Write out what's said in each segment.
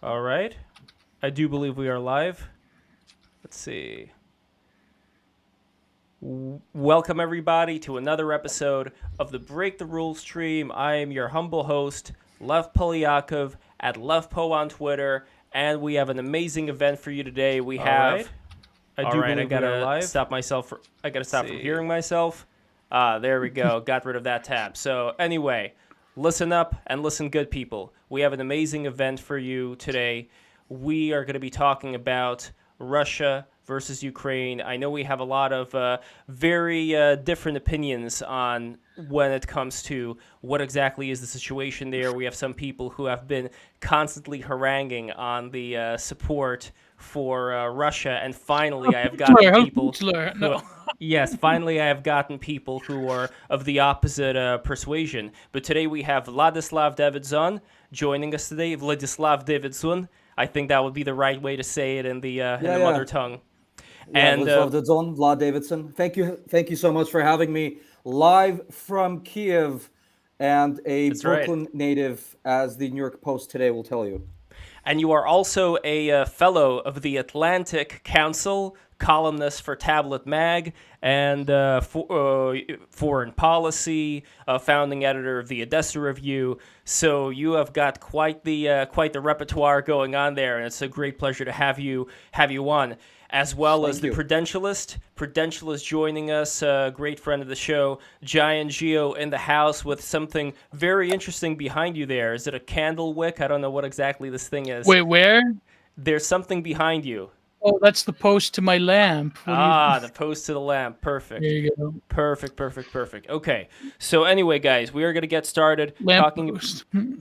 All right. I do believe we are live. Let's see. Welcome, everybody, to another episode of the Break the Rules stream. I am your humble host, Lev Polyakov, at Lev Po on Twitter, and we have an amazing event for you today. We have... I gotta stop myself. I gotta stop from hearing myself. There we go. Got rid of that tab. So anyway, listen up and listen good, people. We have an amazing event for you today. We are going to be talking about Russia versus Ukraine. I know we have a lot of very different opinions on when it comes to what exactly is the situation there. We have some people who have been constantly haranguing on the support for Russia, and finally I have gotten people finally I have gotten people who are of the opposite persuasion. But today we have Vladislav Davidson joining us today. Vladislav Davidson, I think that would be the right way to say it in the mother tongue. And Vladislav Davidzon, Vlad Davidson. Thank you so much for having me live from Kiev, and a Brooklyn native, as the New York Post today will tell you. And you are also a fellow of the Atlantic Council, columnist for Tablet Mag, and foreign policy, founding editor of the Odessa Review. So you have got quite the repertoire going on there, and it's a great pleasure to have you on. As well as the Prudentialist. Prudentialist joining us, a great friend of the show. Giant Geo in the house with something very interesting behind you there. Is it a candle wick? I don't know what exactly this thing is. Wait, where? There's something behind you. Oh, that's the post to my lamp. The post to the lamp. Perfect. There you go. Perfect. Okay. So anyway, guys, we are going to get started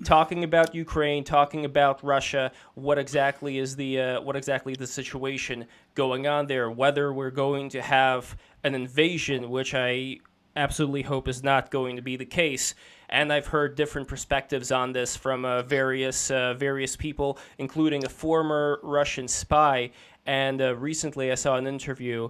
talking about Ukraine, talking about Russia. What exactly is the situation going on there? Whether we're going to have an invasion, which I absolutely hope is not going to be the case. And I've heard different perspectives on this from various people, including a former Russian spy. And recently I saw an interview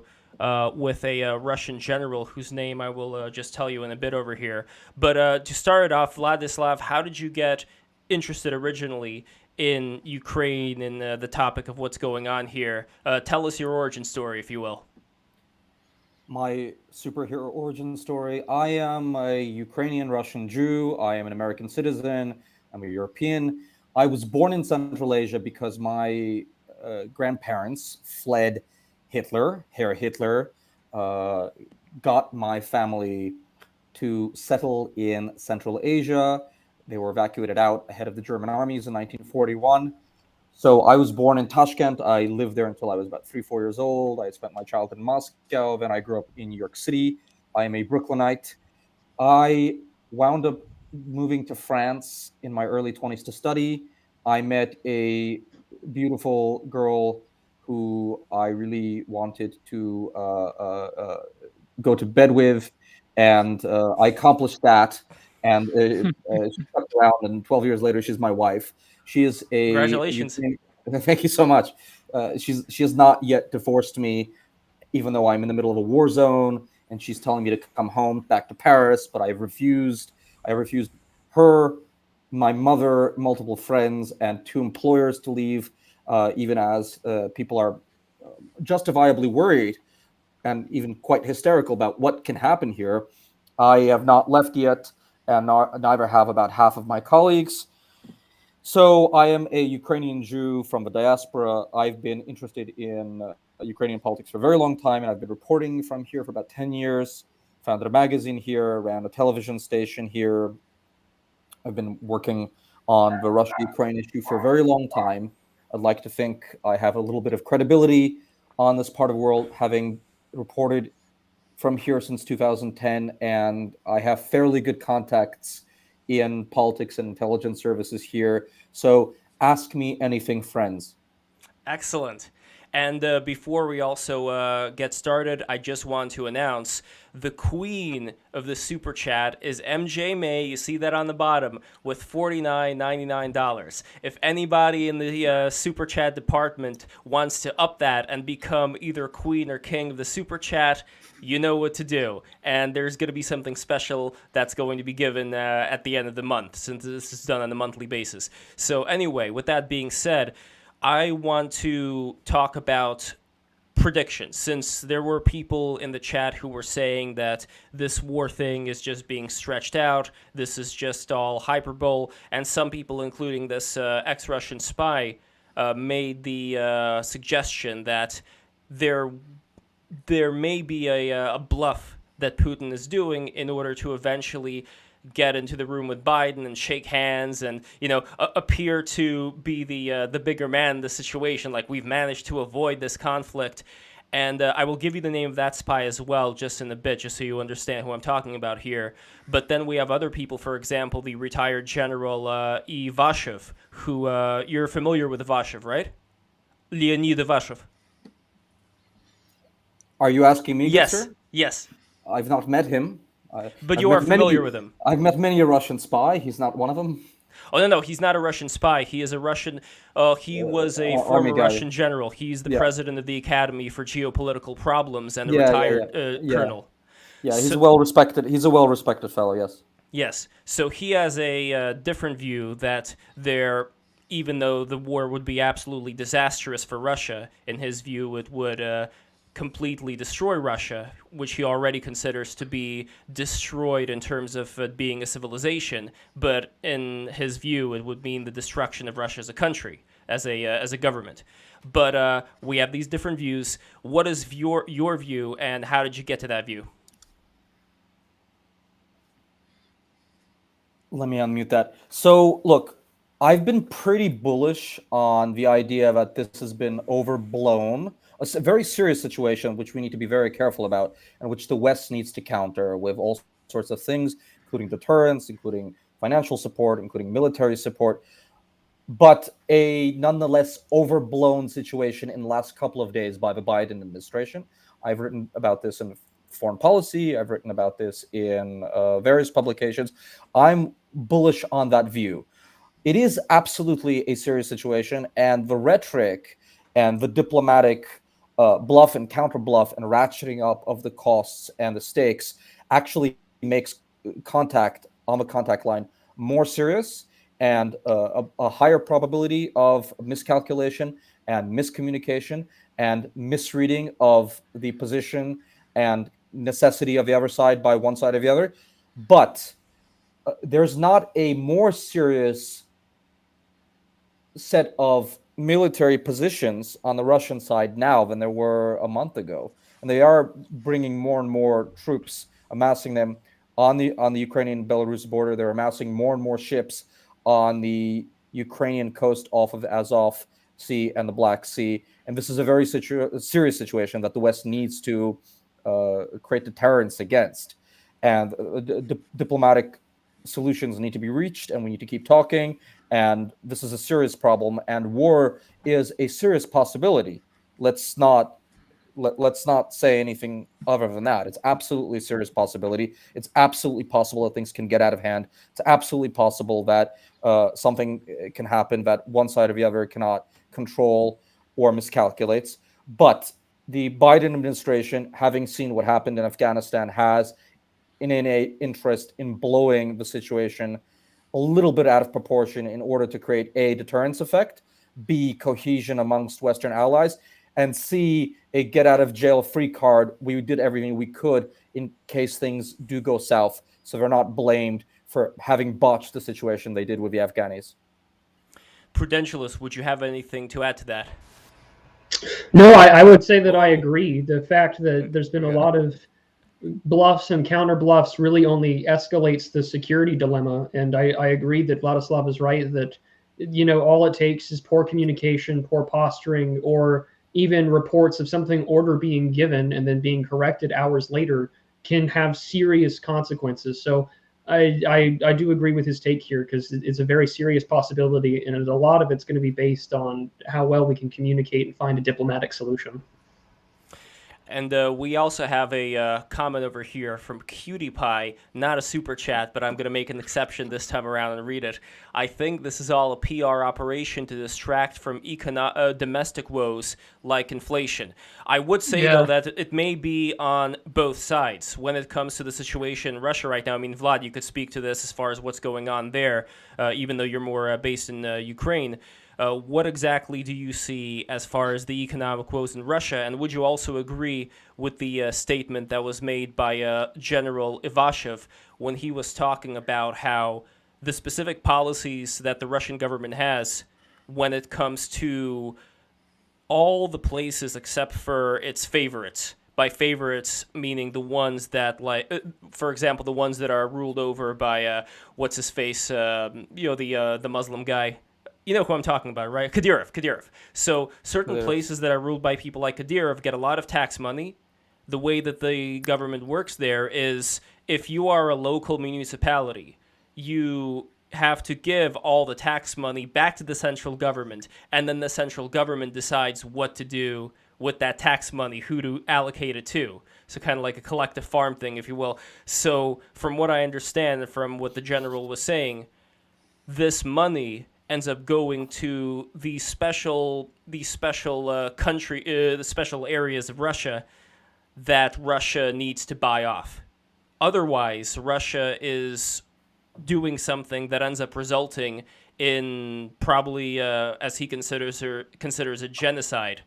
with a Russian general whose name I will just tell you in a bit over here. But to start it off, Vladislav, how did you get interested originally in Ukraine and the topic of what's going on here? Tell us your origin story, if you will. My superhero origin story. I am a Ukrainian Russian Jew. I am an American citizen. I'm a European. I was born in Central Asia because my grandparents fled Hitler. Herr Hitler got my family to settle in Central Asia. They were evacuated out ahead of the German armies in 1941. So I was born in Tashkent. I lived there until I was about 3-4 years old. I spent my childhood in Moscow. Then I grew up in New York City. I am a Brooklynite. I wound up moving to France in my early 20s to study. I met a beautiful girl who I really wanted to go to bed with, and I accomplished that. And she stuck around, and 12 years later, she's my wife. She is a... Congratulations. Thank you so much. She has not yet divorced me, even though I'm in the middle of a war zone, and she's telling me to come home back to Paris, but I've refused. I refused her, my mother, multiple friends, and 2 employers to leave, even as people are justifiably worried and even quite hysterical about what can happen here. I have not left yet, and neither have about half of my colleagues. So I am a Ukrainian Jew from the diaspora. I've been interested in Ukrainian politics for a very long time, and I've been reporting from here for about 10 years. Founded a magazine here, ran a television station here. I've been working on the Russia-Ukraine issue for a very long time. I'd like to think I have a little bit of credibility on this part of the world, having reported from here since 2010, and I have fairly good contacts in politics and intelligence services here. So ask me anything, friends. Excellent. And before we also get started, I just want to announce the queen of the Super Chat is MJ May. You see that on the bottom with $49.99. If anybody in the Super Chat department wants to up that and become either queen or king of the Super Chat, you know what to do. And there's going to be something special that's going to be given at the end of the month, since this is done on a monthly basis. So anyway, with that being said, I want to talk about predictions, since there were people in the chat who were saying that this war thing is just being stretched out, this is just all hyperbole, and some people, including this ex-Russian spy, made the suggestion that there may be a bluff that Putin is doing in order to eventually get into the room with Biden and shake hands and, appear to be the bigger man in the situation, like we've managed to avoid this conflict. And I will give you the name of that spy as well just in a bit, just so you understand who I'm talking about here. But then we have other people, for example, the retired General E. Vashev, who you're familiar with Vashev, right? Leonid Vashev. Are you asking me? Yes, Sir? yes. I've not met him. But you are familiar with him. I've met many a Russian spy. He's not one of them. Oh, no, he's not a Russian spy. He is a Russian... he was a former Russian general. He's the president of the Academy for Geopolitical Problems and a retired colonel. Yeah, he's a well-respected. He's a well-respected fellow. Yes. Yes. So he has a different view that even though the war would be absolutely disastrous for Russia, in his view, it would completely destroy Russia, which he already considers to be destroyed in terms of being a civilization. But in his view, it would mean the destruction of Russia as a country, as a government. But we have these different views. What is your view, and how did you get to that view? Let me unmute that. So, look, I've been pretty bullish on the idea that this has been overblown. A very serious situation, which we need to be very careful about, and which the West needs to counter with all sorts of things, including deterrence, including financial support, including military support. But a nonetheless overblown situation in the last couple of days by the Biden administration. I've written about this in Foreign Policy. I've written about this in various publications. I'm bullish on that view. It is absolutely a serious situation, and the rhetoric and the diplomatic bluff and counter bluff and ratcheting up of the costs and the stakes actually makes contact on the contact line more serious, and a higher probability of miscalculation and miscommunication and misreading of the position and necessity of the other side by one side or the other. But there's not a more serious set of military positions on the Russian side now than there were a month ago, and they are bringing more and more troops, amassing them on the Ukrainian-Belarus border. They're amassing more and more ships on the Ukrainian coast off of the Azov Sea and the Black Sea, and this is a very serious situation that the West needs to create deterrence against, and diplomatic solutions need to be reached, and we need to keep talking. And this is a serious problem, and war is a serious possibility. Let's not say anything other than that. It's absolutely a serious possibility. It's absolutely possible that things can get out of hand. It's absolutely possible that something can happen that one side or the other cannot control or miscalculates. But the Biden administration, having seen what happened in Afghanistan, has an innate interest in blowing the situation a little bit out of proportion in order to create A, deterrence effect, B, cohesion amongst Western allies, and C, a get out of jail free card. We did everything we could in case things do go south, so they're not blamed for having botched the situation they did with the Afghanis. Prudentialist, would you have anything to add to that? No, I would say that I agree. The fact that there's been a lot of bluffs and counter bluffs really only escalates the security dilemma. And I agree that Vladislav is right that, all it takes is poor communication, poor posturing, or even reports of something order being given and then being corrected hours later can have serious consequences. So I do agree with his take here, because it's a very serious possibility, and a lot of it's going to be based on how well we can communicate and find a diplomatic solution. And we also have a comment over here from Cutie Pie, not a super chat, but I'm going to make an exception this time around and read it. I think this is all a PR operation to distract from domestic woes like inflation. I would say, though, that it may be on both sides when it comes to the situation in Russia right now. I mean, Vlad, you could speak to this as far as what's going on there, even though you're more based in Ukraine. What exactly do you see as far as the economic woes in Russia? And would you also agree with the statement that was made by General Ivashev when he was talking about how the specific policies that the Russian government has when it comes to all the places except for its favorites? By favorites, meaning the ones that, like, for example, the ones that are ruled over by what's his face, the Muslim guy. You know who I'm talking about, right? Kadyrov. So certain places that are ruled by people like Kadyrov get a lot of tax money. The way that the government works there is, if you are a local municipality, you have to give all the tax money back to the central government, and then the central government decides what to do with that tax money, who to allocate it to. So kind of like a collective farm thing, if you will. So from what I understand, from what the general was saying, this money ends up going to the special country, the special areas of Russia that Russia needs to buy off. Otherwise, Russia is doing something that ends up resulting in probably, as he considers a genocide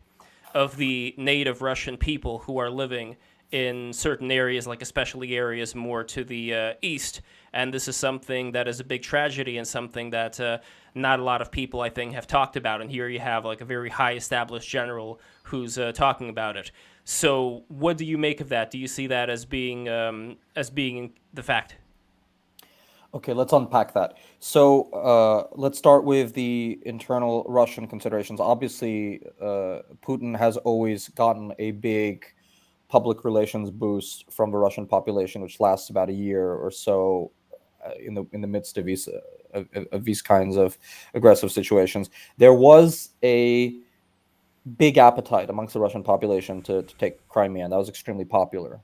of the native Russian people who are living in certain areas, like especially areas more to the east. And this is something that is a big tragedy and something that not a lot of people, I think, have talked about. And here you have like a very high established general who's talking about it. So what do you make of that? Do you see that as being the fact? Okay, let's unpack that. So let's start with the internal Russian considerations. Obviously, Putin has always gotten a big public relations boost from the Russian population, which lasts about a year or so in the midst of these kinds of aggressive situations. There was a big appetite amongst the Russian population to take Crimea, and that was extremely popular.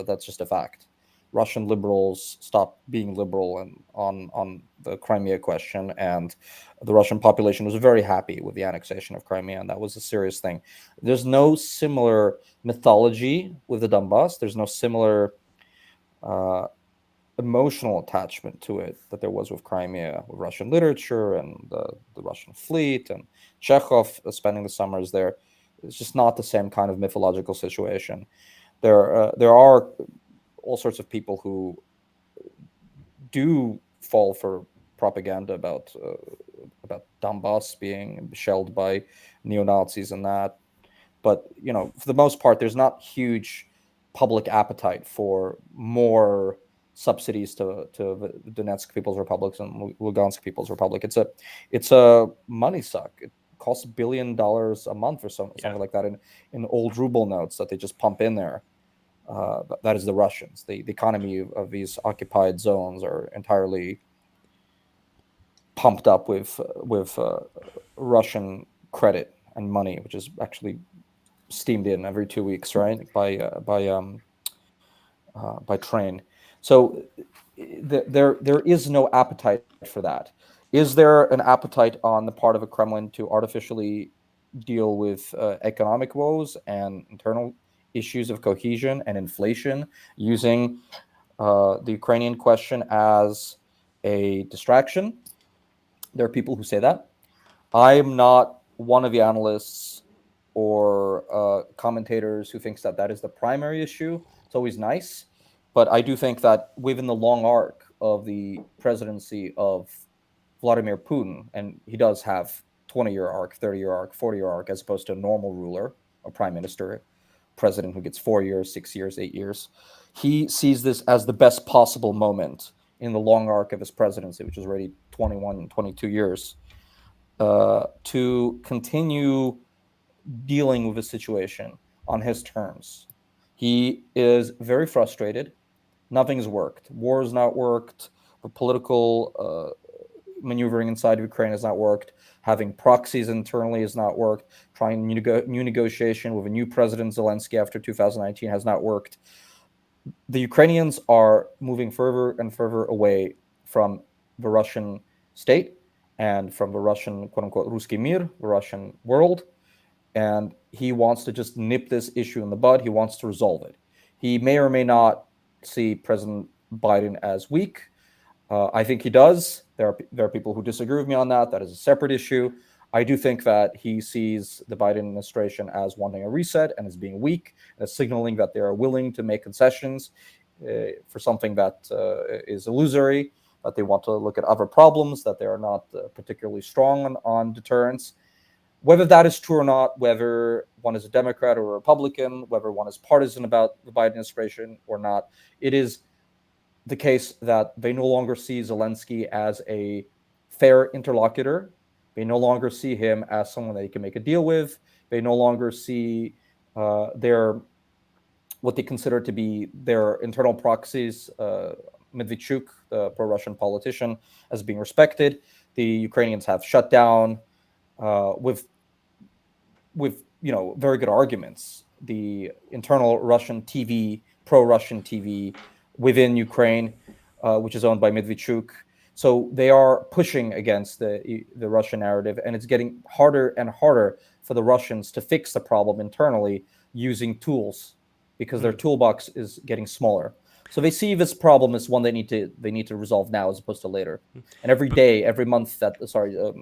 That's just a fact. Russian liberals stopped being liberal and on the Crimea question, and the Russian population was very happy with the annexation of Crimea, and that was a serious thing. There's no similar mythology with the Donbass. There's no similar emotional attachment to it that there was with Crimea, with Russian literature and the Russian fleet and Chekhov spending the summers there. It's just not the same kind of mythological situation. There are all sorts of people who do fall for propaganda about Donbass being shelled by neo-Nazis and that. But, for the most part, there's not huge public appetite for more subsidies to the Donetsk People's Republics and Lugansk People's Republic. It's a money suck. It costs $1 billion a month or something like that in old ruble notes that they just pump in there. That is the Russians. The economy of these occupied zones are entirely pumped up with Russian credit and money, which is actually steamed in every 2 weeks, right? By train. So there is no appetite for that. Is there an appetite on the part of the Kremlin to artificially deal with economic woes and internal issues of cohesion and inflation, using the Ukrainian question as a distraction? There are people who say that. I'm not one of the analysts or commentators who thinks that is the primary issue. It's always nice, but I do think that within the long arc of the presidency of Vladimir Putin, and he does have 20-year arc, 30-year arc, 40-year arc, as opposed to a normal ruler, a prime minister, president who gets 4 years, 6 years, 8 years. He sees this as the best possible moment in the long arc of his presidency, which is already 21, 22 years, to continue dealing with the situation on his terms. He is very frustrated. Nothing's worked. War has not worked. The political maneuvering inside of Ukraine has not worked. Having proxies internally has not worked. Trying new negotiation with a new president, Zelensky, after 2019 has not worked. The Ukrainians are moving further and further away from the Russian state and from the Russian, quote-unquote, Ruski Mir, the Russian world. And he wants to just nip this issue in the bud. He wants to resolve it. He may or may not see President Biden as weak. I think he does. There are people who disagree with me on that. That is a separate issue. I do think that he sees the Biden administration as wanting a reset and as being weak, as signaling that they are willing to make concessions for something that is illusory, that they want to look at other problems, that they are not particularly strong on deterrence. Whether that is true or not, whether one is a Democrat or a Republican, whether one is partisan about the Biden administration or not, it is the case that they no longer see Zelensky as a fair interlocutor. They no longer see him as someone they can make a deal with. They no longer see what they consider to be their internal proxies, Medvedchuk, the pro-Russian politician, as being respected. The Ukrainians have shut down with very good arguments the internal Russian TV, pro-Russian TV within Ukraine, which is owned by Medvedchuk. So they are pushing against the Russian narrative, and it's getting harder and harder for the Russians to fix the problem internally using tools, because their toolbox is getting smaller. So they see this problem as one they need to resolve now as opposed to later. And every day, every month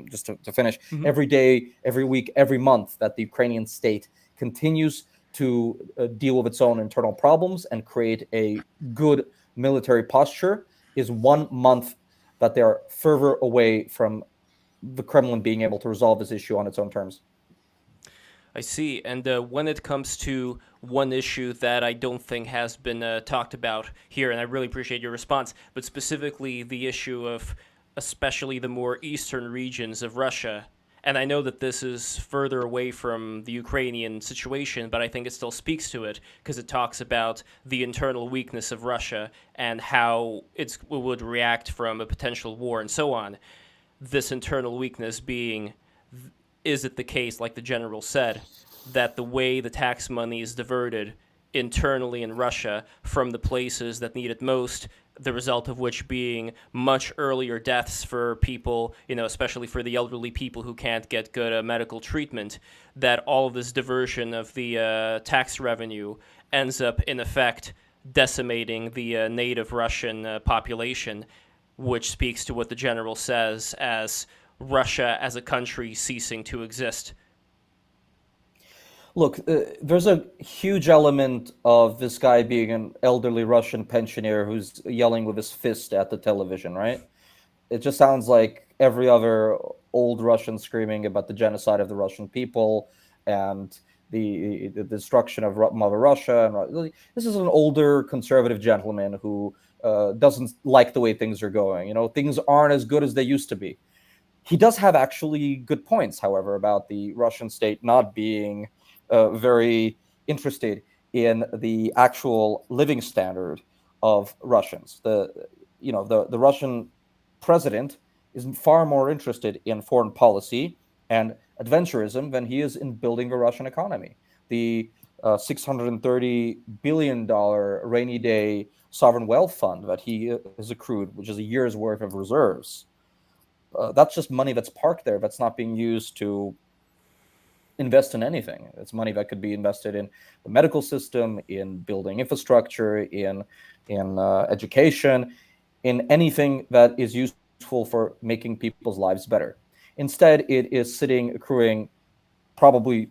just to finish, every day, every week, every month that the Ukrainian state continues to deal with its own internal problems and create a good military posture is 1 month that they are further away from the Kremlin being able to resolve this issue on its own terms. I see. And when it comes to one issue that I don't think has been talked about here, and I really appreciate your response, but specifically the issue of especially the more eastern regions of Russia. And I know that this is further away from the Ukrainian situation, but I think it still speaks to it because it talks about the internal weakness of Russia and how it would react from a potential war and so on. This internal weakness being, is it the case, like the general said, that the way the tax money is diverted internally in Russia from the places that need it most, the result of which being much earlier deaths for people, especially for the elderly people who can't get good medical treatment, that all of this diversion of the tax revenue ends up, in effect, decimating the native Russian population, which speaks to what the general says as Russia as a country ceasing to exist. Look, there's a huge element of this guy being an elderly Russian pensioner who's yelling with his fist at the television, right? It just sounds like every other old Russian screaming about the genocide of the Russian people and the destruction of Mother Russia. And this is an older conservative gentleman who doesn't like the way things are going. Things aren't as good as they used to be. He does have actually good points, however, about the Russian state not being very interested in the actual living standard of Russians. The Russian president is far more interested in foreign policy and adventurism than he is in building the Russian economy. The $630 billion rainy day sovereign wealth fund that he has accrued, which is a year's worth of reserves, that's just money that's parked there that's not being used to invest in anything. It's money that could be invested in the medical system, in building infrastructure, in education, in anything that is useful for making people's lives better. Instead, it is sitting accruing probably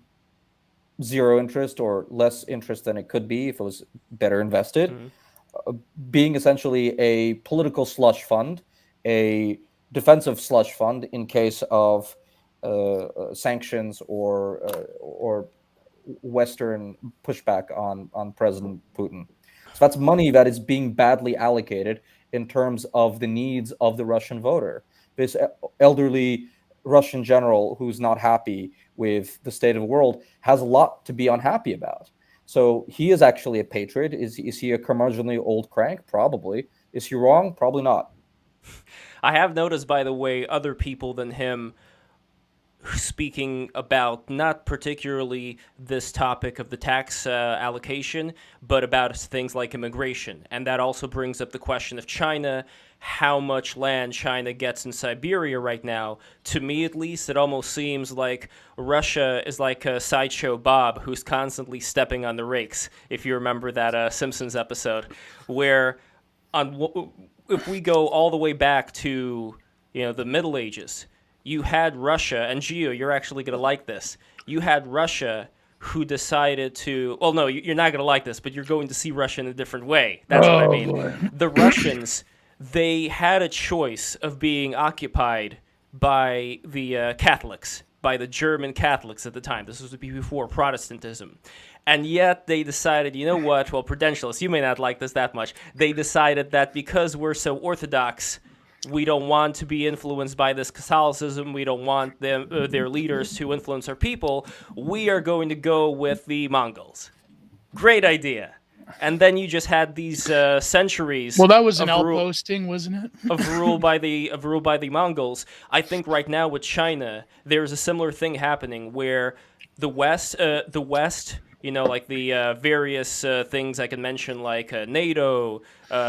zero interest or less interest than it could be if it was better invested, being essentially a political slush fund, a defensive slush fund in case of sanctions or Western pushback on President Putin. So that's money that is being badly allocated in terms of the needs of the Russian voter. This elderly Russian general who's not happy with the state of the world has a lot to be unhappy about. So he is actually a patriot. Is he a curmudgeonly old crank? Probably. Is he wrong? Probably not. I have noticed, by the way, other people than him speaking about not particularly this topic of the tax allocation, but about things like immigration. And that also brings up the question of China, how much land China gets in Siberia right now. To me, at least, it almost seems like Russia is like a sideshow Bob who's constantly stepping on the rakes, if you remember that Simpsons episode, where if we go all the way back to the Middle Ages, you had Russia, and Gio, you're actually going to like this. You had Russia who decided to, well, no, you're not going to like this, but you're going to see Russia in a different way. That's what I mean. Boy. The Russians, they had a choice of being occupied by the Catholics, by the German Catholics at the time. This was before Protestantism. And yet they decided, you know what, well, Prudentialists, you may not like this that much. They decided that because we're so Orthodox, we don't want to be influenced by this Catholicism. We don't want them, their leaders to influence our people. We are going to go with the Mongols. Great idea. And then you just had these centuries. Well, that was an of outposting, wasn't it? of rule by the Mongols. I think right now with China, there's a similar thing happening where the West, like the various things I can mention, like NATO,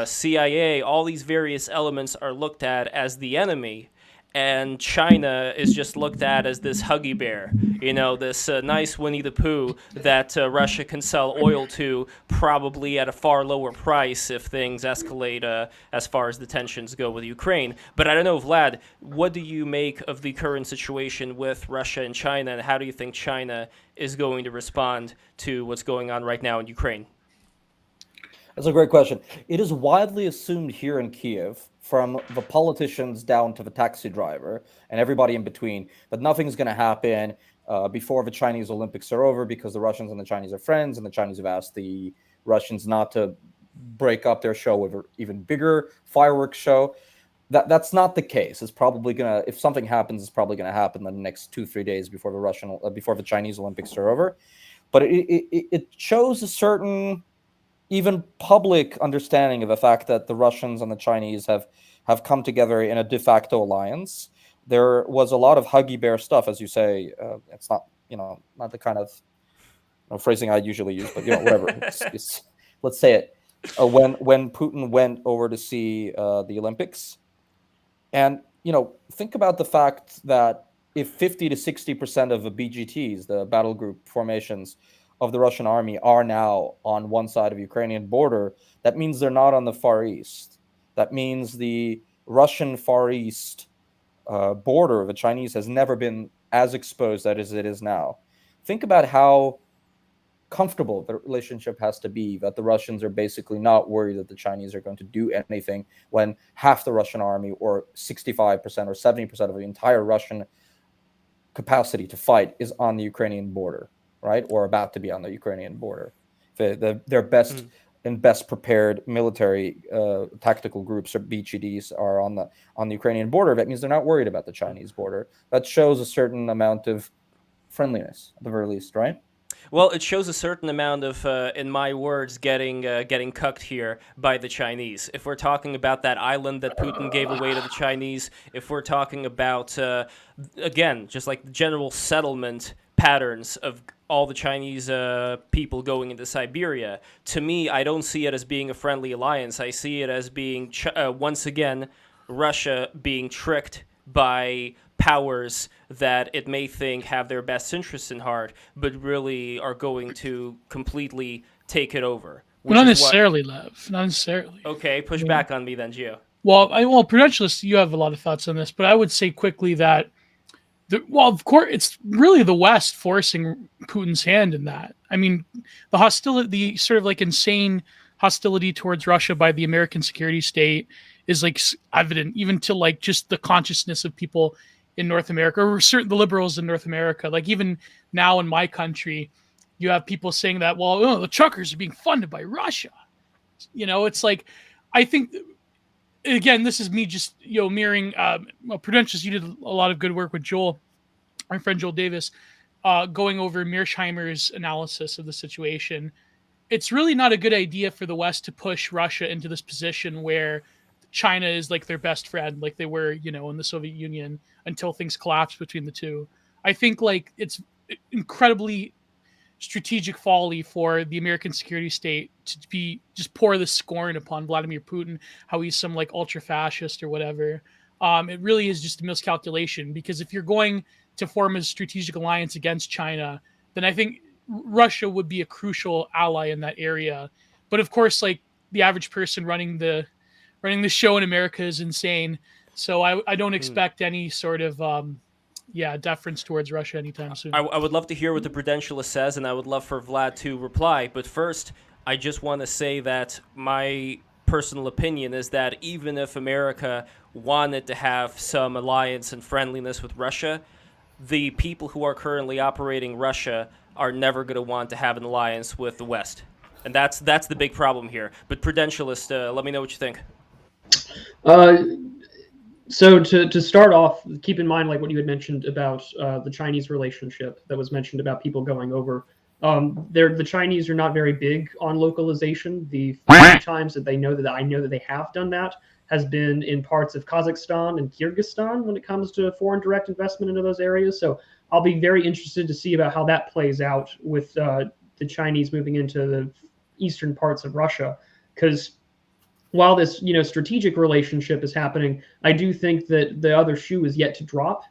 CIA, all these various elements are looked at as the enemy, and China is just looked at as this huggy bear, this nice Winnie the Pooh that Russia can sell oil to, probably at a far lower price if things escalate as far as the tensions go with Ukraine. But I don't know, Vlad, what do you make of the current situation with Russia and China, and how do you think China is going to respond to what's going on right now in Ukraine? That's a great question. It is widely assumed here in Kiev, from the politicians down to the taxi driver and everybody in between, that nothing's going to happen before the Chinese Olympics are over, because the Russians and the Chinese are friends, and the Chinese have asked the Russians not to break up their show with an even bigger fireworks show. That's not the case. It's probably gonna, if something happens, it's probably gonna happen in the next 2-3 days before the Chinese Olympics are over. But it shows a certain, even public understanding of the fact that the Russians and the Chinese have come together in a de facto alliance. There was a lot of huggy bear stuff, as you say. It's not, not the kind of phrasing I usually use, but whatever. It's, let's say it. When Putin went over to see the Olympics, and think about the fact that if 50 to 60% of the BGTs, the battle group formations of the Russian army, are now on one side of the Ukrainian border, that means they're not on the Far East. That means the Russian Far East border of the Chinese has never been as exposed as it is now. Think about how comfortable the relationship has to be, that the Russians are basically not worried that the Chinese are going to do anything when half the Russian army, or 65% or 70% of the entire Russian capacity to fight, is on the Ukrainian border, right? Or about to be on the Ukrainian border. Their best and best prepared military tactical groups, or BGDs, are on the Ukrainian border. That means they're not worried about the Chinese border. That shows a certain amount of friendliness, at the very least, right? Well, it shows a certain amount of, in my words, getting cucked here by the Chinese. If we're talking about that island that Putin gave away to the Chinese, if we're talking about, again, just like the general settlement patterns of all the Chinese people going into Siberia, to me, I don't see it as being a friendly alliance. I see it as being, once again, Russia being tricked by powers that it may think have their best interests in heart, but really are going to completely take it over. Not necessarily, Lev. Not necessarily. Okay, push back on me then, Gio. Well, Prudentialist, you have a lot of thoughts on this, but I would say quickly that, of course, it's really the West forcing Putin's hand in that. I mean, the hostility, the sort of like insane hostility towards Russia by the American security state is like evident, even to like just the consciousness of people in North America, or certain the liberals in North America. Like even now in my country, you have people saying that, well, the truckers are being funded by Russia. It's like, I think, again, this is me just, mirroring, Prudentialist, you did a lot of good work with Joel, our friend Joel Davis, going over Mearsheimer's analysis of the situation. it's really not a good idea for the West to push Russia into this position where China is like their best friend, like they were, in the Soviet Union until things collapsed between the two. I think like it's incredibly strategic folly for the American security state to be just pour the scorn upon Vladimir Putin, how he's some like ultra fascist or whatever. It really is just a miscalculation, because if you're going to form a strategic alliance against China, then I think Russia would be a crucial ally in that area. But of course, like the average person running the show in America is insane. So I don't expect any sort of deference towards Russia anytime soon. I would love to hear what the Prudentialist says, and I would love for Vlad to reply. But first, I just want to say that my personal opinion is that even if America wanted to have some alliance and friendliness with Russia, the people who are currently operating Russia are never going to want to have an alliance with the West. And that's the big problem here. But Prudentialist, let me know what you think. So to start off, keep in mind like what you had mentioned about the Chinese relationship that was mentioned about people going over. The Chinese are not very big on localization. The few times that I know that they have done that has been in parts of Kazakhstan and Kyrgyzstan when it comes to foreign direct investment into those areas. So I'll be very interested to see about how that plays out with the Chinese moving into the eastern parts of Russia, because while this strategic relationship is happening, I do think that the other shoe is yet to drop,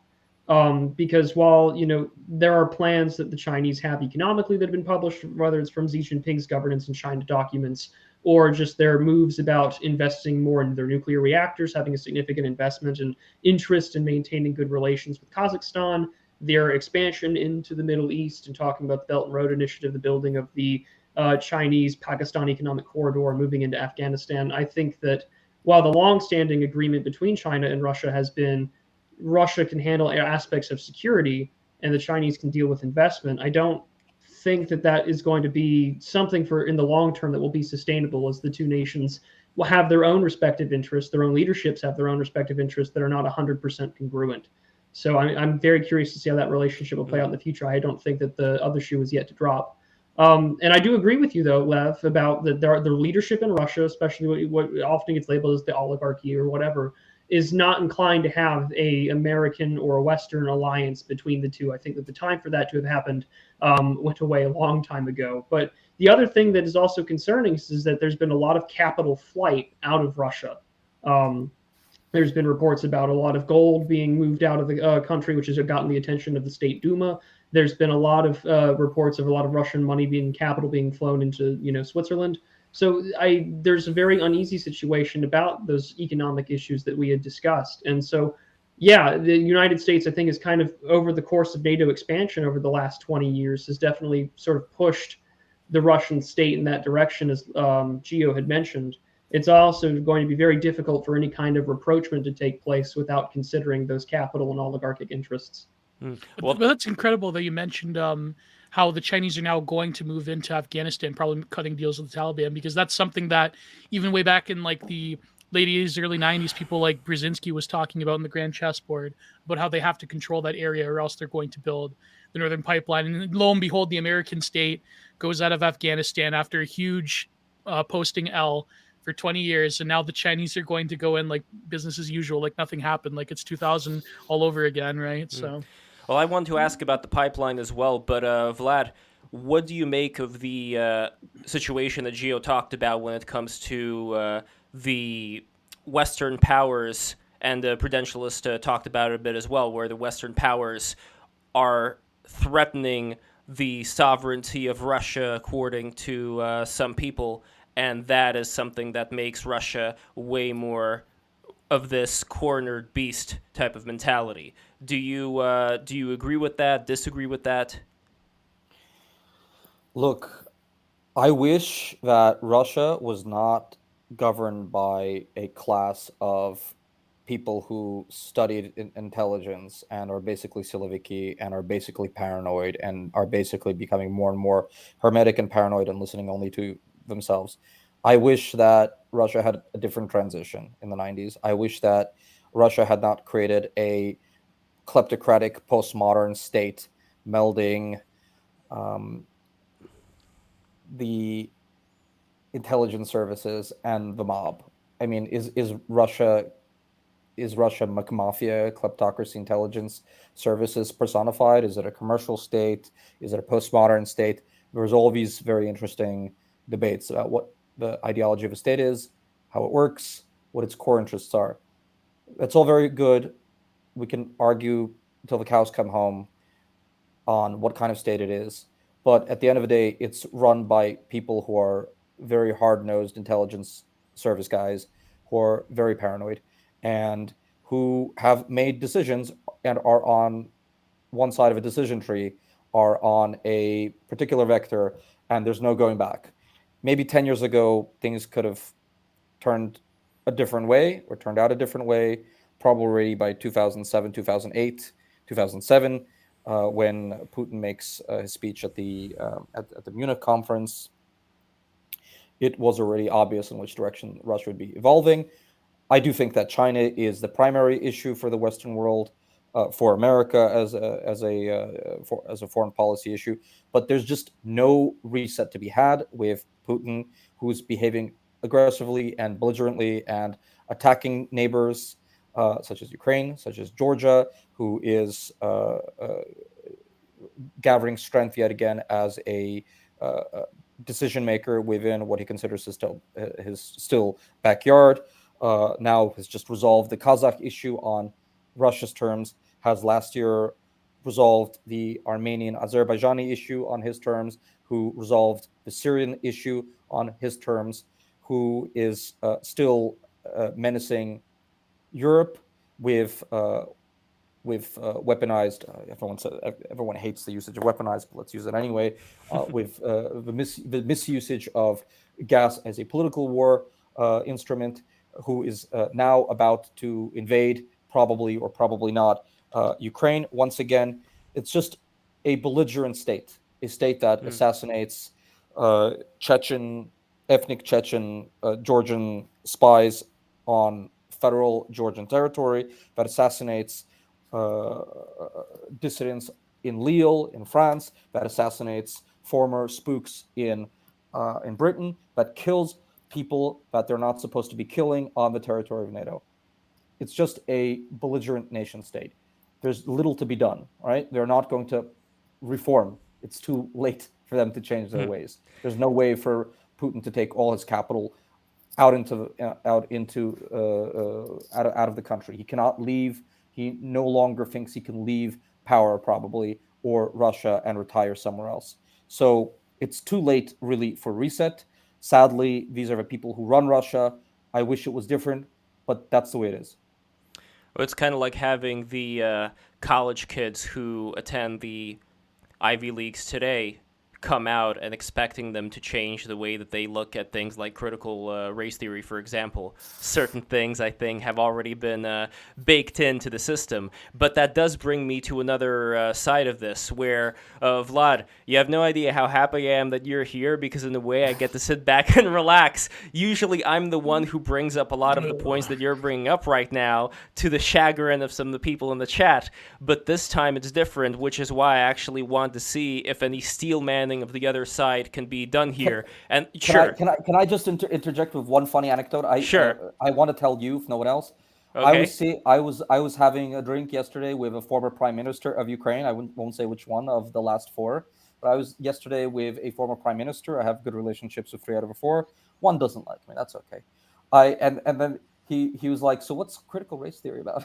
because while there are plans that the Chinese have economically that have been published, whether it's from Xi Jinping's governance and China documents, or just their moves about investing more in their nuclear reactors, having a significant investment and interest in maintaining good relations with Kazakhstan, their expansion into the Middle East and talking about the Belt and Road Initiative, the building of the Chinese-Pakistan economic corridor, moving into Afghanistan. I think that while the long-standing agreement between China and Russia has been Russia can handle aspects of security and the Chinese can deal with investment, I don't think that is going to be something for in the long term that will be sustainable, as the two nations will have their own respective interests, their own leaderships have their own respective interests that are not 100% congruent. So I'm very curious to see how that relationship will play out in the future. I don't think that the other shoe is yet to drop. And I do agree with you, though, Lev, about the leadership in Russia, especially what often gets labeled as the oligarchy or whatever, is not inclined to have a American or a Western alliance between the two. I think that the time for that to have happened went away a long time ago. But the other thing that is also concerning is that there's been a lot of capital flight out of Russia. There's been reports about a lot of gold being moved out of the country, which has gotten the attention of the State Duma. There's been a lot of reports of a lot of Russian money capital being flown into Switzerland. So there's a very uneasy situation about those economic issues that we had discussed. And so, yeah, the United States, I think, is kind of over the course of NATO expansion over the last 20 years has definitely sort of pushed the Russian state in that direction, as Gio had mentioned. It's also going to be very difficult for any kind of rapprochement to take place without considering those capital and oligarchic interests. Well, that's incredible that you mentioned how the Chinese are now going to move into Afghanistan, probably cutting deals with the Taliban, because that's something that even way back in like the late 80s, early 90s, people like Brzezinski was talking about in the Grand Chessboard, about how they have to control that area or else they're going to build the Northern Pipeline. And lo and behold, the American state goes out of Afghanistan after a huge posting L for 20 years. And now the Chinese are going to go in like business as usual, like nothing happened, like it's 2000 all over again, right? So... Well, I want to ask about the pipeline as well, but Vlad, what do you make of the situation that Gio talked about when it comes to the Western powers, and the Prudentialist talked about it a bit as well, where the Western powers are threatening the sovereignty of Russia, according to some people, and that is something that makes Russia way more of this cornered beast type of mentality. Do you agree with that? Disagree with that? Look, I wish that Russia was not governed by a class of people who studied intelligence and are basically Siloviki and are basically paranoid and are basically becoming more and more hermetic and paranoid and listening only to themselves. I wish that Russia had a different transition in the 90s. I wish that Russia had not created a kleptocratic postmodern state melding the intelligence services and the mob. I mean, is Russia mafia, kleptocracy, intelligence services personified? Is it a commercial state? Is it a postmodern state? There's all these very interesting debates about what the ideology of a state is, how it works, what its core interests are. That's all very good. We can argue until the cows come home on what kind of state it is. But at the end of the day, it's run by people who are very hard-nosed intelligence service guys who are very paranoid and who have made decisions and are on one side of a decision tree, are on a particular vector, and there's no going back. Maybe 10 years ago, things could have turned a different way or turned out a different way, probably by 2007, 2008, 2007, when Putin makes his speech at the Munich conference. It was already obvious in which direction Russia would be evolving. I do think that China is the primary issue for the Western world, for America as a foreign policy issue. But there's just no reset to be had with Putin, who's behaving aggressively and belligerently and attacking neighbors such as Ukraine, such as Georgia, who is gathering strength yet again as a decision maker within what he considers his still backyard. Now has just resolved the Kazakh issue on Russia's terms, has last year resolved the Armenian-Azerbaijani issue on his terms, who resolved the Syrian issue on his terms, who is still menacing Europe with weaponized. Everyone hates the usage of weaponized, but let's use it anyway. With the misusage of gas as a political war instrument, who is now about to invade, probably or probably not, Ukraine once again. It's just a belligerent state, a state that assassinates ethnic Chechen Georgian spies on federal Georgian territory, that assassinates dissidents in Lille, in France, that assassinates former spooks in Britain, that kills people that they're not supposed to be killing on the territory of NATO. It's just a belligerent nation state. There's little to be done, right? They're not going to reform. It's too late for them to change their ways. There's no way for Putin to take all his capital out of the country. He cannot leave. He no longer thinks he can leave power, probably, or Russia, and retire somewhere else. So it's too late, really, for reset. Sadly, these are the people who run Russia. I wish it was different, but that's the way it is. Well, it's kind of like having the college kids who attend the Ivy Leagues today come out and expecting them to change the way that they look at things like critical race theory, for example. Certain things, I think, have already been baked into the system. But that does bring me to another side of this, where, Vlad, you have no idea how happy I am that you're here, because in a way I get to sit back and relax. Usually I'm the one who brings up a lot of the points that you're bringing up right now, to the chagrin of some of the people in the chat. But this time it's different, which is why I actually want to see if any steel manning of the other side can be done here. Can I just interject with one funny anecdote? I want to tell you, if no one else. Okay. I was having a drink yesterday with a former prime minister of Ukraine. I won't say which one of the last four, but I was yesterday with a former prime minister. I have good relationships with 3 out of 4. One doesn't like me. That's okay. And then he was like, so what's critical race theory about?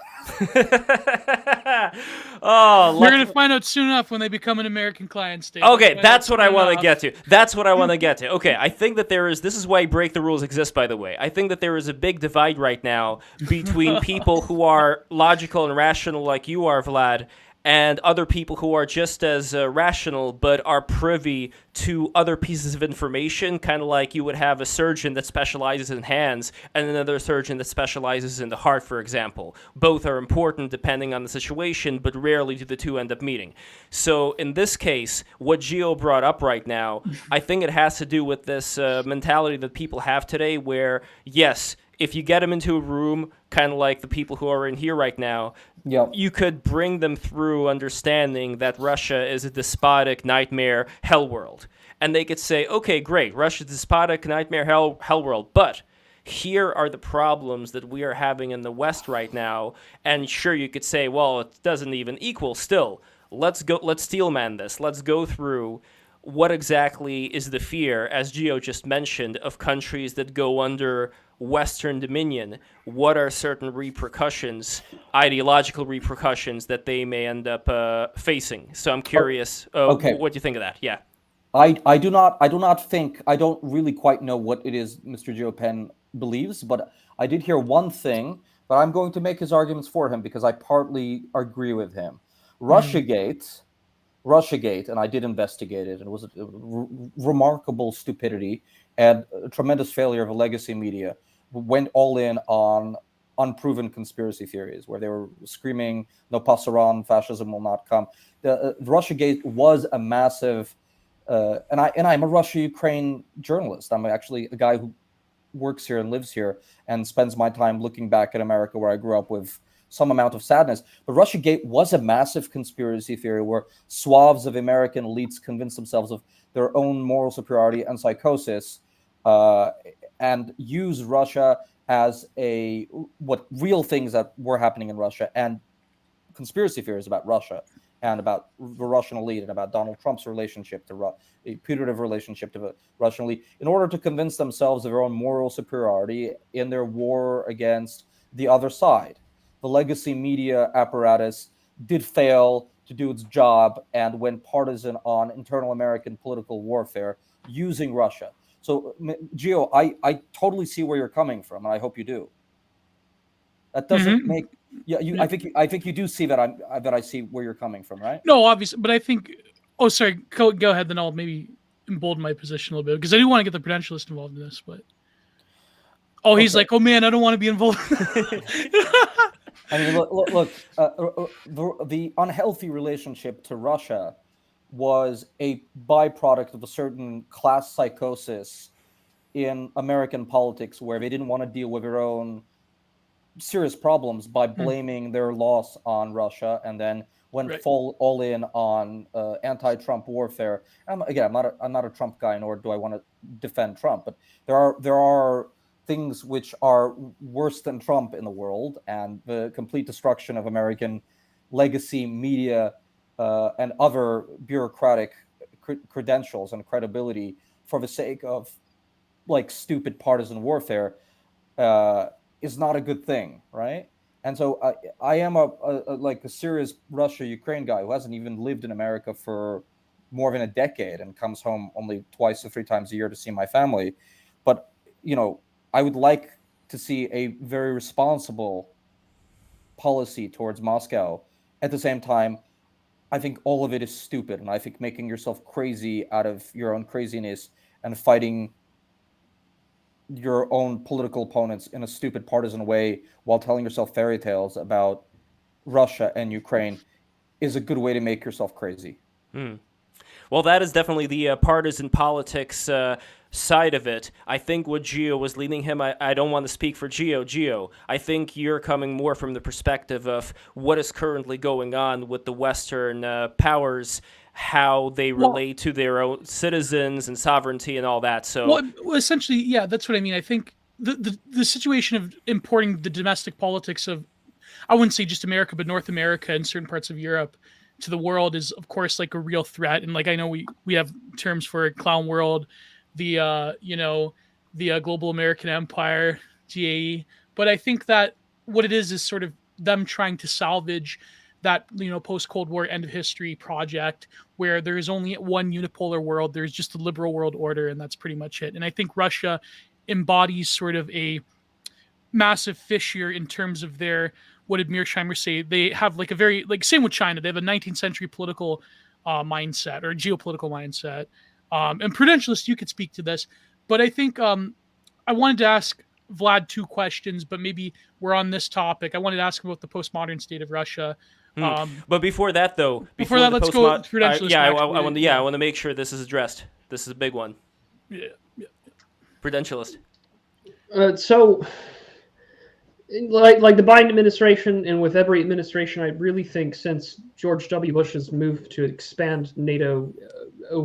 We're going to find out soon enough when they become an American client state. Okay, that's what I want to get to. Okay, I think that this is why Break the Rules exists, by the way. I think that there is a big divide right now between people who are logical and rational like you are, Vlad, and other people who are just as rational but are privy to other pieces of information, kind of like you would have a surgeon that specializes in hands and another surgeon that specializes in the heart, for example. Both are important depending on the situation, but rarely do the two end up meeting. So in this case, what Gio brought up right now, I think it has to do with this mentality that people have today where, yes, if you get them into a room, kind of like the people who are in here right now, Yep. you could bring them through understanding that Russia is a despotic nightmare hell world. And they could say, okay, great, Russia's despotic nightmare hell world, but here are the problems that we are having in the West right now. And sure, you could say, well, it doesn't even equal still. Let's steelman this. Let's go through what exactly is the fear, as Gio just mentioned, of countries that go under Western dominion. What are certain repercussions, ideological repercussions that they may end up facing? So I'm curious, okay. What do you think of that? Yeah. I do not think, I don't really quite know what it is Mr. Gio Penn believes, but I did hear one thing, but I'm going to make his arguments for him because I partly agree with him. Russiagate, and I did investigate it, and it was a remarkable stupidity and a tremendous failure of a legacy media. Went all in on unproven conspiracy theories, where they were screaming, "No pasaran, fascism will not come." The Russiagate was a massive, and I'm a Russia-Ukraine journalist. I'm actually a guy who works here and lives here and spends my time looking back at America, where I grew up, with some amount of sadness. But Russiagate was a massive conspiracy theory where swaths of American elites convinced themselves of their own moral superiority and psychosis, and use Russia as what real things that were happening in Russia, and conspiracy theories about Russia and about the Russian elite and about Donald Trump's relationship to a putative relationship to the Russian elite, in order to convince themselves of their own moral superiority in their war against the other side. The legacy media apparatus did fail to do its job and went partisan on internal American political warfare using Russia. So, Gio, I totally see where you're coming from, and I hope you do. That doesn't make I think you do see that I see where you're coming from, right? No, obviously, but I think. Oh, sorry. Go ahead. Then I'll maybe embolden my position a little bit, because I do want to get the Prudentialist involved in this. But he's like, oh man, I don't want to be involved. I mean, look, the unhealthy relationship to Russia was a byproduct of a certain class psychosis in American politics, where they didn't want to deal with their own serious problems by blaming their loss on Russia, and then went all in on anti-Trump warfare. I'm not a Trump guy, nor do I want to defend Trump, but there are things which are worse than Trump in the world, and the complete destruction of American legacy media and other bureaucratic credentials and credibility for the sake of stupid partisan warfare is not a good thing, right? And so I am a serious Russia-Ukraine guy who hasn't even lived in America for more than a decade and comes home only twice or three times a year to see my family. But, I would like to see a very responsible policy towards Moscow. At the same time, I think all of it is stupid, and I think making yourself crazy out of your own craziness and fighting your own political opponents in a stupid partisan way while telling yourself fairy tales about Russia and Ukraine is a good way to make yourself crazy. Well, that is definitely the partisan politics side of it. I think what Gio was leading him, I don't want to speak for Gio. Gio, I think you're coming more from the perspective of what is currently going on with the Western powers, how they relate to their own citizens and sovereignty and all that. So, well, essentially, yeah, that's what I mean. I think the situation of importing the domestic politics of, I wouldn't say just America, but North America and certain parts of Europe to the world is, of course, like a real threat. And I know we have terms for a clown world, the global American empire, GAE. But I think that what it is sort of them trying to salvage that, post-Cold War end of history project where there is only one unipolar world. There's just a liberal world order, and that's pretty much it. And I think Russia embodies sort of a massive fissure in terms of their, what did Mearsheimer say? They have a very, same with China. They have a 19th century political mindset or geopolitical mindset. And Prudentialist, you could speak to this. But I think I wanted to ask Vlad two questions, but maybe we're on this topic. I wanted to ask about the postmodern state of Russia. But before that, though, let's go to Prudentialist. I want to make sure this is addressed. This is a big one. Yeah. Prudentialist. So like the Biden administration, and with every administration, I really think since George W. Bush's move to expand NATO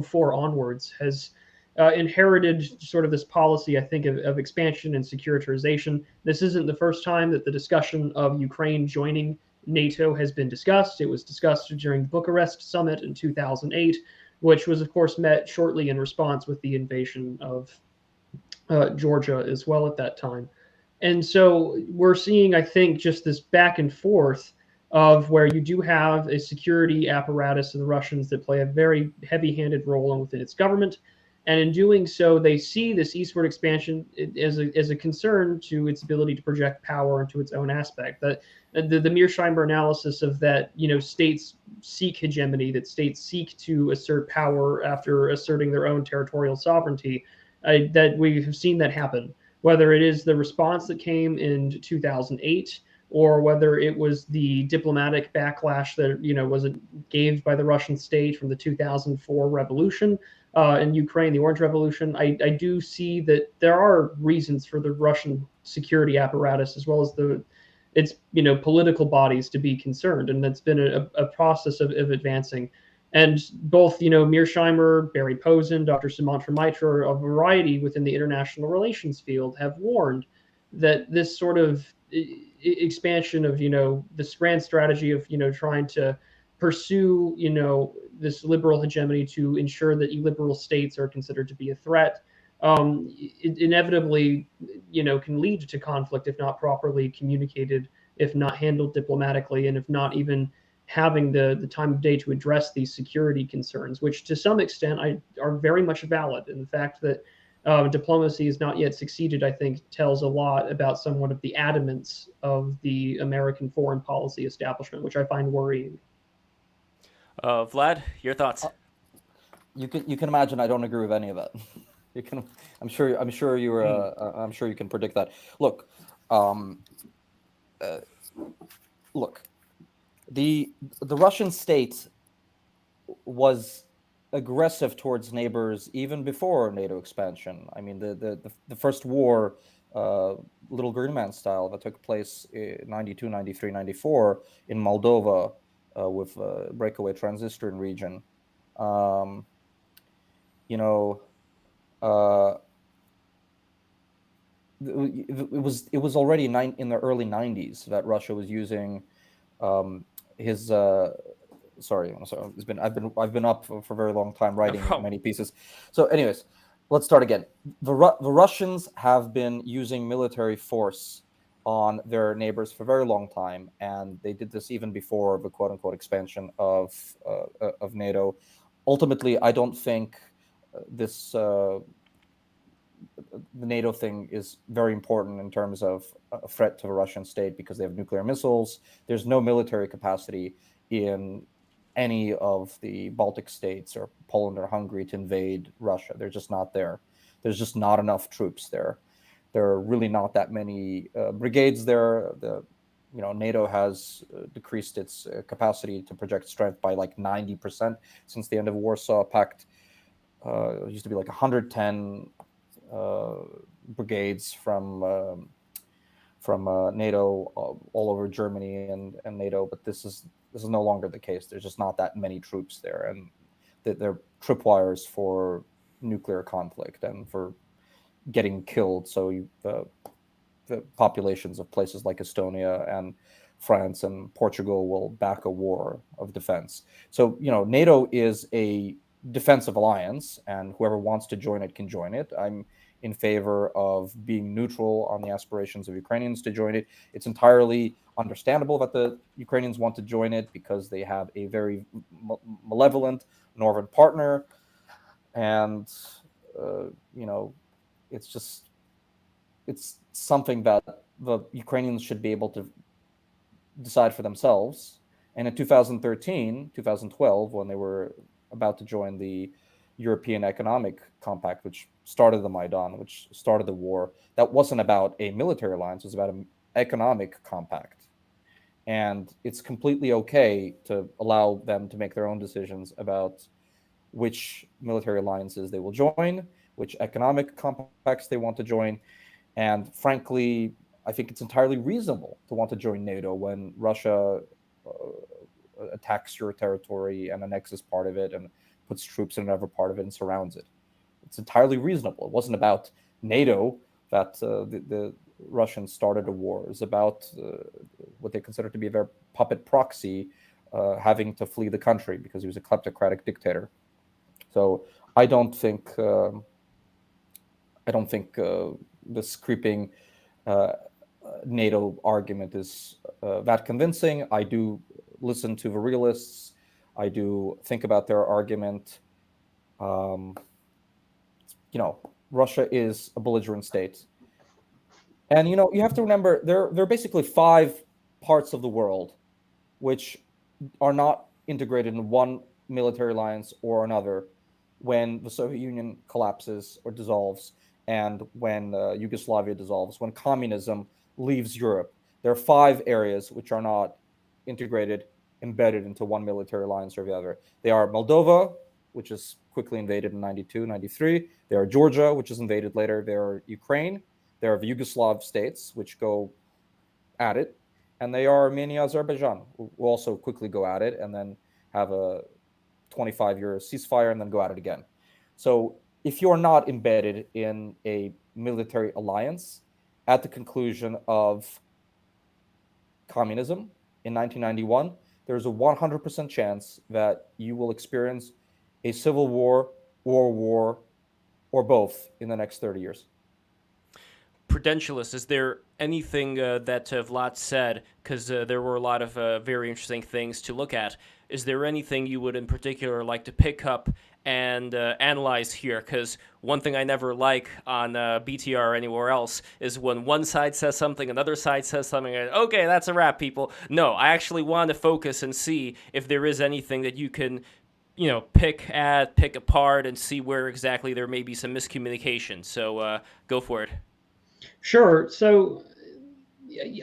04 onwards has inherited sort of this policy, I think, of expansion and securitization. This isn't the first time that the discussion of Ukraine joining NATO has been discussed. It was discussed during the Bucharest summit in 2008, which was, of course, met shortly in response with the invasion of Georgia as well at that time. And so we're seeing, I think, just this back and forth of where you do have a security apparatus of the Russians that play a very heavy-handed role within its government. And in doing so, they see this eastward expansion as a concern to its ability to project power into its own aspect. That the Mearsheimer analysis of that, states seek hegemony, that states seek to assert power after asserting their own territorial sovereignty, that we have seen that happen. Whether it is the response that came in 2008, or whether it was the diplomatic backlash that was gave by the Russian state from the 2004 revolution in Ukraine, the Orange Revolution, I do see that there are reasons for the Russian security apparatus as well as its political bodies to be concerned, and that's been a process of advancing. And both, Mearsheimer, Barry Posen, Dr. Sumantra Mitra, a variety within the international relations field have warned that this sort of expansion of, this grand strategy of, trying to pursue, this liberal hegemony to ensure that illiberal states are considered to be a threat, it inevitably, can lead to conflict if not properly communicated, if not handled diplomatically, and if not even having the time of day to address these security concerns, which to some extent are very much valid. And the fact that diplomacy has not yet succeeded, I think, tells a lot about somewhat of the adamance of the American foreign policy establishment, which I find worrying. Vlad, your thoughts? You can imagine I don't agree with any of that. I'm sure you can predict that. Look, the Russian state was aggressive towards neighbors even before NATO expansion. I mean, the first war, Little Green Man style, that took place in 92, 93, 94 in Moldova with breakaway Transnistrian region. It was already in the early 90s that Russia was using his sorry, I've been up for a very long time writing many pieces. So anyways, let's start again. The Russians have been using military force on their neighbors for a very long time, and they did this even before the quote unquote expansion of NATO. Ultimately, I don't think the NATO thing is very important in terms of a threat to the Russian state because they have nuclear missiles. There's no military capacity in any of the Baltic states or Poland or Hungary to invade Russia. They're just not there. There's just not enough troops there. There are really not that many brigades there. NATO has decreased its capacity to project strength by like 90% since the end of Warsaw Pact. It used to be like 110 brigades from NATO all over Germany and NATO, but this is no longer the case. There's just not that many troops there, and they're tripwires for nuclear conflict and for getting killed. So the populations of places like Estonia and France and Portugal will back a war of defense. So NATO is a defensive alliance, and whoever wants to join it can join it. I'm in favor of being neutral on the aspirations of Ukrainians to join it. It's entirely understandable that the Ukrainians want to join it because they have a very malevolent northern partner, and it's something that the Ukrainians should be able to decide for themselves. And in 2013, 2012, when they were about to join the European Economic Compact, which started the Maidan, which started the war, that wasn't about a military alliance, it was about an economic compact. And it's completely okay to allow them to make their own decisions about which military alliances they will join, which economic compacts they want to join. And frankly, I think it's entirely reasonable to want to join NATO when Russia attacks your territory and annexes part of it and puts troops in another part of it and surrounds it. It's entirely reasonable. It wasn't about NATO that the Russians started a war. It was about what they consider to be their puppet proxy having to flee the country because he was a kleptocratic dictator. So I don't think this creeping NATO argument is that convincing. I do listen to the realists. I do think about their argument. Russia is a belligerent state. And, you have to remember, there are basically 5 parts of the world which are not integrated in one military alliance or another when the Soviet Union collapses or dissolves and when Yugoslavia dissolves, when communism leaves Europe. There are 5 areas which are not integrated, embedded into one military alliance or the other. They are Moldova, which is quickly invaded in 92, 93. There are Georgia, which is invaded later. There are Ukraine. There are the Yugoslav states, which go at it. And they are Armenia, Azerbaijan, who also quickly go at it and then have a 25-year ceasefire and then go at it again. So if you're not embedded in a military alliance at the conclusion of communism in 1991, there's a 100% chance that you will experience a civil war, or both in the next 30 years. Prudentialist, is there anything that Vlad said, because there were a lot of very interesting things to look at, is there anything you would in particular like to pick up and analyze here? Because one thing I never like on BTR or anywhere else is when one side says something, another side says something, and okay, that's a wrap, people. No, I actually want to focus and see if there is anything that you can pick apart and see where exactly there may be some miscommunication. So go for it. Sure. So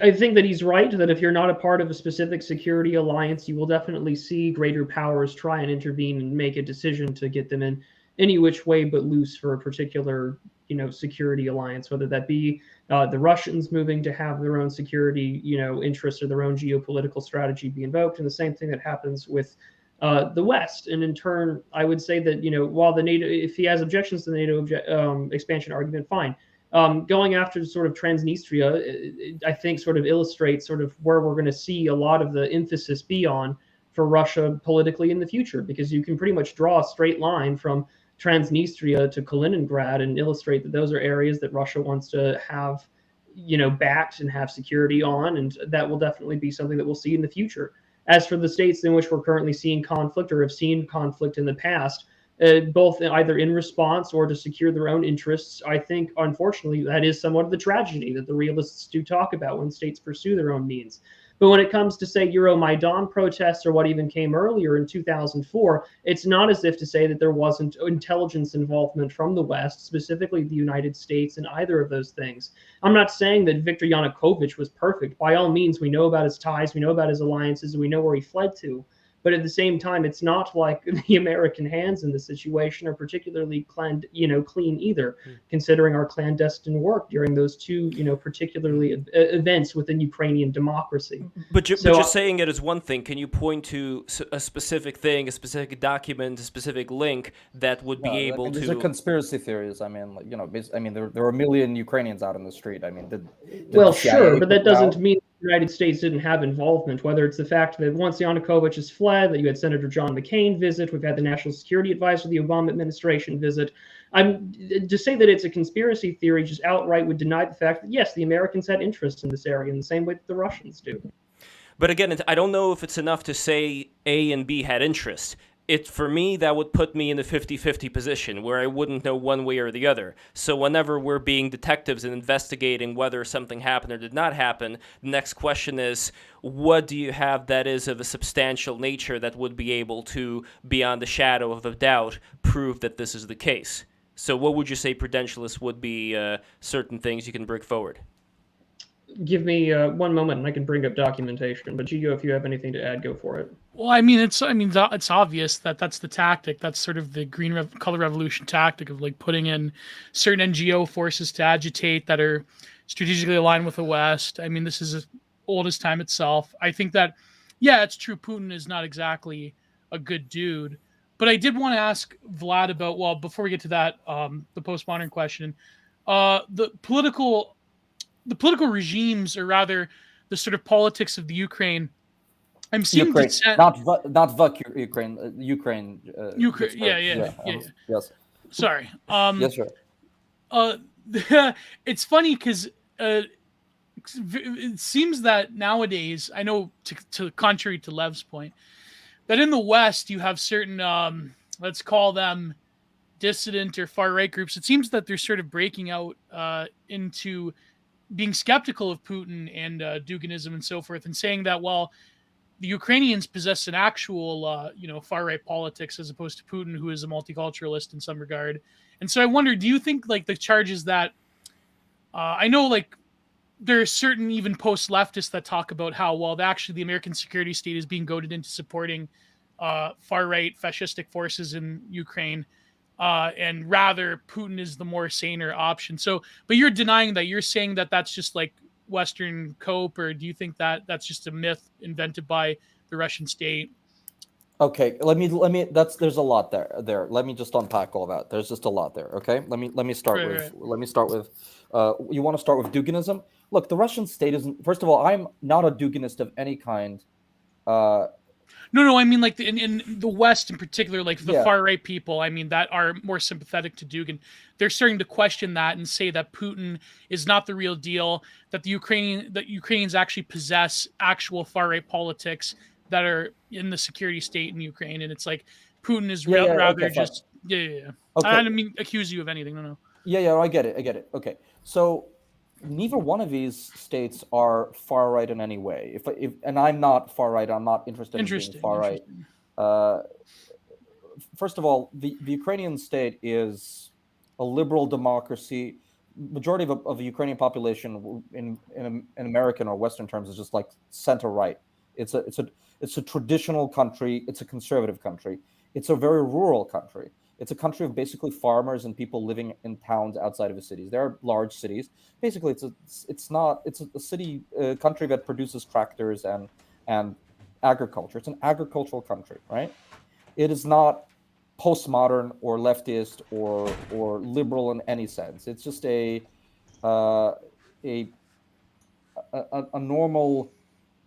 I think that he's right that if you're not a part of a specific security alliance, you will definitely see greater powers try and intervene and make a decision to get them in any which way but loose for a particular, security alliance, whether that be the Russians moving to have their own security, interests or their own geopolitical strategy be invoked. And the same thing that happens with the West. And in turn, I would say that, while the NATO, if he has objections to the NATO expansion argument, fine. Going after sort of Transnistria, I think sort of illustrates sort of where we're going to see a lot of the emphasis be on for Russia politically in the future, because you can pretty much draw a straight line from Transnistria to Kaliningrad and illustrate that those are areas that Russia wants to have, backed and have security on. And that will definitely be something that we'll see in the future. As for the states in which we're currently seeing conflict or have seen conflict in the past, both either in response or to secure their own interests, I think, unfortunately, that is somewhat of the tragedy that the realists do talk about when states pursue their own means. But when it comes to, say, Euromaidan protests or what even came earlier in 2004, it's not as if to say that there wasn't intelligence involvement from the West, specifically the United States, in either of those things. I'm not saying that Viktor Yanukovych was perfect. By all means, we know about his ties, we know about his alliances, we know where he fled to. But at the same time, it's not like the American hands in the situation are particularly clean either, considering our clandestine work during those two, particularly events within Ukrainian democracy. But just saying it is one thing. Can you point to a specific thing, a specific document, a specific link that would be able to? These are conspiracy theories. There are a million Ukrainians out in the street. Sure, but that doesn't mean the United States didn't have involvement, whether it's the fact that once Yanukovych has fled, that you had Senator John McCain visit, we've had the National Security Advisor, the Obama administration visit. To say that it's a conspiracy theory just outright would deny the fact that, yes, the Americans had interest in this area in the same way that the Russians do. But again, I don't know if it's enough to say A and B had interest. For me, that would put me in a 50-50 position where I wouldn't know one way or the other. So whenever we're being detectives and investigating whether something happened or did not happen, the next question is, what do you have that is of a substantial nature that would be able to, beyond the shadow of a doubt, prove that this is the case? So what would you say, Prudentialist, would be certain things you can bring forward? Give me one moment and I can bring up documentation. But Gio, if you have anything to add, go for it. Well, it's obvious that that's the tactic. That's sort of the color revolution tactic of like putting in certain NGO forces to agitate that are strategically aligned with the West. I mean, this is as old as time itself. I think that, yeah, it's true. Putin is not exactly a good dude. But I did want to ask Vlad about, well, before we get to that, the postmodern question, the political regimes, or rather the sort of politics of the Ukraine. I'm seeing Ukraine, dissent. not Ukraine. Ukraine. Ukraine. Yeah. Yes. Sorry. Yes, sir. It's funny because it seems that nowadays, I know, to contrary to Lev's point, that in the West you have certain, let's call them dissident or far right groups. It seems that they're sort of breaking out into being skeptical of Putin and Duginism and so forth, and saying that, well, the Ukrainians possess an actual, far right politics as opposed to Putin, who is a multiculturalist in some regard. And so I wonder, do you think like the charges that I know, like there are certain even post-leftists that talk about how, well, actually the American security state is being goaded into supporting far-right fascistic forces in Ukraine, and rather Putin is the more saner option. So, but you're denying that. You're saying that that's just like Western cope, or do you think that that's just a myth invented by the Russian state? Okay, there's a lot there. Let me just unpack all that. There's just a lot there. Okay, let me start with. You want to start with Duginism? Look, the Russian state isn't. First of all, I'm not a Duginist of any kind. No, I mean like in the West in particular, like the far right people, I mean, that are more sympathetic to Dugin. They're starting to question that and say that Putin is not the real deal, that Ukrainians actually possess actual far right politics that are in the security state in Ukraine, and it's like Putin is rather just Okay. I don't mean accuse you of anything. No. Yeah, I get it. Okay, so neither one of these states are far right in any way. If and I'm not far right, I'm not interested in being far right. First of all, the Ukrainian state is a liberal democracy. Majority of the Ukrainian population in American or Western terms is just like center right. It's a traditional country. It's a conservative country. It's a very rural country. It's a country of basically farmers and people living in towns outside of the cities. There are large cities. Basically, it's a country that produces tractors and agriculture. It's an agricultural country, right? It is not postmodern or leftist or liberal in any sense. It's just a normal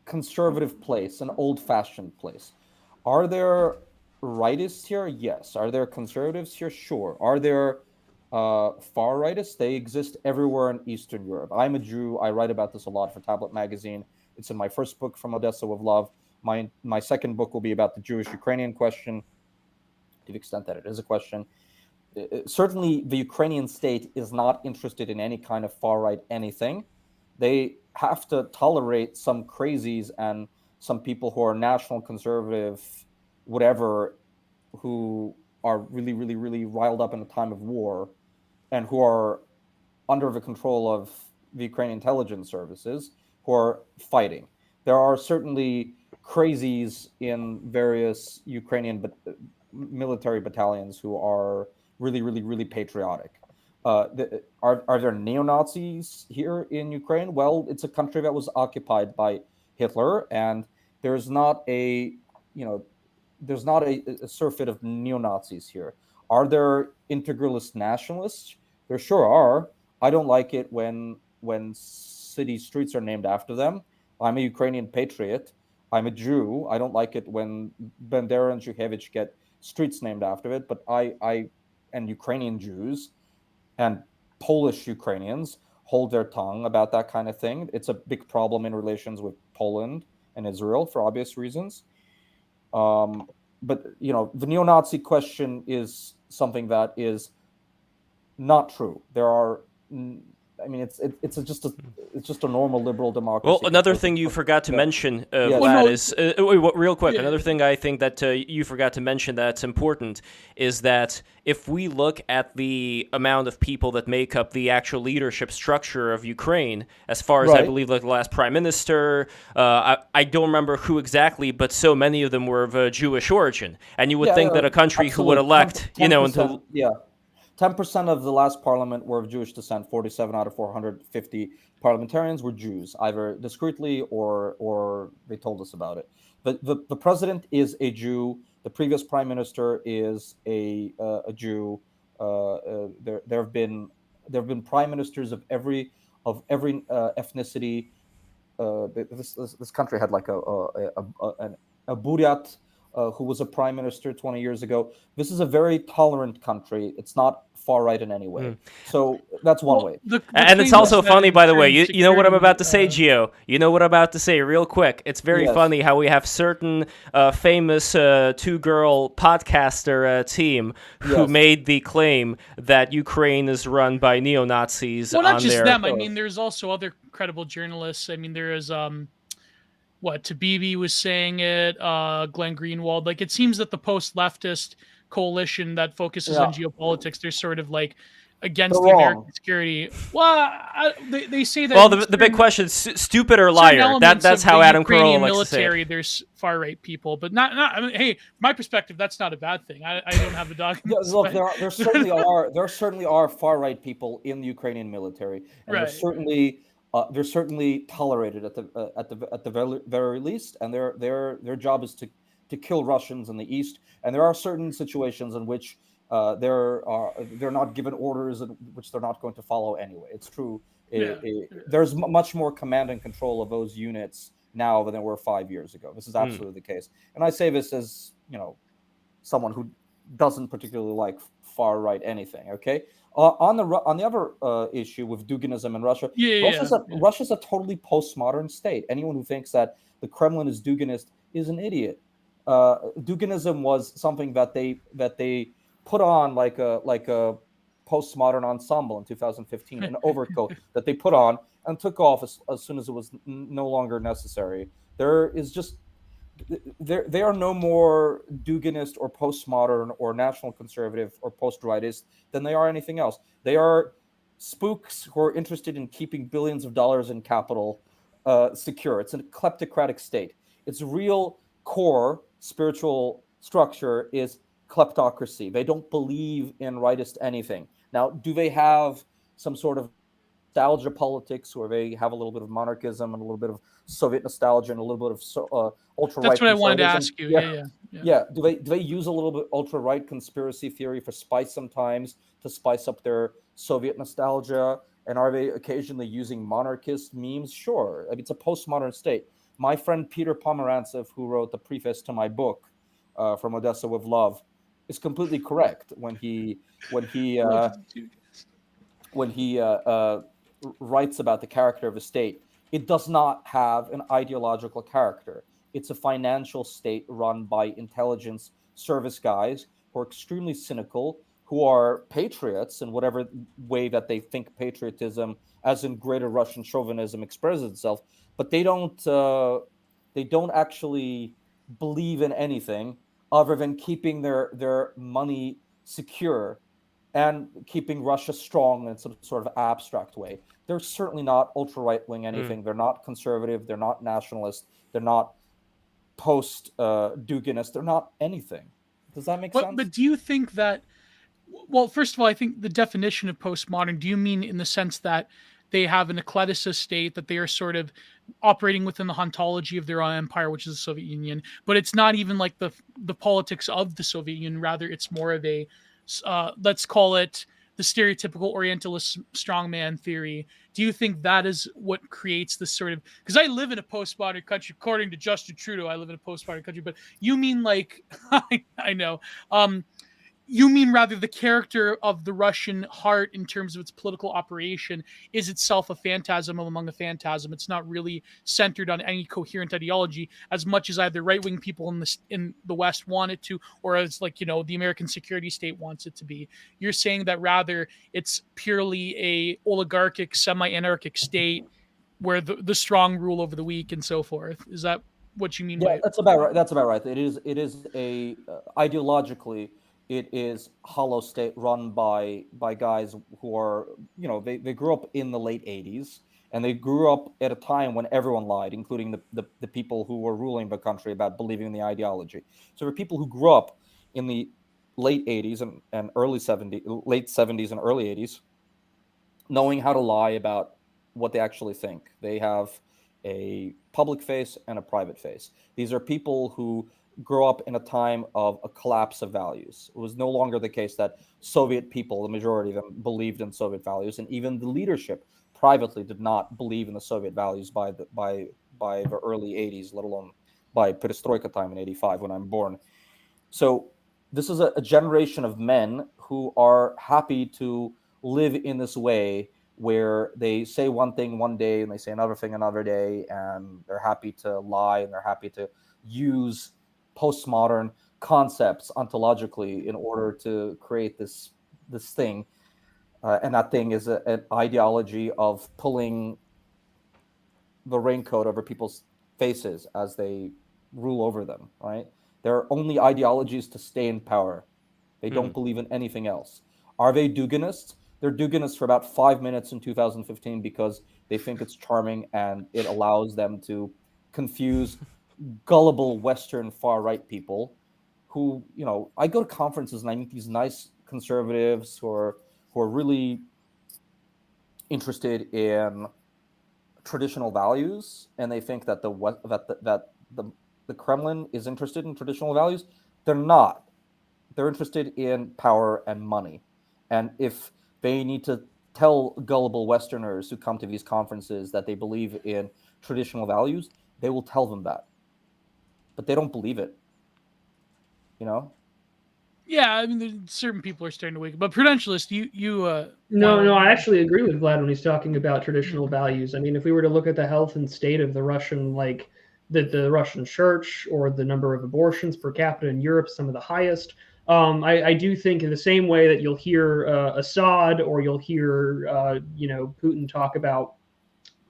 conservative place, an old-fashioned place. Are there rightists here? Yes. Are there conservatives here? Sure. Are there far rightists? They exist everywhere in Eastern Europe. I'm a Jew. I write about this a lot for Tablet Magazine. It's in my first book, From Odessa with Love. My second book will be about the Jewish-Ukrainian question, to the extent that it is a question. Certainly, the Ukrainian state is not interested in any kind of far-right anything. They have to tolerate some crazies and some people who are national conservative, whatever, who are really, really, really riled up in a time of war and who are under the control of the Ukrainian intelligence services who are fighting. There are certainly crazies in various Ukrainian military battalions who are really, really, really patriotic. Are there neo-Nazis here in Ukraine? Well, it's a country that was occupied by Hitler, and there's not a surfeit of neo-Nazis here. Are there integralist nationalists? There sure are. I don't like it when city streets are named after them. I'm a Ukrainian patriot. I'm a Jew. I don't like it when Bandera and Zhuhevich get streets named after it. But I and Ukrainian Jews and Polish Ukrainians hold their tongue about that kind of thing. It's a big problem in relations with Poland and Israel for obvious reasons. But the neo-Nazi question is something that is not true. There are, it's just a normal liberal democracy. Well, another thing you forgot to mention, Vlad, is real quick. Another thing I think that you forgot to mention that's important is that if we look at the amount of people that make up the actual leadership structure of Ukraine, as far as I believe, like the last prime minister, I don't remember who exactly, but so many of them were of Jewish origin, and you would think that a country who would elect, 10% of the last parliament were of Jewish descent. 47 out of 450 parliamentarians were Jews, either discreetly or they told us about it. The president is a Jew. The previous prime minister is a Jew. There have been prime ministers of every ethnicity. This country had like a Buryat who was a prime minister 20 years ago. This is a very tolerant country. It's not far right in any way. So that's one way. And it's also funny, by the way, you know what I'm about to say, Gio? You know what I'm about to say real quick. It's very funny how we have certain famous two-girl podcaster team who made the claim that Ukraine is run by neo-Nazis. Well, not just them. I mean, there's also other credible journalists. I mean, there is... Tabibi was saying it, Glenn Greenwald. Like, it seems that the post-leftist coalition that focuses on geopolitics, they're sort of like against the American security. Well, they say that. Well, the big question is stupid or liar. That's how Adam Carolla likes to say it. There's far-right people, but not. I mean, hey, from my perspective, that's not a bad thing. I don't have a dog. Look, there certainly are far-right people in the Ukrainian military, and they're certainly tolerated at the very least, and their job is to kill Russians in the east. And there are certain situations in which they're not given orders in which they're not going to follow anyway. It's true. There's much more command and control of those units now than there were 5 years ago. This is absolutely the case, and I say this as someone who doesn't particularly like far right anything. Okay. On the other issue with Duginism in Russia, Russia's a totally postmodern state. Anyone who thinks that the Kremlin is Duginist is an idiot. Duginism was something that they put on like a postmodern ensemble in 2015, an overcoat that they put on and took off as soon as it was no longer necessary. They are no more Duginist or postmodern or national conservative or post-rightist than they are anything else. They are spooks who are interested in keeping billions of dollars in capital secure. It's a kleptocratic state. Its real core spiritual structure is kleptocracy. They don't believe in rightist anything. Now, do they have some sort of nostalgia politics where they have a little bit of monarchism and a little bit of Soviet nostalgia and a little bit of ultra-right? That's what I wanted to ask you. Yeah. Do they use a little bit ultra-right conspiracy theory for spice sometimes to spice up their Soviet nostalgia? And are they occasionally using monarchist memes? Sure. I mean, it's a postmodern state. My friend Peter Pomerantsev, who wrote the preface to my book, From Odessa with Love, is completely correct when he writes about the character of a state. It does not have an ideological character. It's a financial state run by intelligence service guys who are extremely cynical, who are patriots in whatever way that they think patriotism, as in greater Russian chauvinism, expresses itself. But they don't actually believe in anything other than keeping their money secure and keeping Russia strong in some sort of abstract way. They're certainly not ultra-right-wing anything. They're not conservative. They're not nationalist. They're not post-Duginist. They're not anything. Does that make sense? But do you think that, well, first of all, I think the definition of postmodern, do you mean in the sense that they have an eclecticist state, that they are sort of operating within the hauntology of their own empire, which is the Soviet Union, but it's not even like the politics of the Soviet Union. Rather, it's more of a, let's call it the stereotypical Orientalist strongman theory. Do you think that is what creates this sort of, because I live in a postmodern country, according to Justin Trudeau, I live in a postmodern country, but you mean like, I know, you mean rather the character of the Russian heart in terms of its political operation is itself a phantasm among a phantasm. It's not really centered on any coherent ideology as much as either right-wing people in the West want it to, or as the American security state wants it to be. You're saying that rather it's purely a oligarchic, semi-anarchic state where the strong rule over the weak and so forth. Is that what you mean? Yeah, that's about right. That's about right. It is a ideologically, it is hollow state run by guys who are, they grew up in the late 80s, and they grew up at a time when everyone lied, including the people who were ruling the country about believing in the ideology. So there are people who grew up in the late 80s and early 70s, late 70s and early 80s, knowing how to lie about what they actually think. They have a public face and a private face. These are people who grow up in a time of a collapse of values. It was no longer the case that Soviet people, the majority of them, believed in Soviet values, and even the leadership privately did not believe in the Soviet values by the early 80s, let alone by Perestroika time in 85 when I'm born. So this is a generation of men who are happy to live in this way where they say one thing one day and they say another thing another day, and they're happy to lie and they're happy to use postmodern concepts ontologically in order to create this thing. And that thing is an ideology of pulling the raincoat over people's faces as they rule over them, right? Their only ideology is to stay in power. They don't believe in anything else. Are they Duginists? They're Duginists for about 5 minutes in 2015 because they think it's charming and it allows them to confuse gullible Western far-right people who, I go to conferences and I meet these nice conservatives who are really interested in traditional values, and they think that the Kremlin is interested in traditional values. They're not. They're interested in power and money. And if they need to tell gullible Westerners who come to these conferences that they believe in traditional values, they will tell them that. But they don't believe it. Yeah, I mean, certain people are starting to wake up. But Prudentialist, No, I actually agree with Vlad when he's talking about traditional values. I mean, if we were to look at the health and state of the Russian, the Russian church, or the number of abortions per capita in Europe, some of the highest. I do think in the same way that you'll hear Assad, or you'll hear Putin talk about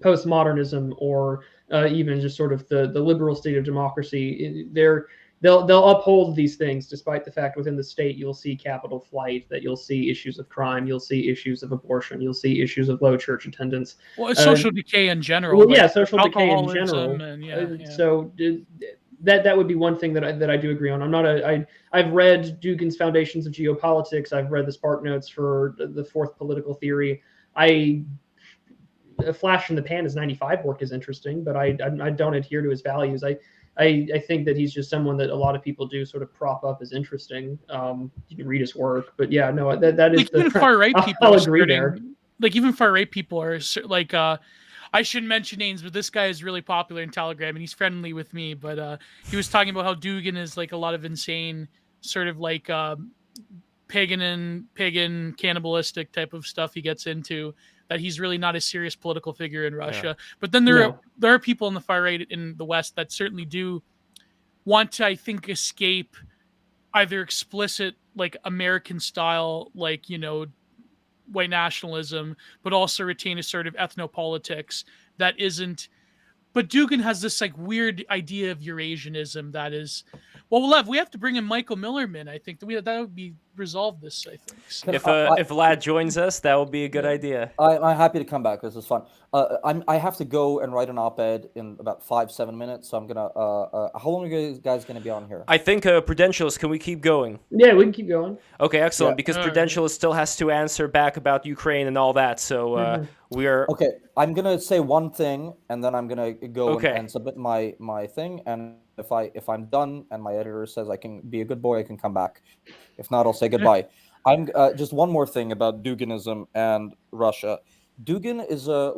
postmodernism, or even just sort of the liberal state of democracy, they'll uphold these things despite the fact within the state you'll see capital flight, that you'll see issues of crime, you'll see issues of abortion, you'll see issues of low church attendance. Well, social decay in general. Well, yeah, social decay in general. And So that would be one thing that I do agree on. I've read Dugin's Foundations of Geopolitics. I've read the Spark Notes for the Fourth Political Theory. A flash in the pan is 95 work is interesting, but I don't adhere to his values. I think that he's just someone that a lot of people do sort of prop up as interesting. You can read his work, but yeah, no, that is even far right people. I'll agree there. Like even far right people are like, I shouldn't mention names, but this guy is really popular in Telegram and he's friendly with me. But he was talking about how Dugin is like a lot of insane sort of like pagan cannibalistic type of stuff he gets into. That he's really not a serious political figure in Russia. Yeah. But then there are people in the far right in the West that certainly do want to, I think, escape either explicit like American style, like, white nationalism, but also retain a sort of ethnopolitics that isn't. But Dugin has this like weird idea of Eurasianism that is. Well, Lev, we have to bring in Michael Millerman. I think that would be resolve this. I think so. If Vlad joins us, that would be a good idea. I'm happy to come back. This is fun. I have to go and write an op-ed in about 5-7 minutes. So I'm gonna. How long are you guys gonna be on here? I think Prudentialist. Can we keep going? Yeah, we can keep going. Okay, excellent. Yeah. Because Prudentialist still has to answer back about Ukraine and all that. So we are. Okay, I'm gonna say one thing, and then I'm gonna go and submit my thing. And if I'm done, and my editor says I can be a good boy, I can come back. If not, I'll say goodbye. I'm just one more thing about Duginism and Russia. Dugin is a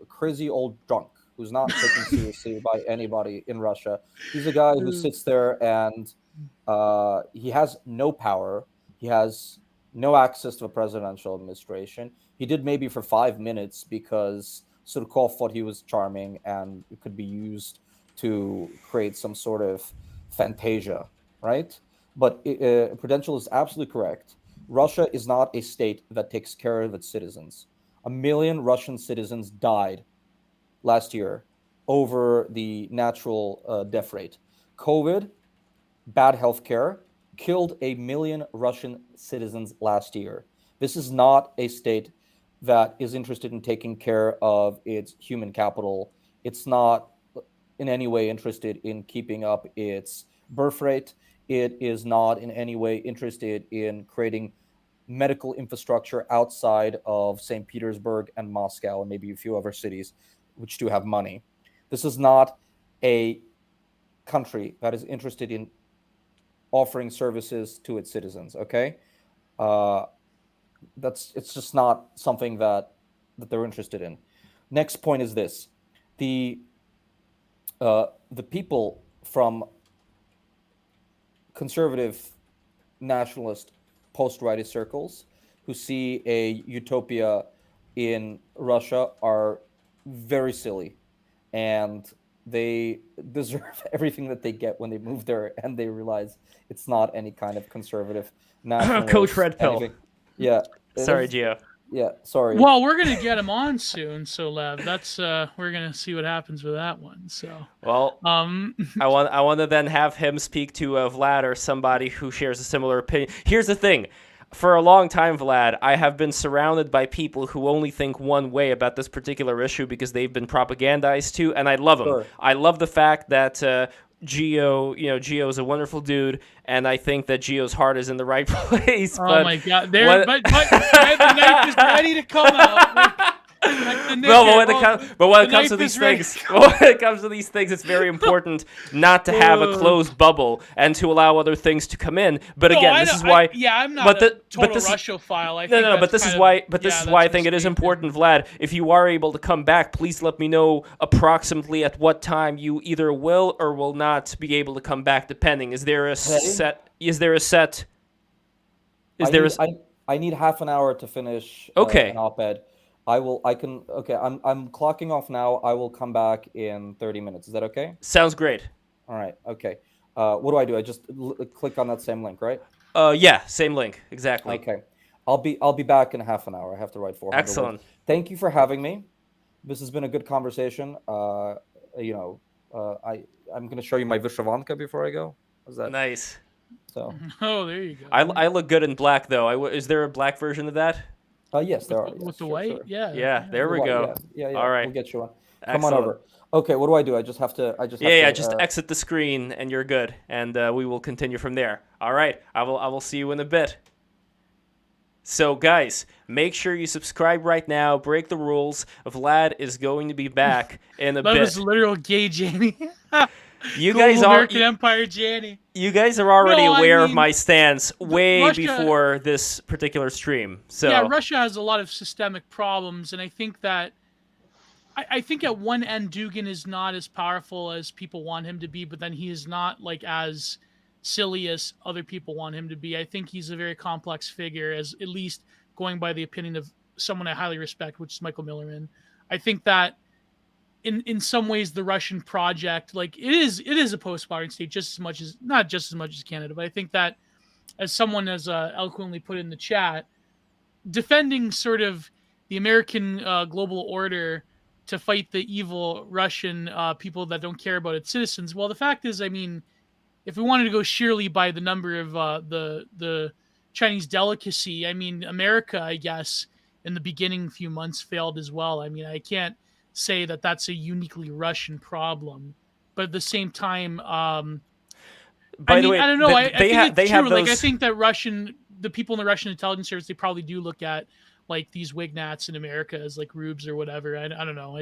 crazy old drunk who's not taken seriously by anybody in Russia. He's a guy who sits there and he has no power. He has no access to a presidential administration. He did maybe for 5 minutes because Surkov thought he was charming and it could be used to create some sort of fantasia, right? But Prudential is absolutely correct. Russia is not a state that takes care of its citizens. 1 million Russian citizens died last year over the natural death rate. COVID, bad healthcare, killed 1 million Russian citizens last year. This is not a state that is interested in taking care of its human capital. It's not in any way interested in keeping up its birth rate. It is not in any way interested in creating medical infrastructure outside of St. Petersburg and Moscow and maybe a few other cities which do have money. This is not a country that is interested in offering services to its citizens. Okay, it's just not something that they're interested in. Next point is this: the people from conservative, nationalist, post-rightist circles who see a utopia in Russia are very silly, and they deserve everything that they get when they move there and they realize it's not any kind of conservative nationalist. Coach Red Pill. Anything. Yeah. Sorry, Gio. Yeah, sorry. Well, we're gonna get him on soon, so Lev, that's we're gonna see what happens with that one. So, well, I want to then have him speak to Vlad or somebody who shares a similar opinion. Here's the thing. For a long time, Vlad, I have been surrounded by people who only think one way about this particular issue because they've been propagandized to, and I love them. Sure. I love the fact that Gio is a wonderful dude, and I think that Gio's heart is in the right place. Oh my God! But the knife is ready to come out. But when it comes to these things, it's very important not to have a closed bubble and to allow other things to come in. But again, this is why. I'm not a total Russophile. But this is why I think it is important, Vlad. If you are able to come back, please let me know approximately at what time you either will or will not be able to come back. Depending, is there a set? I need half an hour to finish an op-ed. I'm clocking off now. I will come back in 30 minutes. Is that okay? Sounds great. All right. Okay. What do? I just click on that same link, right? Yeah, same link. Exactly. Okay. I'll be back in half an hour. I have to write 400 Excellent. words. Thank you for having me. This has been a good conversation. I'm going to show you my Vyshavanka before I go. Is that nice? So. Oh, there you go. I look good in black though. Is there a black version of that? Yes, there are. With the white? Sure. Yeah, there we go. Yeah. All right. We'll get you one. Excellent. Come on over. Okay, what do? I just have to. Just exit the screen and you're good, and we will continue from there. All right. I will see you in a bit. So, guys, make sure you subscribe right now. Break the rules. Vlad is going to be back in a bit. That was literal gay Jamie. You guys are American Empire Janny. You guys are already aware of my stance way before this particular stream. So yeah, Russia has a lot of systemic problems, and I think that I think at one end Dugin is not as powerful as people want him to be, but then he is not like as silly as other people want him to be. I think he's a very complex figure, as at least going by the opinion of someone I highly respect, which is Michael Millerman. I think that in some ways the Russian project, like it is a post-modern state not just as much as Canada, but I think that, as someone has eloquently put in the chat, defending sort of the American global order to fight the evil Russian people that don't care about its citizens. Well, the fact is, I mean, if we wanted to go sheerly by the number of the Chinese delicacy, I mean, America, I guess, in the beginning few months failed as well. I mean, I can't say that that's a uniquely Russian problem, but at the same time, by the way, I don't know. I think it's true. Those... Like, I think that the people in the Russian intelligence service, they probably do look at like these Wignats in America as like rubes or whatever. I don't know.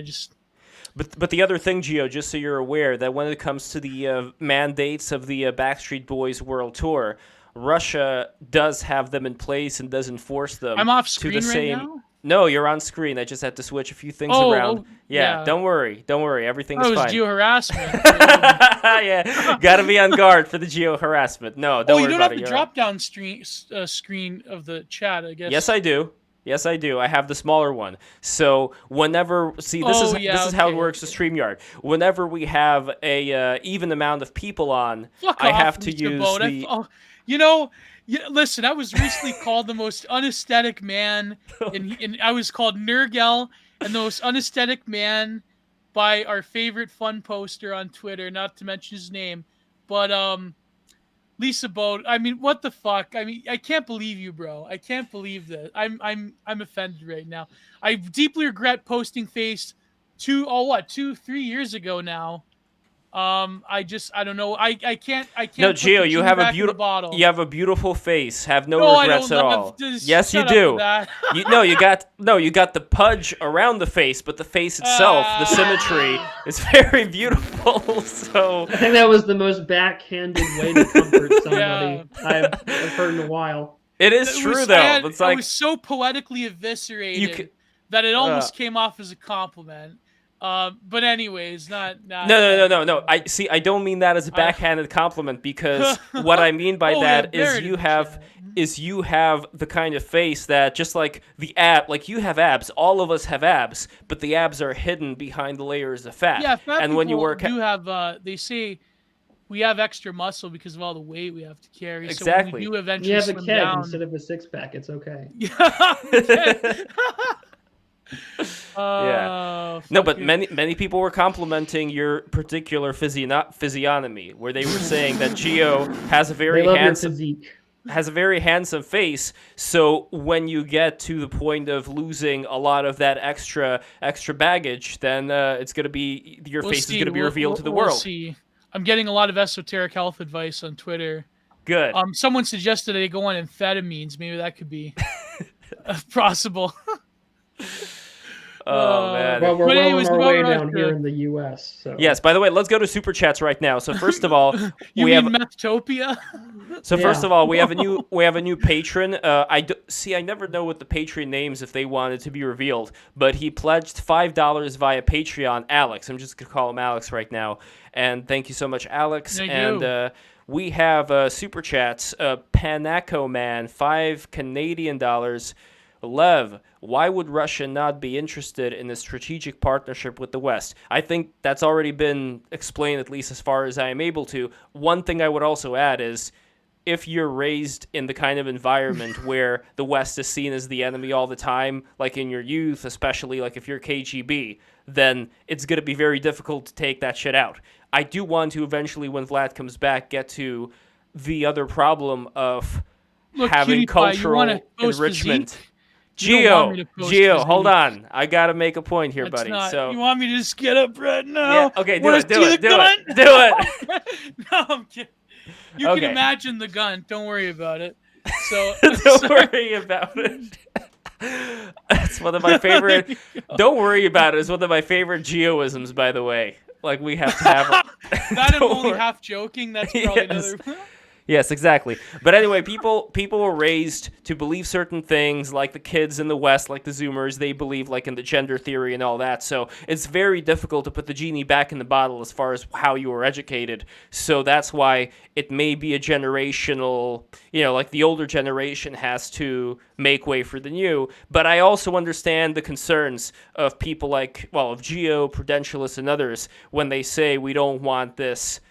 But the other thing, Gio, just so you're aware, that when it comes to the mandates of the Backstreet Boys World Tour, Russia does have them in place and does enforce them. I'm off screen to the same... now? No, you're on screen. I just had to switch a few things around. Yeah, don't worry. Everything is fine. It was geo-harassment. Yeah, gotta be on guard for the geo-harassment. No, don't worry about it. You don't have the drop-down screen of the chat, I guess. Yes, I do. I have the smaller one. So whenever this is how it works with StreamYard. Whenever we have a even amount of people on, I have to use the. Listen, I was recently called the most unesthetic man, and I was called Nurgel and the most unesthetic man by our favorite fun poster on Twitter, not to mention his name, but Lisa Boat. I mean, what the fuck? I mean, I can't believe you, bro. I can't believe that. I'm offended right now. I deeply regret posting face 3 years ago now. I don't know. I can't. No, put the Gio, you genie have a back in the beautiful, bottle. you have a beautiful face. Have no No, I regrets don't, at Lev. all. Just Yes, you shut up with do. that. You got the pudge around the face, but the face itself, the symmetry is very beautiful. So I think that was the most backhanded way to comfort somebody Yeah. I've heard in a while. it is It true was- though. I It's was so poetically eviscerated could- that it almost came off as a compliment. But anyways, not. No. I see. I don't mean that as a backhanded compliment, because what I mean by Oh, that yeah, is Barrett you in the have chat. you have the kind of face that, just like like you have abs. All of us have abs, but the abs are hidden behind the layers of fat. Yeah, fat and when you people work do have. They say we have extra muscle because of all the weight we have to carry. Exactly. So when we do eventually You have a slim keg down, instead of a six-pack. It's okay. Yeah. No, but many people were complimenting your particular physiognomy, where they were saying that Gio has a very They love your handsome physique. face. So when you get to the point of losing a lot of that extra baggage, then it's gonna be your We'll face see. is gonna be revealed to the We'll world. see. I'm getting a lot of esoteric health advice on Twitter. Good. Someone suggested I go on amphetamines. Maybe that could be possible. Oh man. Well, we're But well anyways, on our about way Russia. down here in the U.S. So. Yes. By the way, let's go to super chats right now. So first of all, You we mean have. Methtopia? So first Yeah. of all, we have a new patron. I never know what the patron names if they wanted to be revealed, but he pledged $5 via Patreon. Alex, I'm just gonna call him Alex right now, and thank you so much, Alex. Thank and you. we have super chats. Panaco Man, $5 Lev, why would Russia not be interested in a strategic partnership with the West? I think that's already been explained, at least as far as I am able to. One thing I would also add is, if you're raised in the kind of environment where the West is seen as the enemy all the time, like in your youth, especially like if you're KGB, then it's going to be very difficult to take that shit out. I do want to eventually, when Vlad comes back, get to the other problem of Look, having Cutie Pie, you wanna cultural post enrichment. physique? You don't want me Gio, to post Gio, hold physique. on. I got to make a point here, That's buddy. not. So You want me to just get up right now? yeah, okay, do Wanna it, do see it, the do gun? it, do it. No, I'm kidding. You Okay. can imagine the gun. Don't worry about it. So Don't worry about it. It's one of my favorite. Don't worry about it. It's one of my favorite Geoisms, by the way. Like, we have to have. that I'm Don't only worry. half joking. That's probably Yes. another. Yes, exactly. But anyway, people were raised to believe certain things, like the kids in the West, like the Zoomers, they believe like in the gender theory and all that. So it's very difficult to put the genie back in the bottle as far as how you were educated. So that's why it may be a generational, like the older generation has to make way for the new. But I also understand the concerns of people of Geo, Prudentialist, and others when they say we don't want this,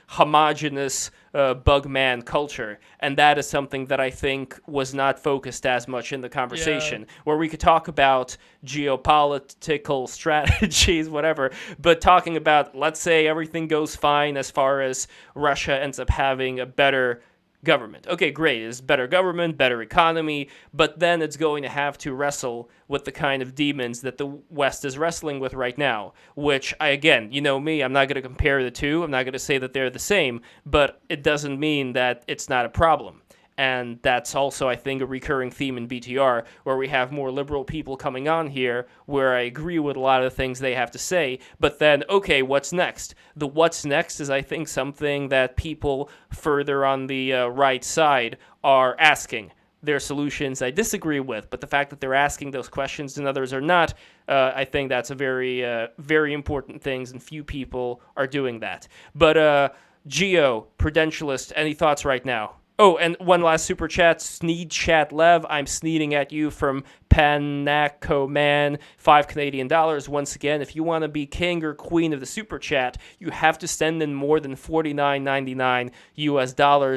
homogenous bugman culture, and that is something that I think was not focused as much in the conversation, where we could talk about geopolitical strategies, whatever, but talking about, let's say everything goes fine as far as Russia ends up having a better government. Okay, great. It's better government, better economy, but then it's going to have to wrestle with the kind of demons that the West is wrestling with right now, which again, you know me, I'm not going to compare the two. I'm not going to say that they're the same, but it doesn't mean that it's not a problem. And that's also, I think, a recurring theme in BTR, where we have more liberal people coming on here, where I agree with a lot of the things they have to say. But then, okay, what's next? The what's next is, I think, something that people further on the right side are asking. Their solutions I disagree with, but the fact that they're asking those questions and others are not, I think that's a very, very important thing, and few people are doing that. But Geo, Prudentialist, any thoughts right now? Oh, and one last super chat, Sneed Chat Lev. I'm sneeding at you from Panaco Man, $5 Once again, if you want to be king or queen of the super chat, you have to send in more than $49.99 US.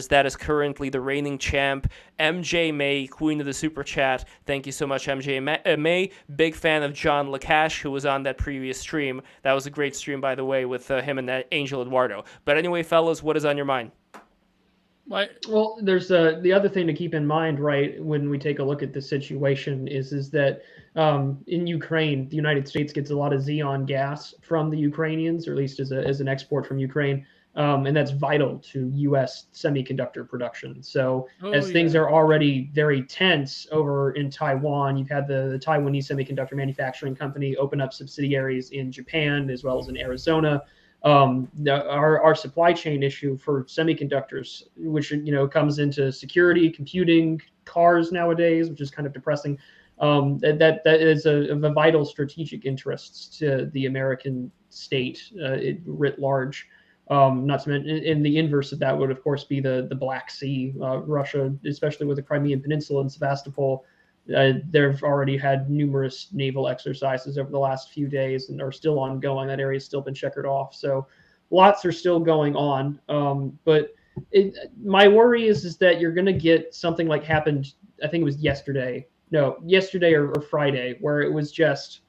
That is currently the reigning champ, MJ May, queen of the super chat. Thank you so much, MJ May. Big fan of John Lakash, who was on that previous stream. That was a great stream, by the way, with him and that Angel Eduardo. But anyway, fellas, what is on your mind? What? Well, there's the other thing to keep in mind, right, when we take a look at the situation is that in Ukraine, the United States gets a lot of xenon gas from the Ukrainians, or at least as an export from Ukraine, and that's vital to U.S. semiconductor production. So as things are already very tense over in Taiwan, you've had the Taiwanese semiconductor manufacturing company open up subsidiaries in Japan as well as in Arizona. Our supply chain issue for semiconductors, which comes into security, computing, cars nowadays, which is kind of depressing. That is of a vital strategic interest to the American state writ large. Not to mention, in the inverse of that would of course be the Black Sea. Russia, especially with the Crimean Peninsula and Sevastopol, they've already had numerous naval exercises over the last few days and are still ongoing. That area has still been checkered off. So lots are still going on. But my worry is that you're going to get something like happened, I think it was yesterday or Friday, where it was just,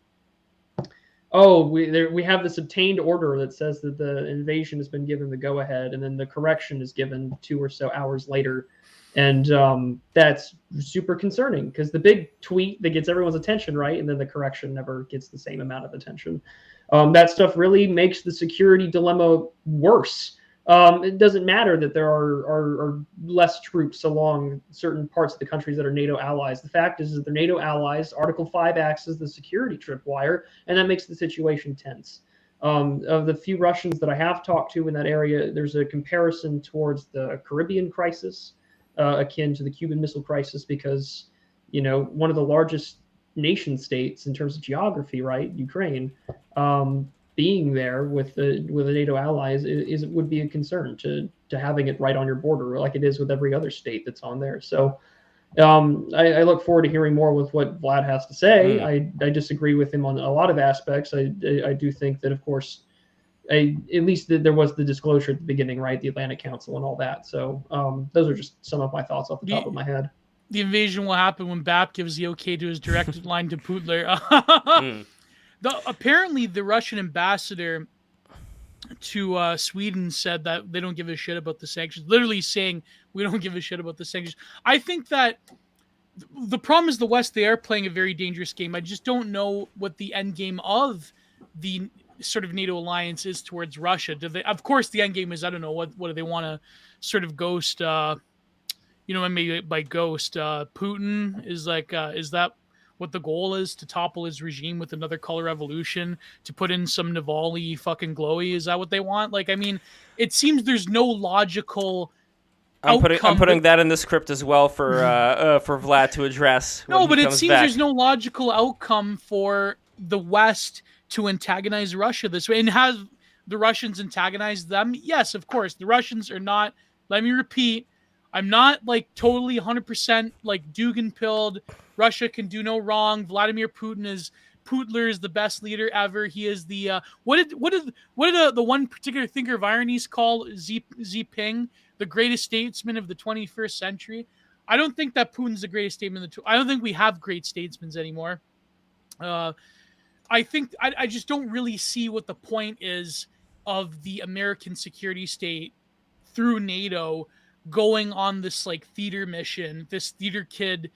we have this obtained order that says that the invasion has been given the go-ahead, and then the correction is given 2 or so hours later. And that's super concerning because the big tweet that gets everyone's attention, right, and then the correction never gets the same amount of attention. That stuff really makes the security dilemma worse. It doesn't matter that there are less troops along certain parts of the countries that are NATO allies. The fact is that they're NATO allies. Article 5 acts as the security tripwire, and that makes the situation tense. Of the few Russians that I have talked to in that area, there's a comparison towards the Caribbean crisis, akin to the Cuban Missile Crisis, because one of the largest nation states in terms of geography, right, Ukraine, being there with the NATO allies would be a concern to having it right on your border, like it is with every other state that's on there. So I look forward to hearing more with what Vlad has to say. I disagree with him on a lot of aspects. I do think that, of course, at least there was the disclosure at the beginning, right? The Atlantic Council and all that. So those are just some of my thoughts off the top of my head. The invasion will happen when BAP gives the okay to his direct line to Putler. Apparently, the Russian ambassador to Sweden said that they don't give a shit about the sanctions. Literally saying, we don't give a shit about the sanctions. I think that the problem is the West, they are playing a very dangerous game. I just don't know what the end game of the sort of NATO alliance is towards Russia. Do they? Of course, the end game is, I don't know, what do they want to sort of ghost, maybe by ghost, Putin is like, is that what the goal is, to topple his regime with another color revolution, to put in some Naval fucking glowy? Is that what they want? Like, I mean, it seems there's no logical I'm putting that in the script as well for Vlad to address. No, but it seems there's no logical outcome for the West to antagonize Russia this way. And have the Russians antagonized them? Yes, of course. The Russians are not, let me repeat, I'm not like totally 100% like Dugan-pilled. Russia can do no wrong. Vladimir Putin is the best leader ever. He is the what did the one particular thinker of ironies call Xi Ping, the greatest statesman of the 21st century? I don't think that Putin's the greatest statesman. I don't think we have great statesmen anymore. I think I just don't really see what the point is of the American security state through NATO going on this like theater mission, this theater kid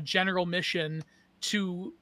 general mission to,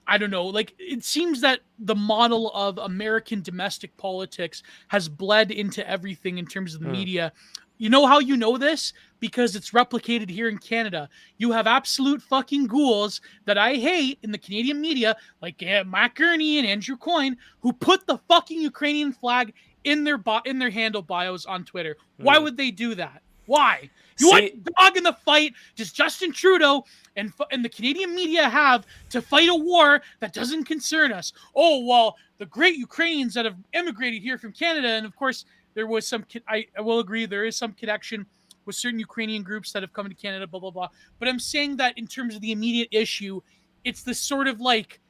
I don't know, like it seems that the model of American domestic politics has bled into everything in terms of the media. You know how you know this? Because it's replicated here in Canada. You have absolute fucking ghouls that I hate in the Canadian media, like Matt Gurney and Andrew Coyne, who put the fucking Ukrainian flag in their handle bios on Twitter. Why would they do that? Why? What dog in the fight does Justin Trudeau and the Canadian media have to fight a war that doesn't concern us? Oh, well, the great Ukrainians that have immigrated here from Canada, and of course, there was some, I will agree, there is some connection with certain Ukrainian groups that have come to Canada, blah, blah, blah. But I'm saying that in terms of the immediate issue, it's this sort of like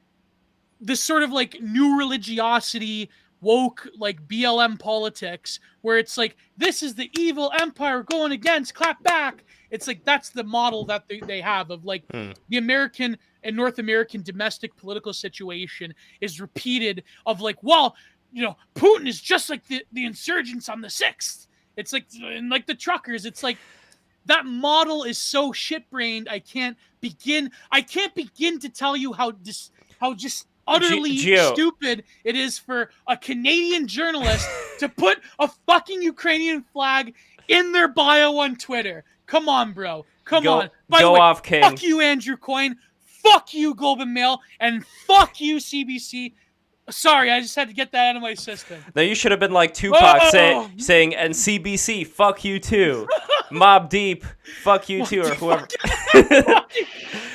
new religiosity, woke, like BLM politics, where it's like, this is the evil empire going against, clap back. It's like, that's the model that they have of like the American and North American domestic political situation is repeated of like, well, Putin is just like the insurgents on the 6th. It's like, and like the truckers, it's like, That model is so shit-brained. I can't begin to tell you how just utterly Gio. stupid it is for a Canadian journalist to put a fucking Ukrainian flag in their bio on Twitter. Come on, bro. Come on. By the way, off, King. Fuck you, Andrew Coyne. Fuck you, Globe and Mail. And fuck you, CBC. Sorry, I just had to get that out of my system. No, you should have been like Tupac saying, and CBC, fuck you too. Mob Deep, fuck you too, or whoever.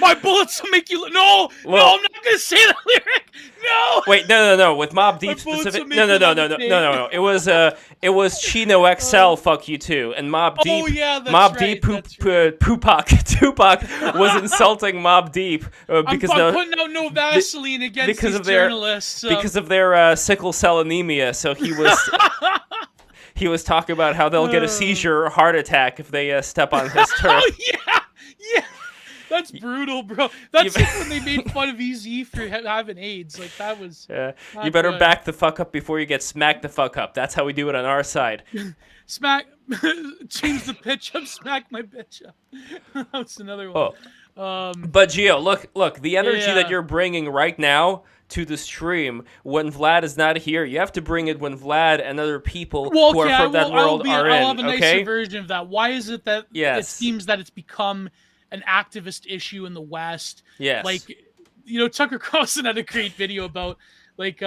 My bullets will make you... No, I'm not going to say that lyric. No. Wait, no. With Mob Deep specific... No. It was Chino XL, fuck you too. And Mob Deep... Oh, yeah, that's Mob right. Deep, Tupac was insulting Mob Deep because... I'm putting out no Vaseline against these journalists. Because of their sickle cell anemia, so he was... He was talking about how they'll get a seizure or heart attack if they step on his turf. Oh, yeah. That's brutal, bro. That's like when they made fun of EZ for having AIDS. Like, that was... you better back the fuck up before you get smacked the fuck up. That's how we do it on our side. Change the pitch up, smack my bitch up. That's another one. But Gio, look, the energy that you're bringing right now to the stream, when Vlad is not here, you have to bring it when Vlad and other people who are from that world are in. I'll have a nicer version of that. Why is it that it seems that it's become an activist issue in the West? Yes. Like, Tucker Carlson had a great video about, like,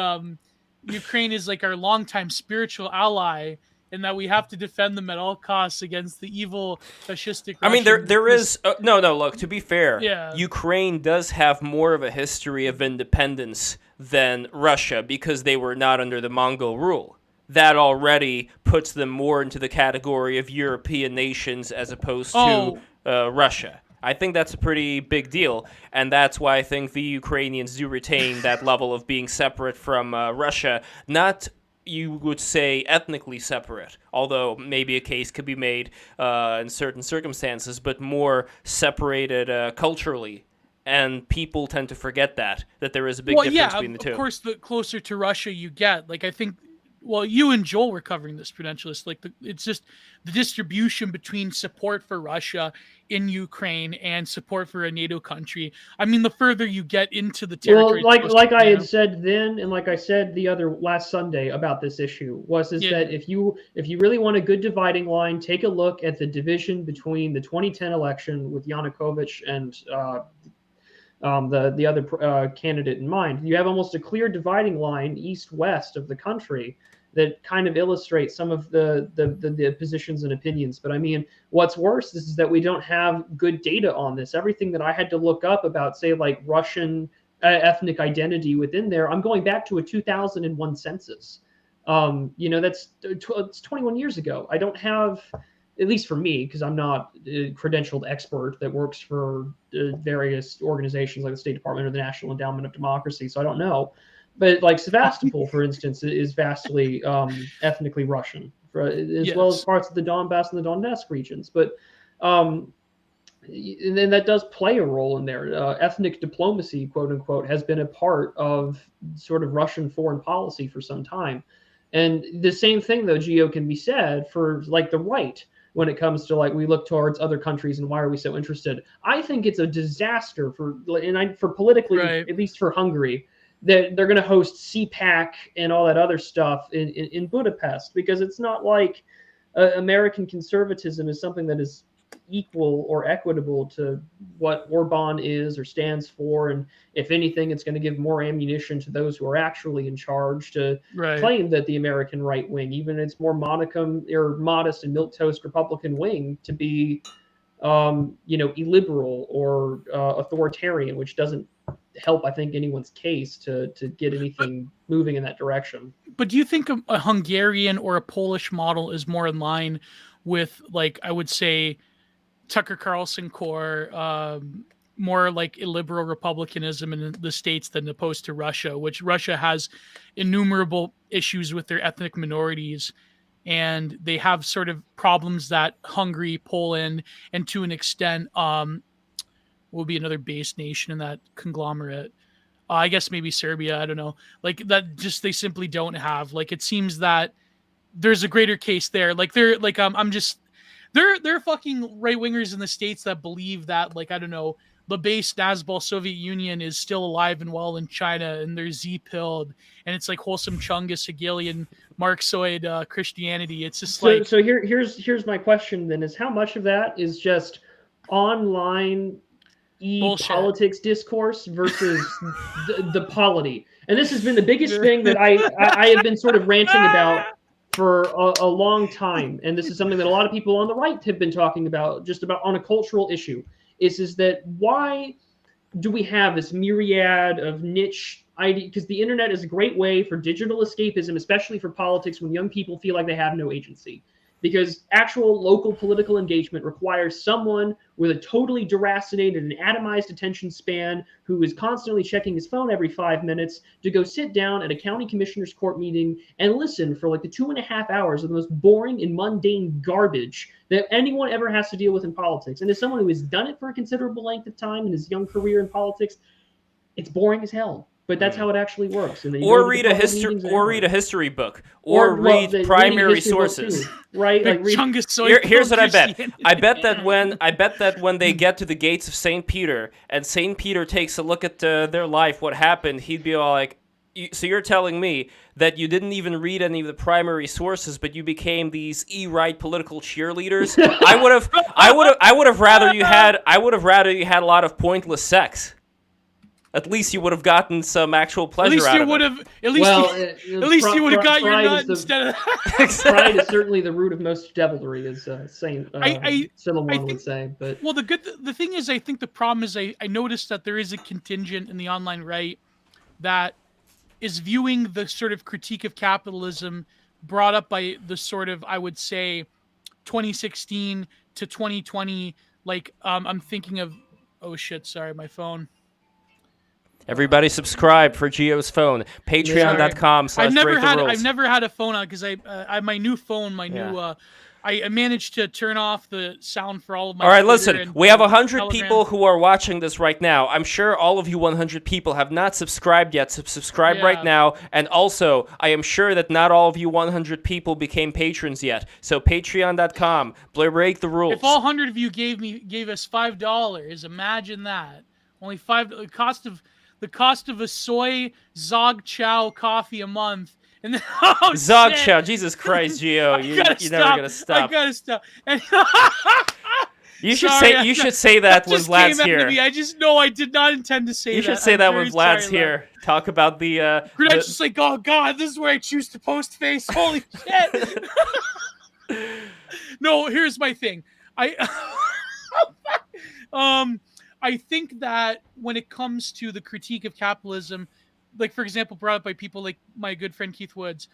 Ukraine is like our longtime spiritual ally, and that we have to defend them at all costs against the evil fascistic Russian... I mean, there is... no, look, to be fair, Ukraine does have more of a history of independence than Russia because they were not under the Mongol rule. That already puts them more into the category of European nations as opposed to Russia. I think that's a pretty big deal, and that's why I think the Ukrainians do retain that level of being separate from Russia. Not... you would say ethnically separate, although maybe a case could be made in certain circumstances, but more separated culturally. And people tend to forget that there is a big difference between the two. Of course, the closer to Russia you get, like, I think, well, you and Joel were covering this, Prudentialist. Like, it's just the distribution between support for Russia in Ukraine and support for a NATO country. I mean, the further you get into the territory... Well, like I had said then, and like I said the other last Sunday about this issue, that if you really want a good dividing line, take a look at the division between the 2010 election with Yanukovych and the other candidate in mind. You have almost a clear dividing line east-west of the country that kind of illustrates some of the positions and opinions. But I mean, what's worse is that we don't have good data on this. Everything that I had to look up about, say, like Russian ethnic identity within there, I'm going back to a 2001 census. It's 21 years ago. I don't have, at least for me, because I'm not a credentialed expert that works for various organizations like the State Department or the National Endowment of Democracy, so I don't know. But like Sevastopol, for instance, is vastly ethnically Russian, as well as parts of the Donbass and the Donetsk regions. But and then that does play a role in there. Ethnic diplomacy, quote unquote, has been a part of sort of Russian foreign policy for some time. And the same thing, though, Gio, can be said for like the right when it comes to like we look towards other countries and why are we so interested. I think it's a disaster for politically, at least for Hungary, that they're going to host CPAC and all that other stuff in Budapest, because it's not like American conservatism is something that is equal or equitable to what Orban is or stands for. And if anything, it's going to give more ammunition to those who are actually in charge to claim that the American right wing, even its more modicum or modest and milquetoast Republican wing, to be, illiberal or authoritarian, which doesn't help, I think, anyone's case to get anything moving in that direction. But do you think a Hungarian or a Polish model is more in line with, like, I would say, Tucker Carlson core, more like illiberal republicanism in the States than opposed to Russia, which Russia has innumerable issues with their ethnic minorities, and they have sort of problems that Hungary, Poland, and to an extent, will be another base nation in that conglomerate. I guess maybe Serbia, I don't know. Like that, just they simply don't have. Like it seems that there's a greater case there. Like they're like I'm just There are fucking right wingers in the States that believe that, like, I don't know, the base Nazbol Soviet Union is still alive and well in China, and they're Z-pilled, and it's like wholesome Chungus Hegelian Marxoid Christianity. It's just so here's my question then: is how much of that is just online politics discourse versus the polity? And this has been the biggest thing that I have been sort of ranting about for a long time, and this is something that a lot of people on the right have been talking about, just about on a cultural issue, is that why do we have this myriad of niche idea? Because the internet is a great way for digital escapism, especially for politics, when young people feel like they have no agency. Because actual local political engagement requires someone with a totally deracinated and atomized attention span who is constantly checking his phone every 5 minutes to go sit down at a county commissioner's court meeting and listen for like the 2.5 hours of the most boring and mundane garbage that anyone ever has to deal with in politics. And as someone who has done it for a considerable length of time in his young career in politics, it's boring as hell. But that's how it actually works. And or read a history book, or read primary sources. Right? Like here's what I bet. I bet that when they get to the gates of St. Peter and St. Peter takes a look at their life, what happened, he'd be all like, so you're telling me that you didn't even read any of the primary sources, but you became these right political cheerleaders? I would have rather you had a lot of pointless sex. At least you would have gotten some actual pleasure out of it. At least you would have got your nut instead of that. Pride is certainly the root of most devilry, as Silouan would say. But well, the thing is, I think the problem is I noticed that there is a contingent in the online right that is viewing the sort of critique of capitalism brought up by the sort of, I would say, 2016 to 2020. Like, I'm thinking of, oh shit, sorry, my phone. Everybody subscribe for Gio's phone. Patreon.com/breaktherules. I've never had a phone on because I my new phone, I managed to turn off the sound for all of my. All right, Twitter listen. We have 100 people who are watching this right now. I'm sure all of you 100 people have not subscribed yet. So subscribe right now. And also, I am sure that not all of you 100 people became patrons yet. So Patreon.com. Break the rules. If all 100 of you gave us $5, imagine that. Only $5. The cost of a soy Zog Chow coffee a month. And then, Zog Chow, Jesus Christ, Gio, you're never gonna stop. I gotta stop. You should say that when Vlad's here. I just know I did not intend to say that. You should say that when Vlad's here. Talk about the. Prudentialist just like, oh god, this is where I choose to post face. Holy shit! No, here's my thing. I think that when it comes to the critique of capitalism, like, for example, brought up by people like my good friend Keith Woods,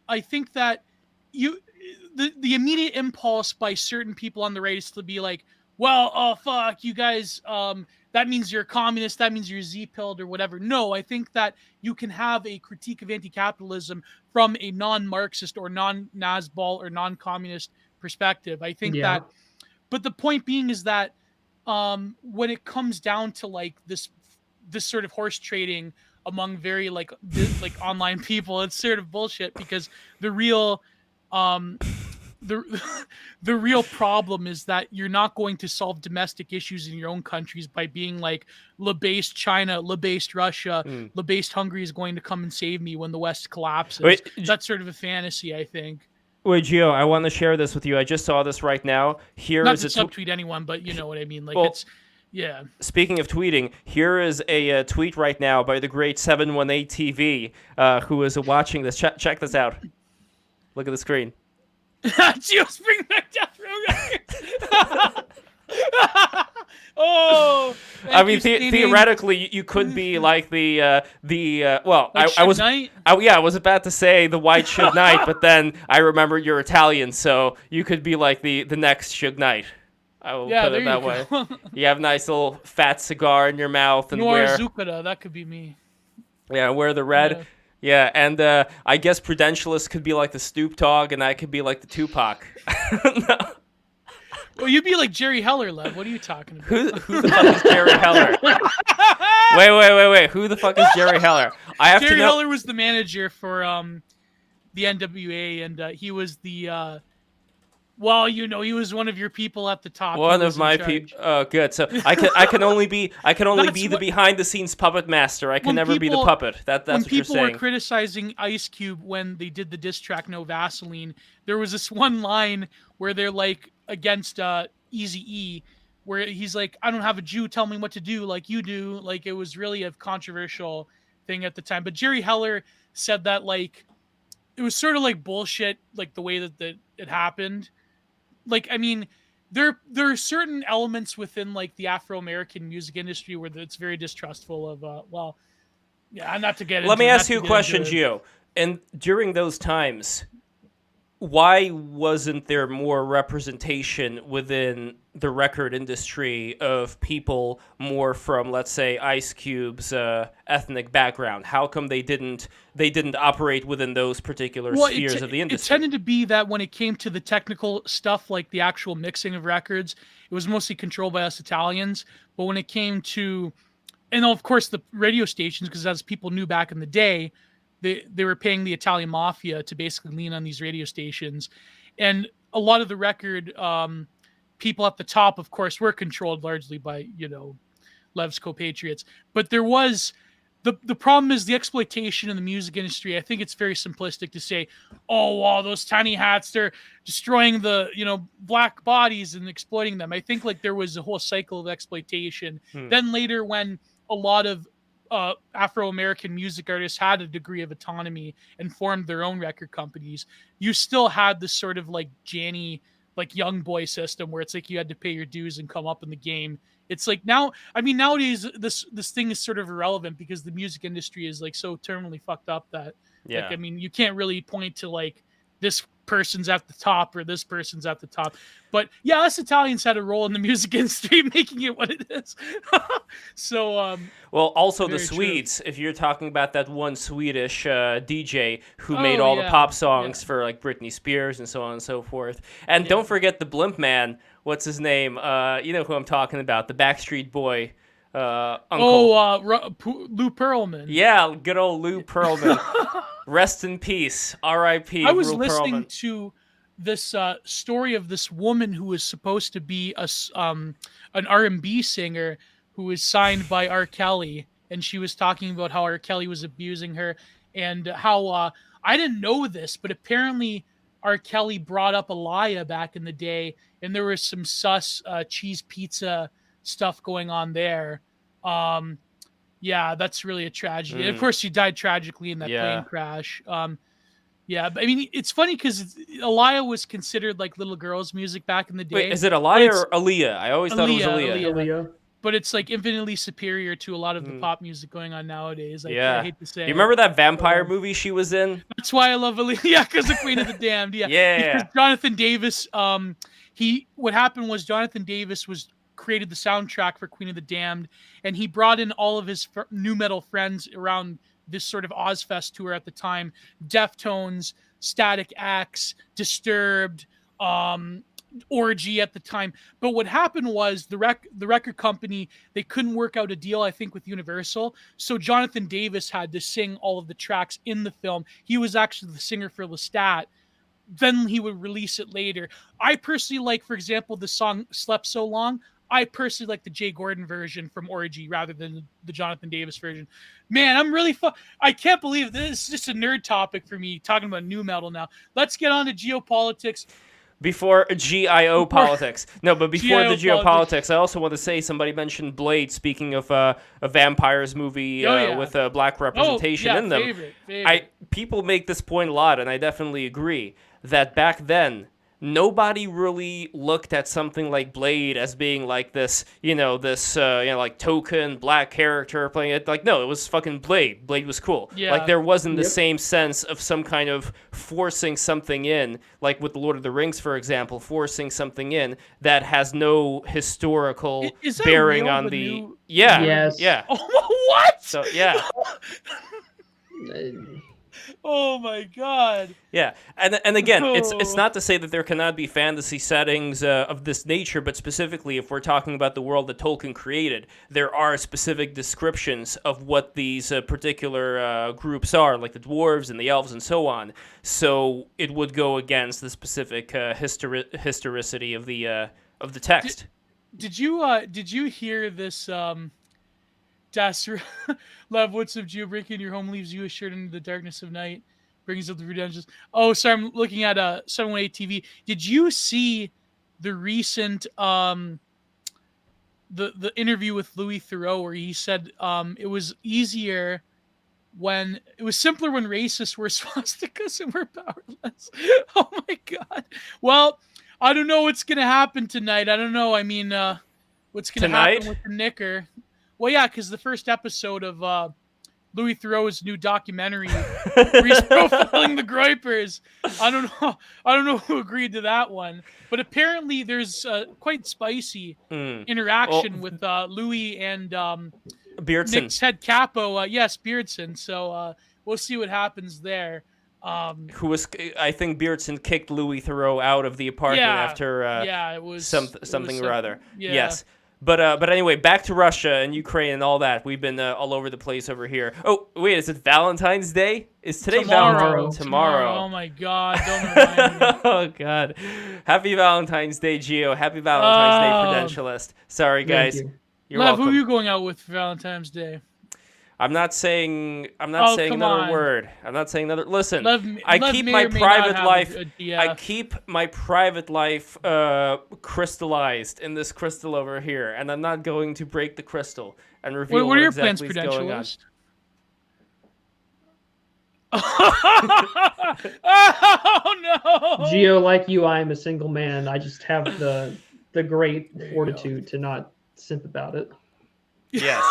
I think that the immediate impulse by certain people on the right is to be like, well, oh, fuck, you guys, that means you're a communist, that means you're Z-pilled or whatever. No, I think that you can have a critique of anti-capitalism from a non-Marxist or non-Nazbol or non-communist perspective. I think that, but the point being is that when it comes down to like this sort of horse trading among very like online people, it's sort of bullshit, because the real the real problem is that you're not going to solve domestic issues in your own countries by being like, le-based China, le-based Russia, le-based Hungary is going to come and save me when the West collapses. That's sort of a fantasy, I think. Wait, Gio, I want to share this with you. I just saw this right now. Here Not is to a subtweet anyone, but you know what I mean. Like, it's, yeah. Speaking of tweeting, here is a tweet right now by the great 718 TV, who is watching this. Check this out. Look at the screen. Gio's bringing back Death Row. Oh, I mean, theoretically, you could be like I was about to say the white Suge Knight, but then I remember you're Italian, so you could be like the next Suge Knight. I will put it that way. You have a nice little fat cigar in your mouth and wear zucchero. That could be me. Yeah, wear the red. Yeah, and I guess Prudentialist could be like the Snoop Dogg, and I could be like the Tupac. No. Well, you'd be like Jerry Heller, Lev. What are you talking about? Who the fuck is Jerry Heller? Wait. Who the fuck is Jerry Heller? Jerry Heller was the manager for the NWA, and he was the Well, he was one of your people at the top. One of my people. Oh, good. So I can only be the behind the scenes puppet master. I can never be the puppet. That's what you're saying. When people were criticizing Ice Cube when they did the diss track No Vaseline, there was this one line where they're like against Eazy-E, where he's like, "I don't have a Jew tell me what to do like you do." Like, it was really a controversial thing at the time. But Jerry Heller said that like it was sort of like bullshit, like the way that it happened. Like, I mean, there are certain elements within like the Afro-American music industry where it's very distrustful of not to get. Let me ask you a question, Gio. And during those times, why wasn't there more representation within the record industry of people more from, let's say, Ice Cube's ethnic background? How come they didn't operate within those particular spheres of the industry? It tended to be that when it came to the technical stuff, like the actual mixing of records, it was mostly controlled by us Italians. But when it came to, and of course the radio stations, because as people knew back in the day, they were paying the Italian mafia to basically lean on these radio stations. And a lot of the record people at the top, of course, were controlled largely by, Lev's compatriots. But there was, the problem is the exploitation in the music industry. I think it's very simplistic to say, oh, wow, those tiny hats, they're destroying the, black bodies and exploiting them. I think like there was a whole cycle of exploitation. Then later, when a lot of Afro-American music artists had a degree of autonomy and formed their own record companies, you still had this sort of like Janny, like young boy system where it's like you had to pay your dues and come up in the game. It's like nowadays this thing is sort of irrelevant because the music industry is like so terminally fucked up that you can't really point to like this person's at the top or this person's at the top. But yeah, us Italians had a role in the music industry making it what it is. So well, also the Swedes, if you're talking about that one Swedish DJ who made all the pop songs for like Britney Spears and so on and so forth. And don't forget the Blimp Man, what's his name? You know who I'm talking about, the Backstreet Boy uncle. Lou Pearlman. Yeah, good old Lou Pearlman. Rest in peace. R.I.P. I was listening to this story of this woman who was supposed to be an R&B singer who was signed by R. Kelly, and she was talking about how R. Kelly was abusing her and how I didn't know this, but apparently R. Kelly brought up Aliyah back in the day, and there was some sus cheese pizza stuff going on there. Yeah, that's really a tragedy. And of course, she died tragically in that plane crash. Yeah, but I mean, it's funny because Aliyah was considered like little girls' music back in the day. Wait, is it Aliyah or Aaliyah? I always thought it was Aaliyah. Aaliyah. But it's like infinitely superior to a lot of the pop music going on nowadays. Like, I hate to say. You remember that vampire movie she was in? That's why I love Aaliyah. Yeah, because of Queen of the Damned. Yeah. Because Jonathan Davis. What happened was Jonathan Davis created the soundtrack for Queen of the Damned, and he brought in all of his new metal friends around this sort of Ozfest tour at the time: Deftones, Static X, Disturbed, Orgy at the time. But what happened was the record company, they couldn't work out a deal, I think, with Universal. So Jonathan Davis had to sing all of the tracks in the film. He was actually the singer for Lestat. Then he would release it later. I personally like, for example, the song Slept So Long. I personally like the Jay Gordon version from Orgy rather than the Jonathan Davis version. Man, I'm really I can't believe this is just a nerd topic for me, talking about new metal now. Let's get on to geopolitics. Before geopolitics. No, but before the geopolitics, I also want to say somebody mentioned Blade, speaking of a vampires movie with black representation in them. Favorite. People make this point a lot, and I definitely agree, that back then, nobody really looked at something like Blade as being like this, like token black character playing it. Like, no, it was fucking Blade. Blade was cool. Yeah. Like, there wasn't the same sense of some kind of forcing something in, like with the Lord of the Rings, for example, forcing something in that has no historical bearing on the. Yeah. Yes. Yeah. Oh, what? So, yeah. Oh my god. Yeah, and again, it's Oh. not to say that there cannot be fantasy settings of this nature, but specifically if we're talking about the world that Tolkien created, there are specific descriptions of what these particular groups are, like the dwarves and the elves and so on. So it would go against the specific historicity of the text. Did you hear this Das Lev, what's up, Geo? Breaking your home leaves you assured into the darkness of night, brings up the redemptions. Oh, sorry, I'm looking at 718 TV. Did you see the recent the interview with Louis Theroux where he said it was easier when it was simpler when racists were swastikas and were powerless. Oh my god. Well, I don't know what's gonna happen tonight. I don't know. I mean, what's gonna happen with the knicker? Well, yeah, because the first episode of Louis Theroux's new documentary, where he's profiling the Groypers. I don't know who agreed to that one, but apparently there's quite spicy interaction with Louis and Beardson. Nick's head capo. Yes, Beardson. So we'll see what happens there. Who was? I think Beardson kicked Louis Theroux out of the apartment after it was something or other. Yeah. Yes. But anyway, back to Russia and Ukraine and all that. We've been all over the place over here. Oh, wait, is it Valentine's Day? Is today Valentine's? Tomorrow. Oh my God! Don't remind me. Oh God! Happy Valentine's Day, Gio. Happy Valentine's Day, Prudentialist. Sorry, guys. You're Lev, welcome. who are you going out with for Valentine's Day? I'm not saying another word. I'm not saying another. Listen, I keep my private life crystallized in this crystal over here, and I'm not going to break the crystal and reveal what are your exactly plans, is going on. Prudentialist? Oh no! Geo, like you, I am a single man. I just have the great fortitude to not simp about it. Yes.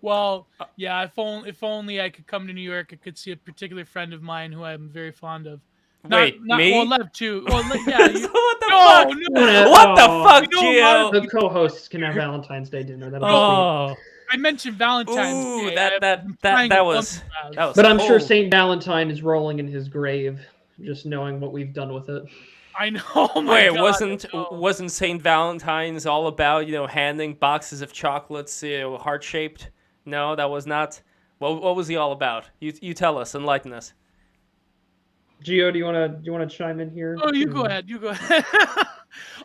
Well, yeah. If only I could come to New York, I could see a particular friend of mine who I'm very fond of. Me? Well, Lev too. Well, yeah. What the fuck? No. What the fuck, Gio? The co-hosts can have Valentine's Day dinner. That'll be sweet. I mentioned Valentine's Day. That was. But I'm sure cold. Saint Valentine is rolling in his grave, just knowing what we've done with it. I know. Oh my God, wasn't Saint Valentine's all about handing boxes of chocolates, heart shaped? No, that was not. What was he all about? You tell us, enlighten us. Gio, do you wanna chime in here? Oh, you go ahead.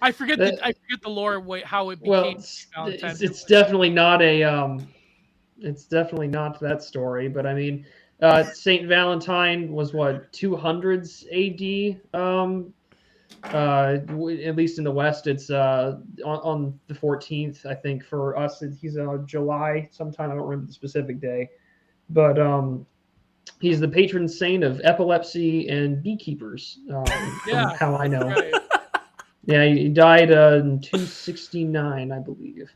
I forget the lore how it became Valentine's. It's definitely not it's definitely not that story, but I mean, Saint Valentine was what 200s AD. At least in the West, it's on the 14th. I think for us, he's July sometime. I don't remember the specific day, but he's the patron saint of epilepsy and beekeepers. From how I know. Right. Yeah, he died in 269, I believe.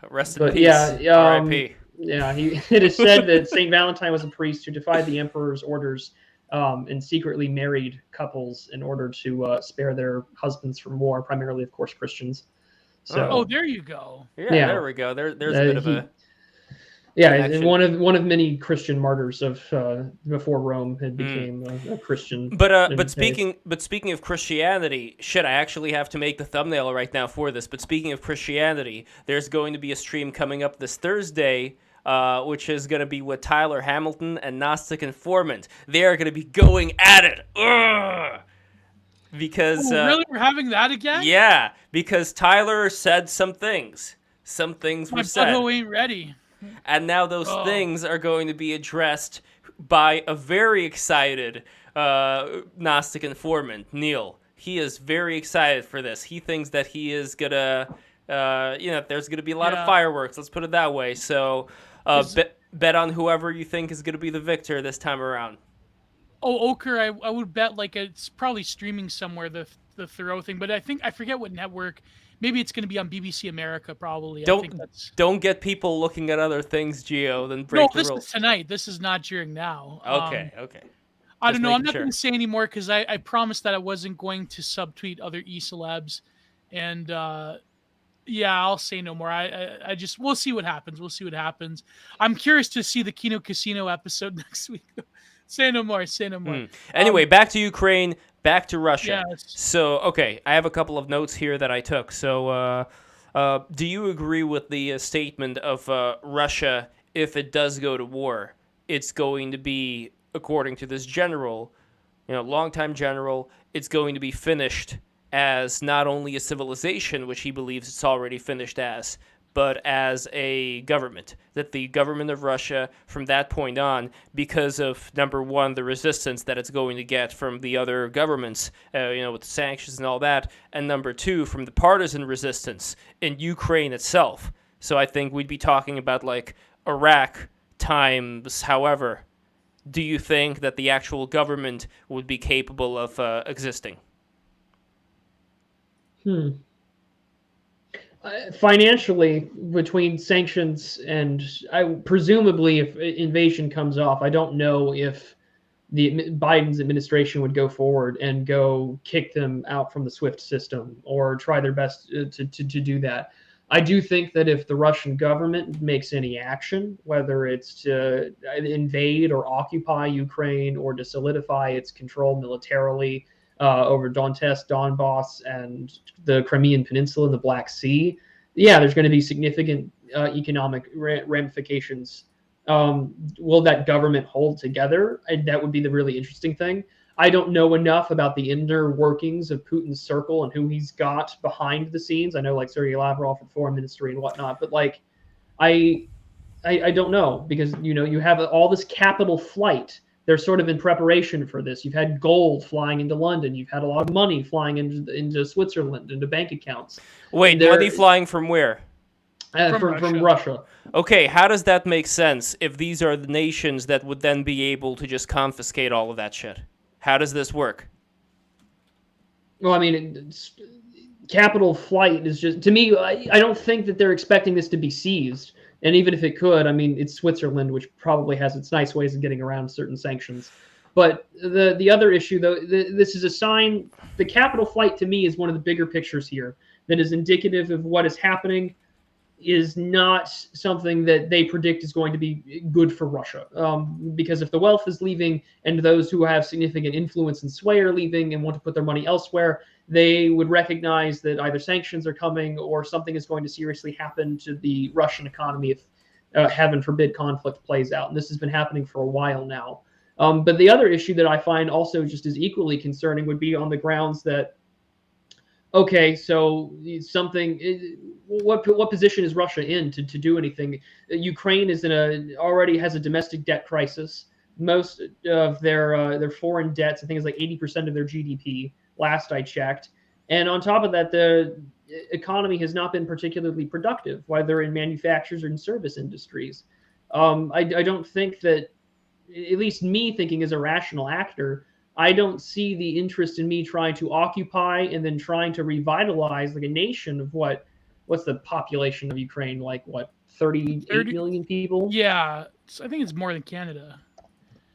Rest in peace. R.I.P. Yeah, it is said that Saint Valentine was a priest who defied the emperor's orders. And secretly married couples in order to spare their husbands from war, primarily, of course, Christians. So, there you go. Yeah, there we go. There's a bit of a and one of many Christian martyrs of before Rome had became a Christian. But speaking of Christianity, shit, I actually have to make the thumbnail right now for this. But speaking of Christianity, there's going to be a stream coming up this Thursday. Which is going to be with Tyler Hamilton and Gnostic Informant. They are going to be going at it. Ugh! Because really, we're having that again? Yeah, because Tyler said some things. Some things were said. My ain't ready. And now those things are going to be addressed by a very excited Gnostic Informant, Neil. He is very excited for this. He thinks that he is gonna, there's gonna be a lot of fireworks. Let's put it that way. So. Bet on whoever you think is going to be the victor this time around. Oh, Oker, I would bet it's probably streaming somewhere, the Thoreau thing, but I forget what network. Maybe it's going to be on BBC America, probably. Don't get people looking at other things, Gio, then break the rules. No, this is tonight. This is not during now. Okay. I don't know. I'm not going to say anymore because I promised that I wasn't going to subtweet other e-celebs. And Yeah, I'll say no more. I just we'll see what happens. We'll see what happens. I'm curious to see the Kino Casino episode next week. Say no more. Say no more. Anyway, back to Ukraine, back to Russia. Yes. So, okay, I have a couple of notes here that I took. So, do you agree with the statement of Russia, if it does go to war, it's going to be, according to this general, longtime general, it's going to be finished as not only a civilization, which he believes it's already finished as, but as a government. That the government of Russia, from that point on, because of, number one, the resistance that it's going to get from the other governments, with the sanctions and all that, and number two, from the partisan resistance in Ukraine itself. So I think we'd be talking about, like, Iraq times however. Do you think that the actual government would be capable of existing? Financially, between sanctions and presumably if invasion comes off, I don't know if the Biden's administration would go forward and go kick them out from the SWIFT system or try their best to do that. I do think that if the Russian government makes any action, whether it's to invade or occupy Ukraine or to solidify its control militarily over Donetsk, Donbass, and the Crimean Peninsula and the Black Sea, yeah, there's going to be significant economic ramifications. Will that government hold together? That would be the really interesting thing. I don't know enough about the inner workings of Putin's circle and who he's got behind the scenes. I know, like, Sergei Lavrov at Foreign Ministry and whatnot, but like, I don't know, because you have all this capital flight. They're sort of in preparation for this. You've had gold flying into London. You've had a lot of money flying into Switzerland, into bank accounts. Wait, money flying from where? From Russia. Okay, how does that make sense if these are the nations that would then be able to just confiscate all of that shit? How does this work? Well, I mean, capital flight is just, to me, I don't think that they're expecting this to be seized. And even if it could, I mean, it's Switzerland, which probably has its nice ways of getting around certain sanctions. But the other issue, though, this is a sign. The capital flight, to me, is one of the bigger pictures here that is indicative of what is happening, is not something that they predict is going to be good for Russia. Because if the wealth is leaving and those who have significant influence and sway are leaving and want to put their money elsewhere, they would recognize that either sanctions are coming or something is going to seriously happen to the Russian economy if, heaven forbid, conflict plays out. And this has been happening for a while now. But the other issue that I find also just as equally concerning would be on the grounds that, okay, so what position is Russia in to do anything? Ukraine is already has a domestic debt crisis. Most of their foreign debts, I think, is like 80% of their GDP, last I checked. And on top of that, the economy has not been particularly productive, whether in manufacturers or in service industries. I don't think that, at least me thinking as a rational actor, I don't see the interest in me trying to occupy and then trying to revitalize like a nation of what's the population of Ukraine? Like what, 38 million people? Yeah, I think it's more than Canada.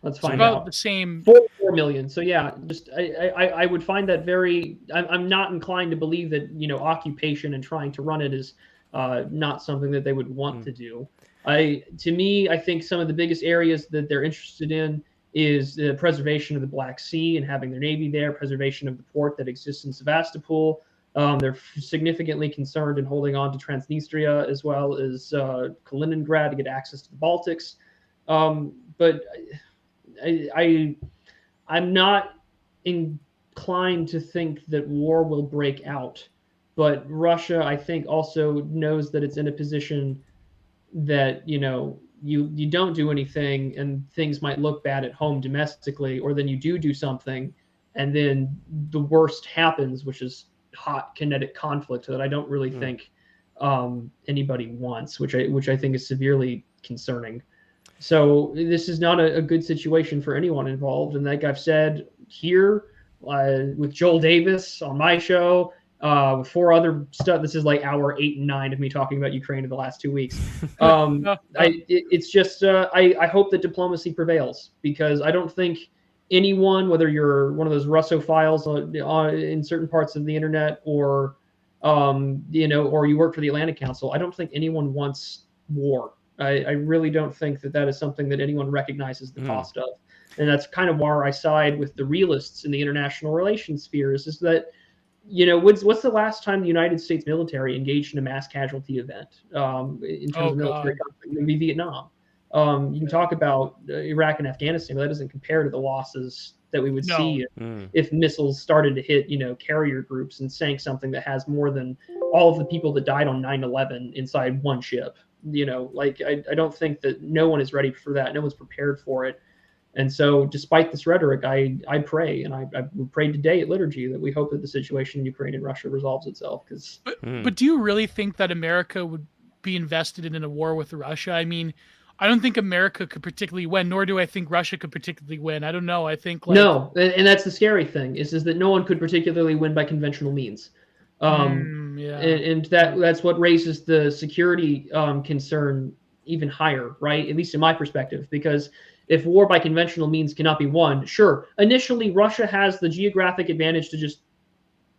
Let's find about out. The same. 4 million. So yeah, just I would find that very. I'm not inclined to believe that occupation and trying to run it is not something that they would want to do. To me, I think some of the biggest areas that they're interested in is the preservation of the Black Sea and having their navy there, preservation of the port that exists in Sevastopol. They're significantly concerned in holding on to Transnistria as well as Kaliningrad to get access to the Baltics. But I'm not inclined to think that war will break out. But Russia, I think, also knows that it's in a position that, you don't do anything and things might look bad at home domestically, or then you do something and then the worst happens, which is hot kinetic conflict that I don't really think anybody wants, which I think is severely concerning. So this is not a good situation for anyone involved. And like I've said here with Joel Davis on my show, with 4 other stuff, this is like hour 8 and 9 of me talking about Ukraine in the last 2 weeks. It's just I hope that diplomacy prevails, because I don't think anyone, whether you're one of those Russophiles in certain parts of the internet or or you work for the Atlantic Council. I don't think anyone wants war. I really don't think that is something that anyone recognizes the cost of. And that's kind of why I side with the realists in the international relations spheres, is that, what's the last time the United States military engaged in a mass casualty event in terms of military conflict? It would be Vietnam. You can talk about Iraq and Afghanistan, but that doesn't compare to the losses that we would see if missiles started to hit, carrier groups and sank something that has more than all of the people that died on 9/11 inside one ship. I don't think that no one is ready for that. No one's prepared for it. And so despite this rhetoric, I pray, and I prayed today at liturgy, that we hope that the situation in Ukraine and Russia resolves itself. But do you really think that America would be invested in a war with Russia? I mean, I don't think America could particularly win, nor do I think Russia could particularly win. I don't know. I think no, and that's the scary thing is that no one could particularly win by conventional means. And that's what raises the security concern even higher, right? At least in my perspective, because if war by conventional means cannot be won, sure, initially Russia has the geographic advantage to just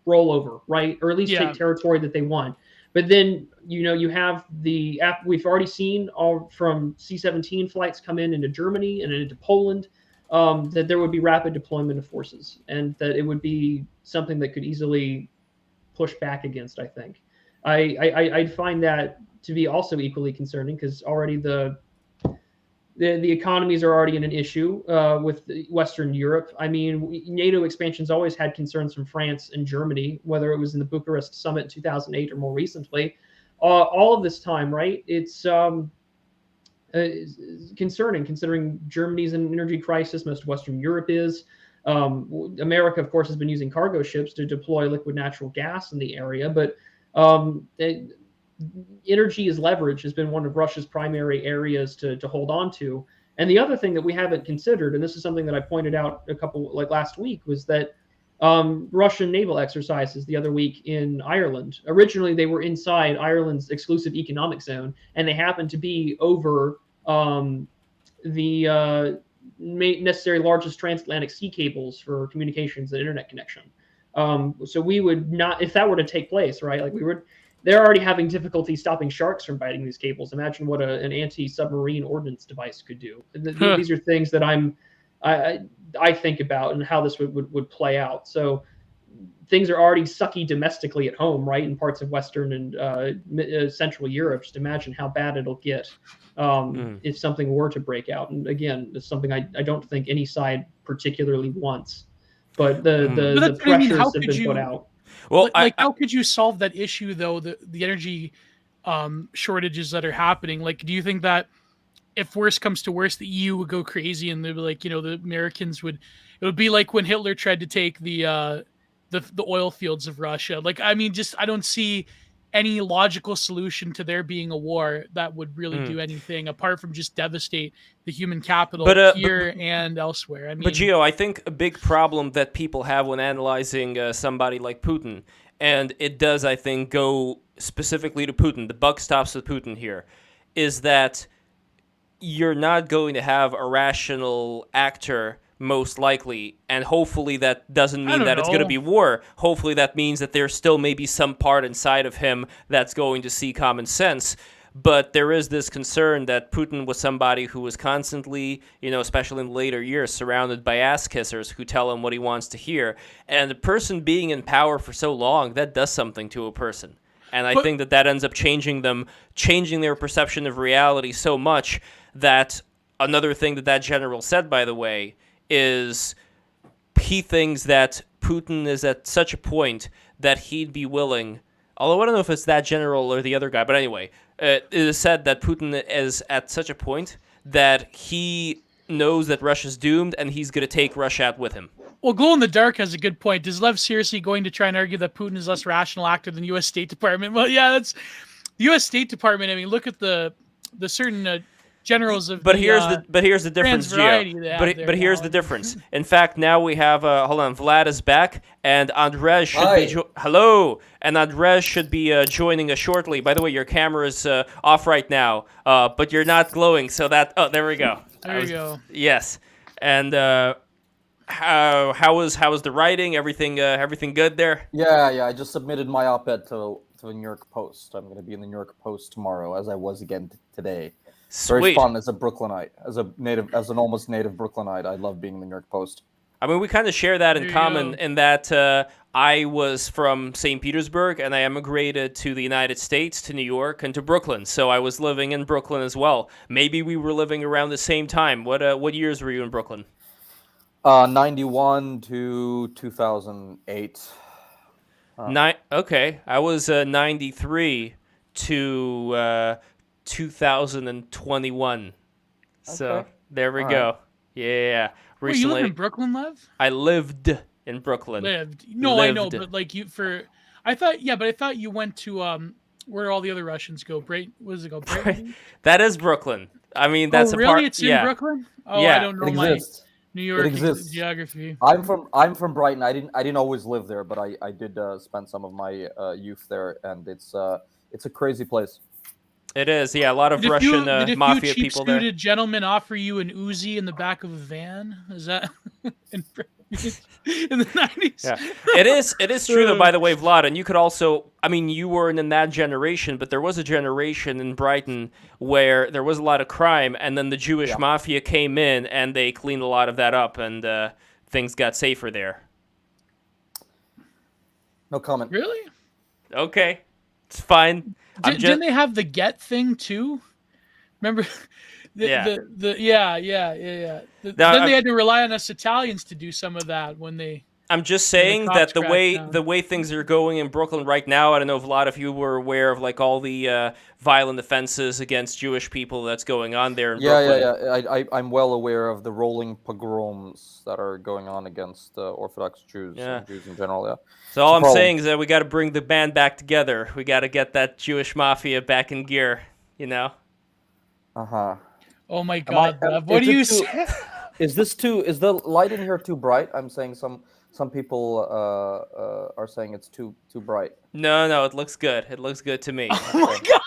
roll over, right? Or at least take territory that they want. But then, you have we've already seen all from C-17 flights come into Germany and into Poland, that there would be rapid deployment of forces, and that it would be something that could easily push back against, I think. I'd find that to be also equally concerning, because already the economies are already in an issue with Western Europe. I mean, NATO expansion's always had concerns from France and Germany, whether it was in the Bucharest summit in 2008 or more recently. All of this time, right? It's concerning, considering Germany's in an energy crisis. Most of Western Europe is. America, of course, has been using cargo ships to deploy liquid natural gas in the area, but energy as leverage has been one of Russia's primary areas to hold on to. And the other thing that we haven't considered, and this is something that I pointed out last week, was that Russian naval exercises the other week in Ireland. Originally, they were inside Ireland's exclusive economic zone, and they happened to be over the necessary largest transatlantic sea cables for communications and internet connection. So we would not, if that were to take place, right? They're already having difficulty stopping sharks from biting these cables. Imagine what an anti-submarine ordnance device could do. These are things that I think about and how this would play out. So things are already sucky domestically at home, right, in parts of Western and Central Europe. Just imagine how bad it'll get if something were to break out. And again, it's something I don't think any side particularly wants. But the pressures have been put out. Well, how could you solve that issue, though, the energy shortages that are happening? Do you think that if worse comes to worse, the EU would go crazy and they'd be like, the Americans it would be like when Hitler tried to take the oil fields of Russia. I don't see any logical solution to there being a war that would really do anything apart from just devastate the human capital here and elsewhere. I mean, but Gio, I think a big problem that people have when analyzing somebody like Putin, and it does, I think, go specifically to Putin, the buck stops with Putin here, is that you're not going to have a rational actor most likely, and hopefully that doesn't mean that it's going to be war. Hopefully that means that there's still maybe some part inside of him that's going to see common sense. But there is this concern that Putin was somebody who was constantly, especially in later years, surrounded by ass-kissers who tell him what he wants to hear. And the person being in power for so long, that does something to a person. And I think that ends up changing their perception of reality so much that another thing that general said, by the way, is he thinks that Putin is at such a point that he'd be willing, although I don't know if it's that general or the other guy, but anyway, it is said that Putin is at such a point that he knows that Russia's doomed and he's going to take Russia out with him. Well, Glow in the Dark has a good point. Is Lev seriously going to try and argue that Putin is less rational actor than the U.S. State Department? Well, yeah, that's the U.S. State Department. I mean, look at the certain generals of here's the difference, Gio. But here's the difference. In fact, now we have hold on, Vlad is back, and Andrzej should be hello, and Andrzej should be joining us shortly. By the way, your camera is off right now, but you're not glowing, so that there we go. There we go. Yes, and How was the writing? Everything good there? Yeah. I just submitted my op-ed to the New York Post. I'm going to be in the New York Post tomorrow, as I was again today. Very Sweet. fun as a Brooklynite, as an almost native Brooklynite. I love being in the New York Post. I mean, we kind of share that in There you common go. in that I was from St. Petersburg and I emigrated to the United States, to New York, and to Brooklyn. So I was living in Brooklyn as well. Maybe we were living around the same time. What years were you in Brooklyn? 91 to 2008. Okay, I was 93 to 2021. So Okay. there we All go. right. Yeah. Wait, you live Recently, in Brooklyn, Lev? I lived in Brooklyn. Lived. No, I know, Lived. but like I thought you went to where all the other Russians go. What does it called? Brighton? That is Brooklyn. I mean, that's oh, a really? part. It's yeah. in Brooklyn? Oh, Yeah, I don't know It my exists. New York exists. geography. I'm from Brighton. I didn't always live there, but I did spend some of my youth there, and it's a crazy place. It is. Yeah, a lot of Did Russian a few mafia people there. cheap-suited gentlemen offer you an Uzi in the back of a van? Is that in the 90s? Yeah, it is true though. By the way, Vlad, and you could also. I mean, you weren't in that generation, but there was a generation in Brighton where there was a lot of crime, and then the Jewish mafia came in and they cleaned a lot of that up, and things got safer there. No comment. Really? Okay, it's fine. Didn't they have the get thing too? Remember? Yeah. Yeah. Now, Then they had to rely on us Italians to do some of that when they. I'm just saying cops that the cracked way things are going in Brooklyn right now, I don't know if a lot of you were aware of like all the violent offenses against Jewish people that's going on there in Brooklyn. Yeah. I'm well aware of the rolling pogroms that are going on against Orthodox Jews and Jews in general. Yeah. So all I'm problem. saying is that we got to bring the band back together. We got to get that Jewish mafia back in gear. You know. Uh-huh. Oh my God, Lev, what is do it you too- say? Is the light in here too bright? I'm saying some people are saying it's too bright. No, it looks good. It looks good to me. Oh my God!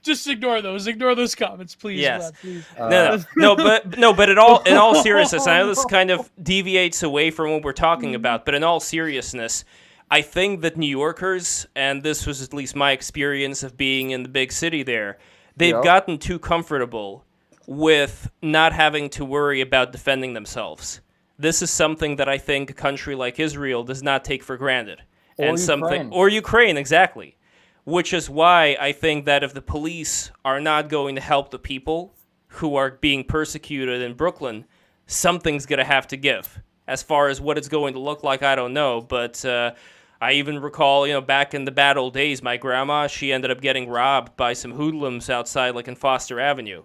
Just ignore those. Ignore those comments, please. Yes. Lev, please. But in all seriousness, I know this kind of deviates away from what we're talking about, but in all seriousness, I think that New Yorkers, and this was at least my experience of being in the big city there, they've gotten too comfortable with not having to worry about defending themselves. This is something that I think a country like Israel does not take for granted. Or Ukraine, exactly. Which is why I think that if the police are not going to help the people who are being persecuted in Brooklyn, something's going to have to give. As far as what it's going to look like, I don't know. But I even recall, back in the bad old days, my grandma, she ended up getting robbed by some hoodlums outside, like in Foster Avenue.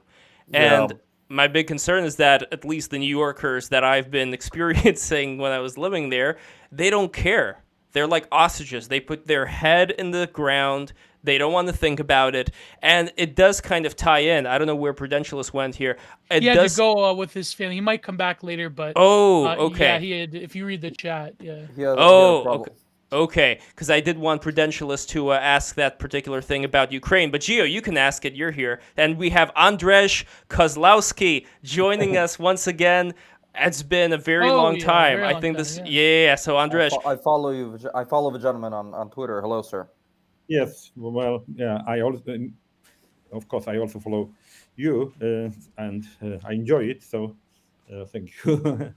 And my big concern is that at least the New Yorkers that I've been experiencing when I was living there, they don't care. They're like ostriches. They put their head in the ground. They don't want to think about it. And it does kind of tie in. I don't know where Prudentialist went here. He had to go with his family. He might come back later, but... okay. Yeah, he had, if you read the chat, yeah. Okay. Okay, because I did want Prudentialist to ask that particular thing about Ukraine. But Gio, you can ask it. You're here. And we have Andrzej Kozlowski joining us once again. It's been a very long time. I think this... Yeah, so Andrzej... I follow you. I follow the gentleman on Twitter. Hello, sir. Yes, well, yeah, I also follow you, and I enjoy it, so thank you.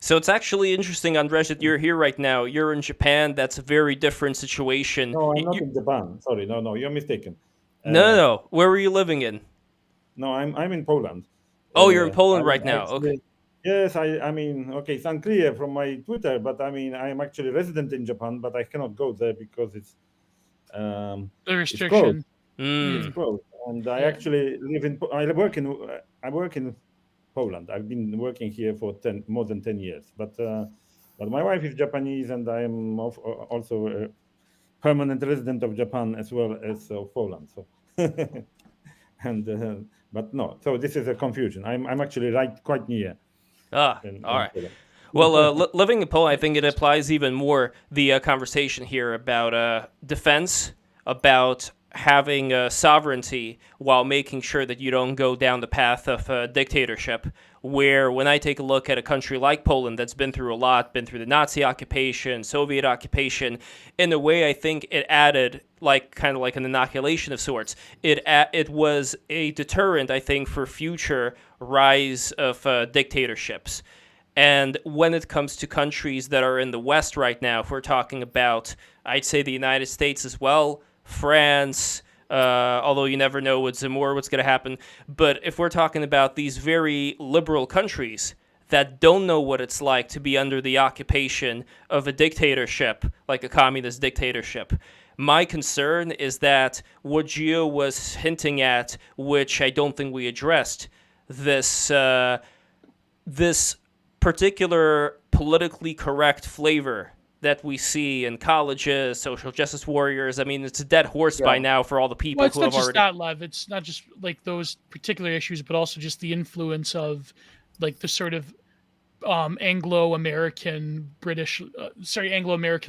So it's actually interesting, Andrzej, that you're here right now. You're in Japan. That's a very different situation. No, I'm not in Japan. Sorry, no, you're mistaken. No. Where were you living in? No, I'm in Poland. Oh, you're in Poland right now. Okay. Yes, I mean, okay, it's unclear from my Twitter, but I mean, I'm actually resident in Japan, but I cannot go there because it's the restriction. It's closed. And I actually I work in Poland. I've been working here for more than 10 years. But my wife is Japanese, and I am also a permanent resident of Japan as well as of Poland. So, but no. So this is a confusion. I'm actually quite near. All right. Poland. Well, living in Poland, I think it applies even more the conversation here about defense, about having sovereignty while making sure that you don't go down the path of dictatorship. Where when I take a look at a country like Poland that's been through a lot, been through the Nazi occupation, Soviet occupation, in a way I think it added kind of like an inoculation of sorts. It was a deterrent, I think, for future rise of dictatorships. And when it comes to countries that are in the West right now, if we're talking about, I'd say the United States as well, France, although you never know with Zemmour what's going to happen. But if we're talking about these very liberal countries that don't know what it's like to be under the occupation of a dictatorship, like a communist dictatorship, my concern is that what Gio was hinting at, which I don't think we addressed, this particular politically correct flavor that we see in colleges, social justice warriors. I mean, it's a dead horse by now for all the people it's who not have just already. that, Lev. It's not just like those particular issues, but also just the influence of like the sort of Anglo-American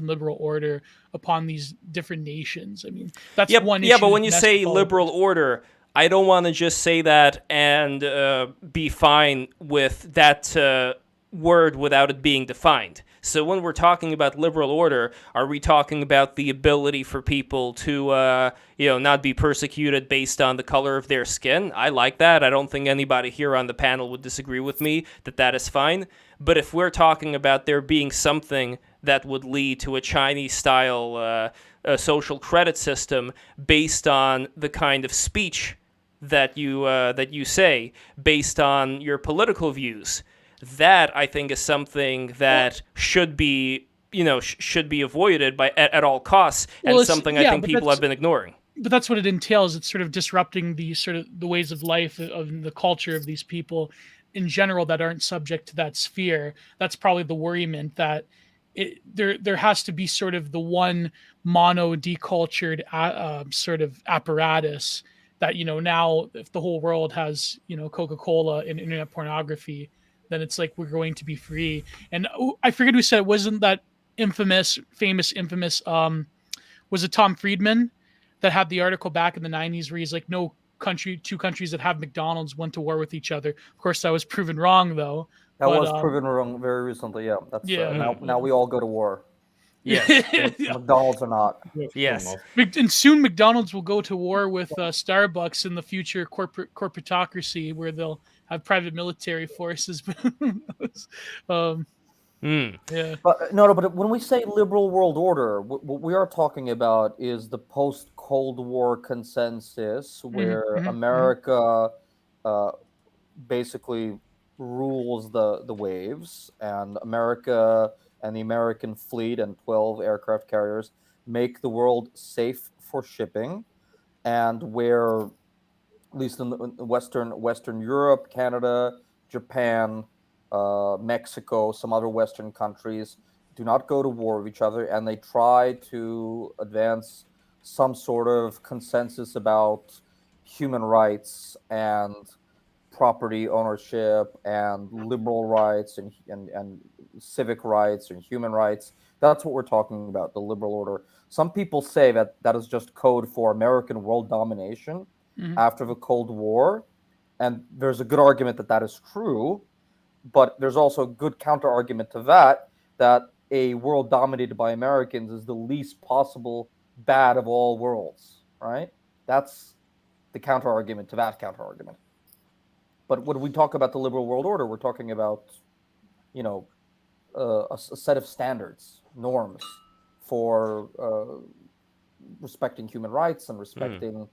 liberal order upon these different nations. I mean, that's one issue. Yeah, but when you say liberal order, I don't want to just say that and be fine with that word without it being defined. So when we're talking about liberal order, are we talking about the ability for people to, not be persecuted based on the color of their skin? I like that. I don't think anybody here on the panel would disagree with me that is fine. But if we're talking about there being something that would lead to a Chinese-style social credit system based on the kind of speech that you say, based on your political views, that I think is something that should be avoided at all costs, and something I think people have been ignoring. But that's what it entails. It's sort of disrupting the ways of life of the culture of these people in general that aren't subject to that sphere. That's probably the worriment, that there has to be sort of the one mono decultured sort of apparatus that, now if the whole world has, Coca-Cola and internet pornography, then it's like we're going to be free. And I forget who said it. Wasn't that famous, was it Tom Friedman that had the article back in the 90s where he's like, no two countries that have McDonald's went to war with each other. Of course, that was proven wrong, though. That was proven wrong very recently, yeah. That's now we all go to war. Yes. McDonald's or not. Yes. And soon McDonald's will go to war with Starbucks in the future corporatocracy, where they'll have private military forces. Yeah. But but when we say liberal world order, what we are talking about is the post-Cold War consensus, where America basically rules the waves, and America and the American fleet and 12 aircraft carriers make the world safe for shipping, and where, at least in Western Europe, Canada, Japan, Mexico, some other Western countries do not go to war with each other, and they try to advance some sort of consensus about human rights and property ownership and liberal rights and civic rights and human rights. That's what we're talking about, the liberal order. Some people say that is just code for American world domination after the Cold War, and there's a good argument that is true, but there's also a good counter argument to that a world dominated by Americans is the least possible bad of all worlds, right? That's the counter argument to that counter argument. But when we talk about the liberal world order, we're talking about, a set of standards, norms for respecting human rights and respecting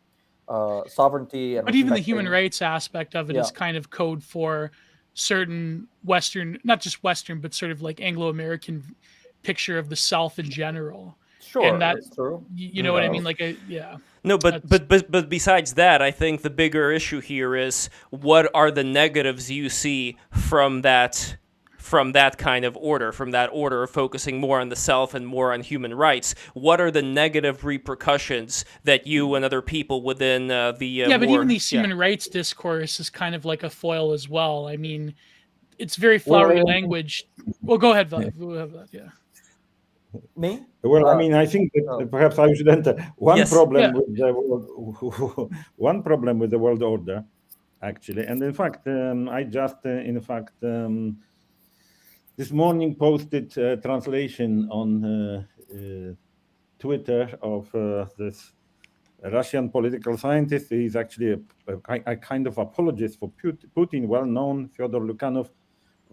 sovereignty. And but even the human rights aspect of it is kind of code for certain Western, not just Western, but sort of like Anglo-American picture of the self in general. Sure, and that's true. You know what I mean? No, but besides that, I think the bigger issue here is what are the negatives you see from that kind of order, from that order of focusing more on the self and more on human rights? What are the negative repercussions that you and other people within the but even these human rights discourse is kind of like a foil as well. I mean, it's very flowery language. Well, go ahead, Vlad. Yeah. Me? Well, I mean, I think that perhaps I should enter. One Yes. problem with the world, one problem with the world order, actually, and in fact, I just, this morning posted a translation on Twitter of this Russian political scientist. He's actually a kind of apologist for Putin, well-known, Fyodor Lukyanov,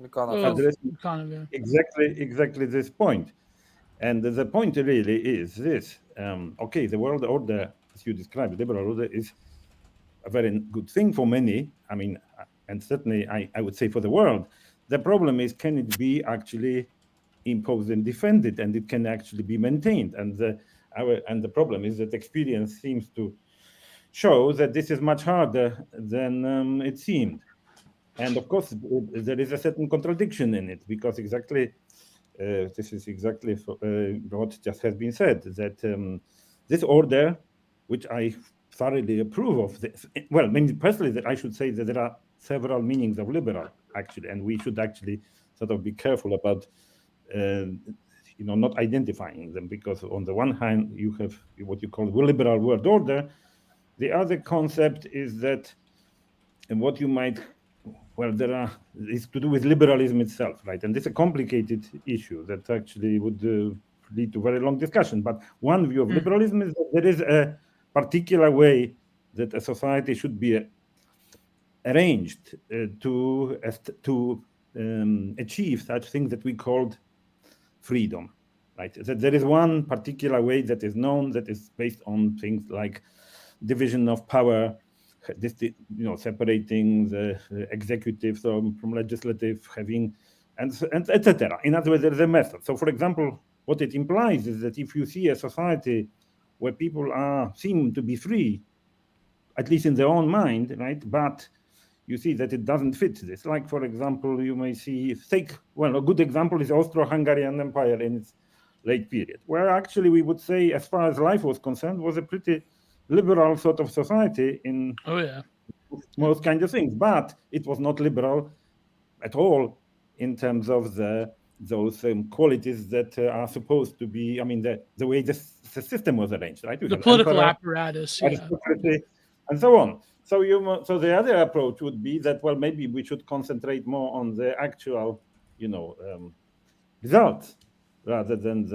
addressing exactly this point. And the point really is this: okay, the world order, as you described, liberal order, is a very good thing for many. I mean, and certainly I would say for the world. The problem is, can it be actually imposed and defended, and it can actually be maintained? And the problem is that experience seems to show that this is much harder than it seemed. And of course, there is a certain contradiction in it, because this is exactly what just has been said, that this order, which I thoroughly approve of, well, personally, that I should say that there are several meanings of liberal, actually, and we should actually sort of be careful about not identifying them, because on the one hand, you have what you call the liberal world order. The other concept is that, and what you might, is to do with liberalism itself, right? And this is a complicated issue that actually would lead to very long discussion. But one view of liberalism is that there is a particular way that a society should be arranged to achieve such things that we called freedom, right? That there is one particular way that is known, that is based on things like division of power, separating the executive from legislative, having, and etc. In other words, there is a method. So, for example, what it implies is that if you see a society where people seem to be free, at least in their own mind, right, but you see that it doesn't fit this. Like, for example, you may see, a good example is Austro-Hungarian Empire in its late period, where actually we would say, as far as life was concerned, was a pretty liberal sort of society in most kinds of things, but it was not liberal at all in terms of those qualities that are supposed to be. I mean, the way the system was arranged, right? The political apparatus, and so on. So the other approach would be that, well, maybe we should concentrate more on the actual, results rather than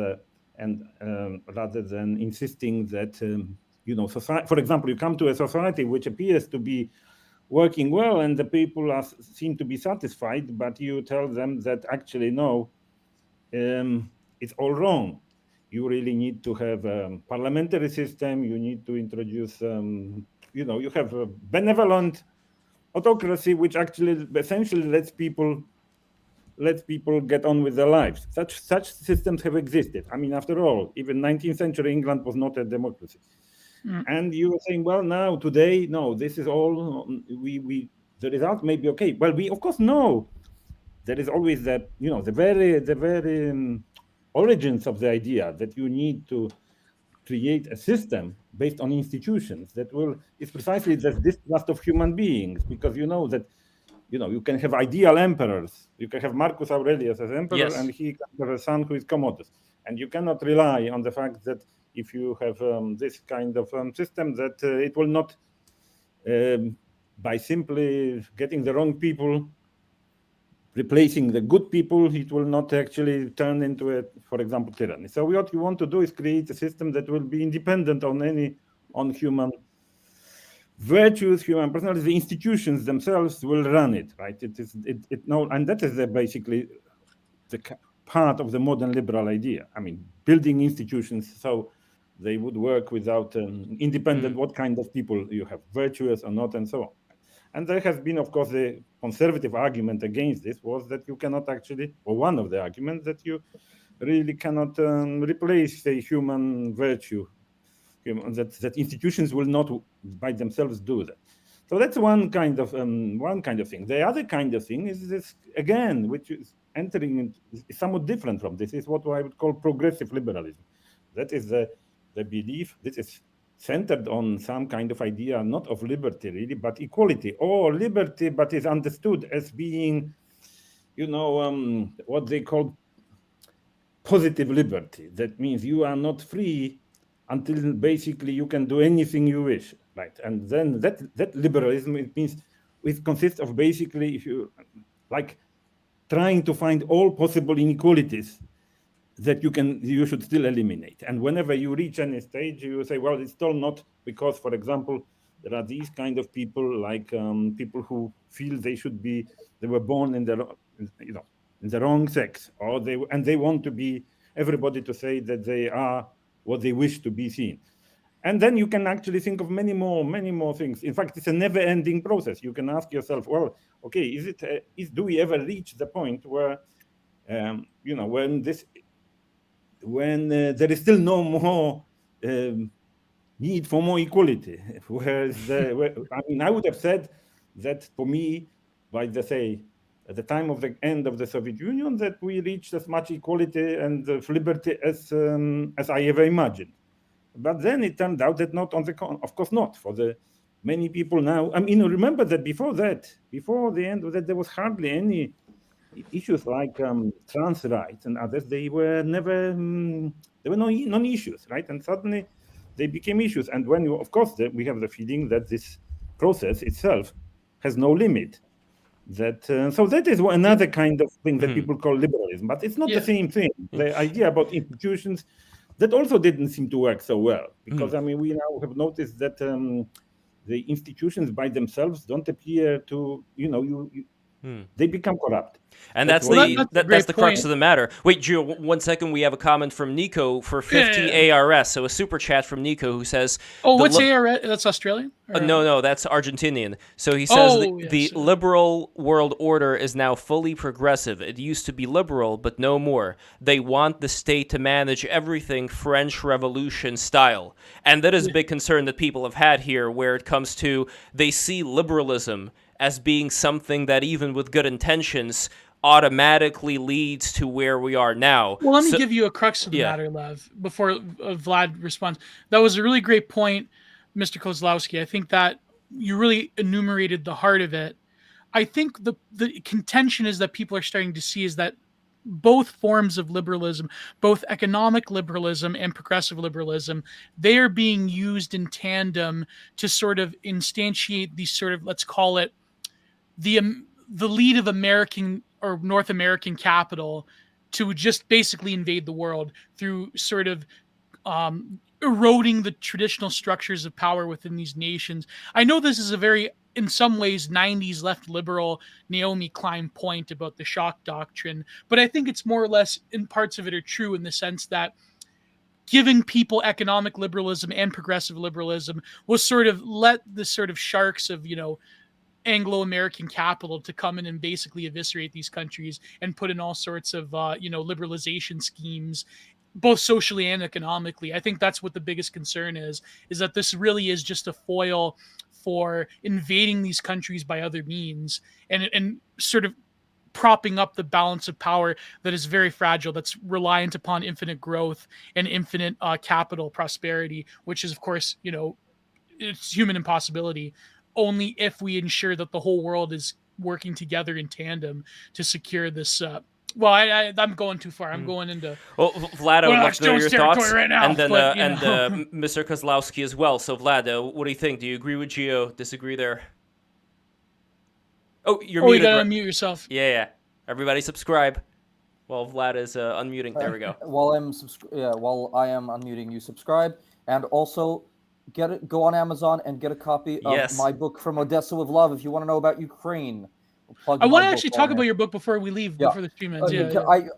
insisting that. Society, for example, you come to a society which appears to be working well and the people seem to be satisfied, but you tell them that actually, no, it's all wrong. You really need to have a parliamentary system. You need to introduce, you have a benevolent autocracy, which actually essentially lets people get on with their lives. Such systems have existed. I mean, after all, even 19th century England was not a democracy. And you were saying, well, now today, no, this is all the result may be okay. Well, we of course know there is always the very origins of the idea that you need to create a system based on institutions that is precisely the distrust of human beings, because you know that you can have ideal emperors. You can have Marcus Aurelius as emperor, and he can have a son who is Commodus, and you cannot rely on the fact that if you have this kind of system, that it will not, by simply getting the wrong people, replacing the good people, it will not actually turn into for example, tyranny. So what you want to do is create a system that will be independent on human virtues, human personality. The institutions themselves will run it, right? And that is basically the part of the modern liberal idea. I mean, building institutions so they would work without independent what kind of people you have, virtuous or not, and so on. And there has been, of course, the conservative argument against this was that you cannot actually, or one of the arguments, that you really cannot replace the human virtue, that institutions will not by themselves do that. So that's one kind of thing. The other kind of thing is this, again, which is entering is somewhat different from this, is what I would call progressive liberalism. That is the belief, this is centered on some kind of idea, not of liberty really, but equality, or liberty, but is understood as being, what they call positive liberty. That means you are not free until basically you can do anything you wish, right? And then that liberalism, it means it consists of basically, if you like, trying to find all possible inequalities that you should still eliminate. And whenever you reach any stage, you say, well, it's still not, because, for example, there are these kind of people, like people who feel they were born in the wrong sex, or they want to be everybody to say that they are what they wish to be seen. And then you can actually think of many more things. In fact, it's a never-ending process. You can ask yourself, well, okay, do we ever reach the point where when there is still no more need for more equality? I would have said that, for me, by at the time of the end of the Soviet Union, that we reached as much equality and liberty as I ever imagined. But then it turned out that of course not. For the many people now, remember that before the end of that, there was hardly any issues like trans rights and others. They were never, there were no non-issues, right? And suddenly they became issues. And when we have the feeling that this process itself has no limit. So that is another kind of thing that people call liberalism, but it's not the same thing. The idea about institutions, that also didn't seem to work so well, because we now have noticed that the institutions by themselves don't appear to, they become corrupt. And that's the crux of the matter. Wait, Gio, 1 second. We have a comment from Nico for 50 ARS. So a super chat from Nico who says, what's ARS? That's Australian? No, that's Argentinian. So he says the liberal world order is now fully progressive. It used to be liberal, but no more. They want the state to manage everything French Revolution style. And that is a big concern that people have had here, where it comes to, they see liberalism as being something that, even with good intentions, automatically leads to where we are now. Well, let me give you a crux of the matter, Lev, before Vlad responds. That was a really great point, Mr. Kozlowski. I think that you really enumerated the heart of it. I think the contention is that people are starting to see is that both forms of liberalism, both economic liberalism and progressive liberalism, they are being used in tandem to sort of instantiate these sort of, let's call it, the lead of American or North American capital to just basically invade the world through sort of eroding the traditional structures of power within these nations. I know this is a very, in some ways, 90s left liberal Naomi Klein point about the shock doctrine, but I think it's more or less, in parts of it, are true in the sense that giving people economic liberalism and progressive liberalism will sort of let the sort of sharks of, Anglo-American capital to come in and basically eviscerate these countries and put in all sorts of, liberalization schemes, both socially and economically. I think that's what the biggest concern is that this really is just a foil for invading these countries by other means and sort of propping up the balance of power that is very fragile, that's reliant upon infinite growth and infinite capital prosperity, which is, of course, it's human impossibility. Only if we ensure that the whole world is working together in tandem to secure this. I'm going too far. I'm going into. Well, Vlad, I would love to know your thoughts, right now, and then Mr. Kozlowski as well. So, Vlad, what do you think? Do you agree with Gio? Disagree there? Oh, you're muted. You gotta unmute yourself. Yeah. Everybody subscribe. While Vlad is unmuting. There we go. While I am unmuting, you subscribe, and also go on Amazon and get a copy of my book, From Odessa with Love, if you want to know about Ukraine. I want to actually talk about your book before we leave, before the stream ends.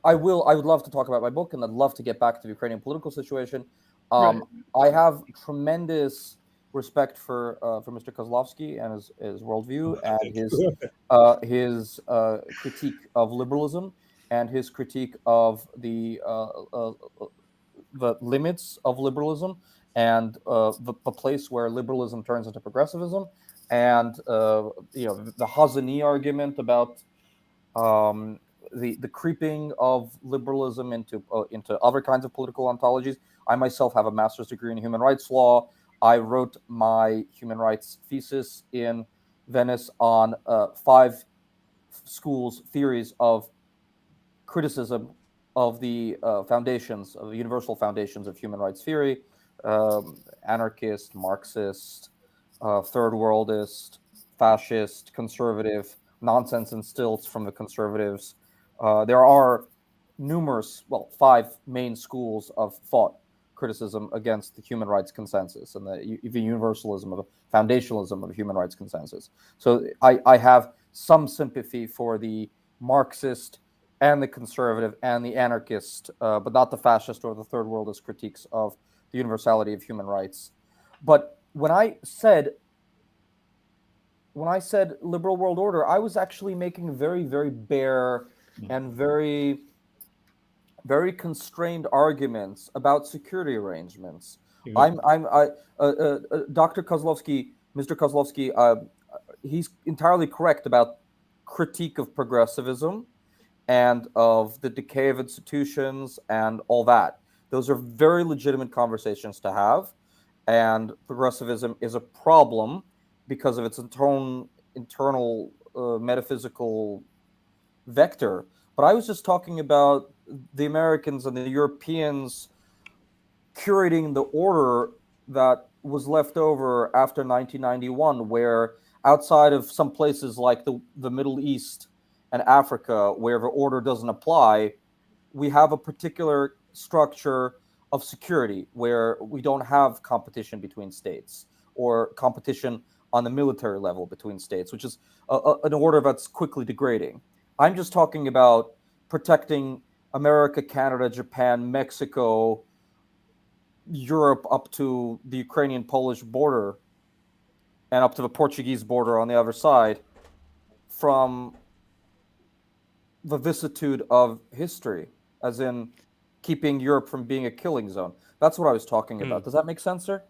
I would love to talk about my book, and I'd love to get back to the Ukrainian political situation. I have tremendous respect for Mr. Kozlowski and his worldview and his critique of liberalism and his critique of the limits of liberalism and the place where liberalism turns into progressivism, and the Hazani argument about the creeping of liberalism into other kinds of political ontologies. I myself have a master's degree in human rights law. I wrote my human rights thesis in Venice on 5 schools' theories of criticism of the foundations, of the universal foundations of human rights theory, anarchist, Marxist, third worldist, fascist, conservative, nonsense and stilts from the conservatives. There are numerous, 5 main schools of thought criticism against the human rights consensus and the universalism of foundationalism of the human rights consensus. So I have some sympathy for the Marxist and the conservative and the anarchist, but not the fascist or the third worldist critiques of the universality of human rights. But when I said liberal world order, I was actually making very, very bare and very, very constrained arguments about security arrangements. Dr. Kozlowski, Mr. Kozlowski, he's entirely correct about critique of progressivism and of the decay of institutions and all that. Those are very legitimate conversations to have, and progressivism is a problem because of its internal metaphysical vector. But I was just talking about the Americans and the Europeans curating the order that was left over after 1991, where outside of some places like the Middle East and Africa, where the order doesn't apply, we have a particular structure of security where we don't have competition between states or competition on the military level between states, which is an order that's quickly degrading. I'm just talking about protecting America, Canada, Japan, Mexico, Europe up to the Ukrainian-Polish border and up to the Portuguese border on the other side from the vicissitude of history, as in keeping Europe from being a killing zone. That's what I was talking about. Does that make sense, sir?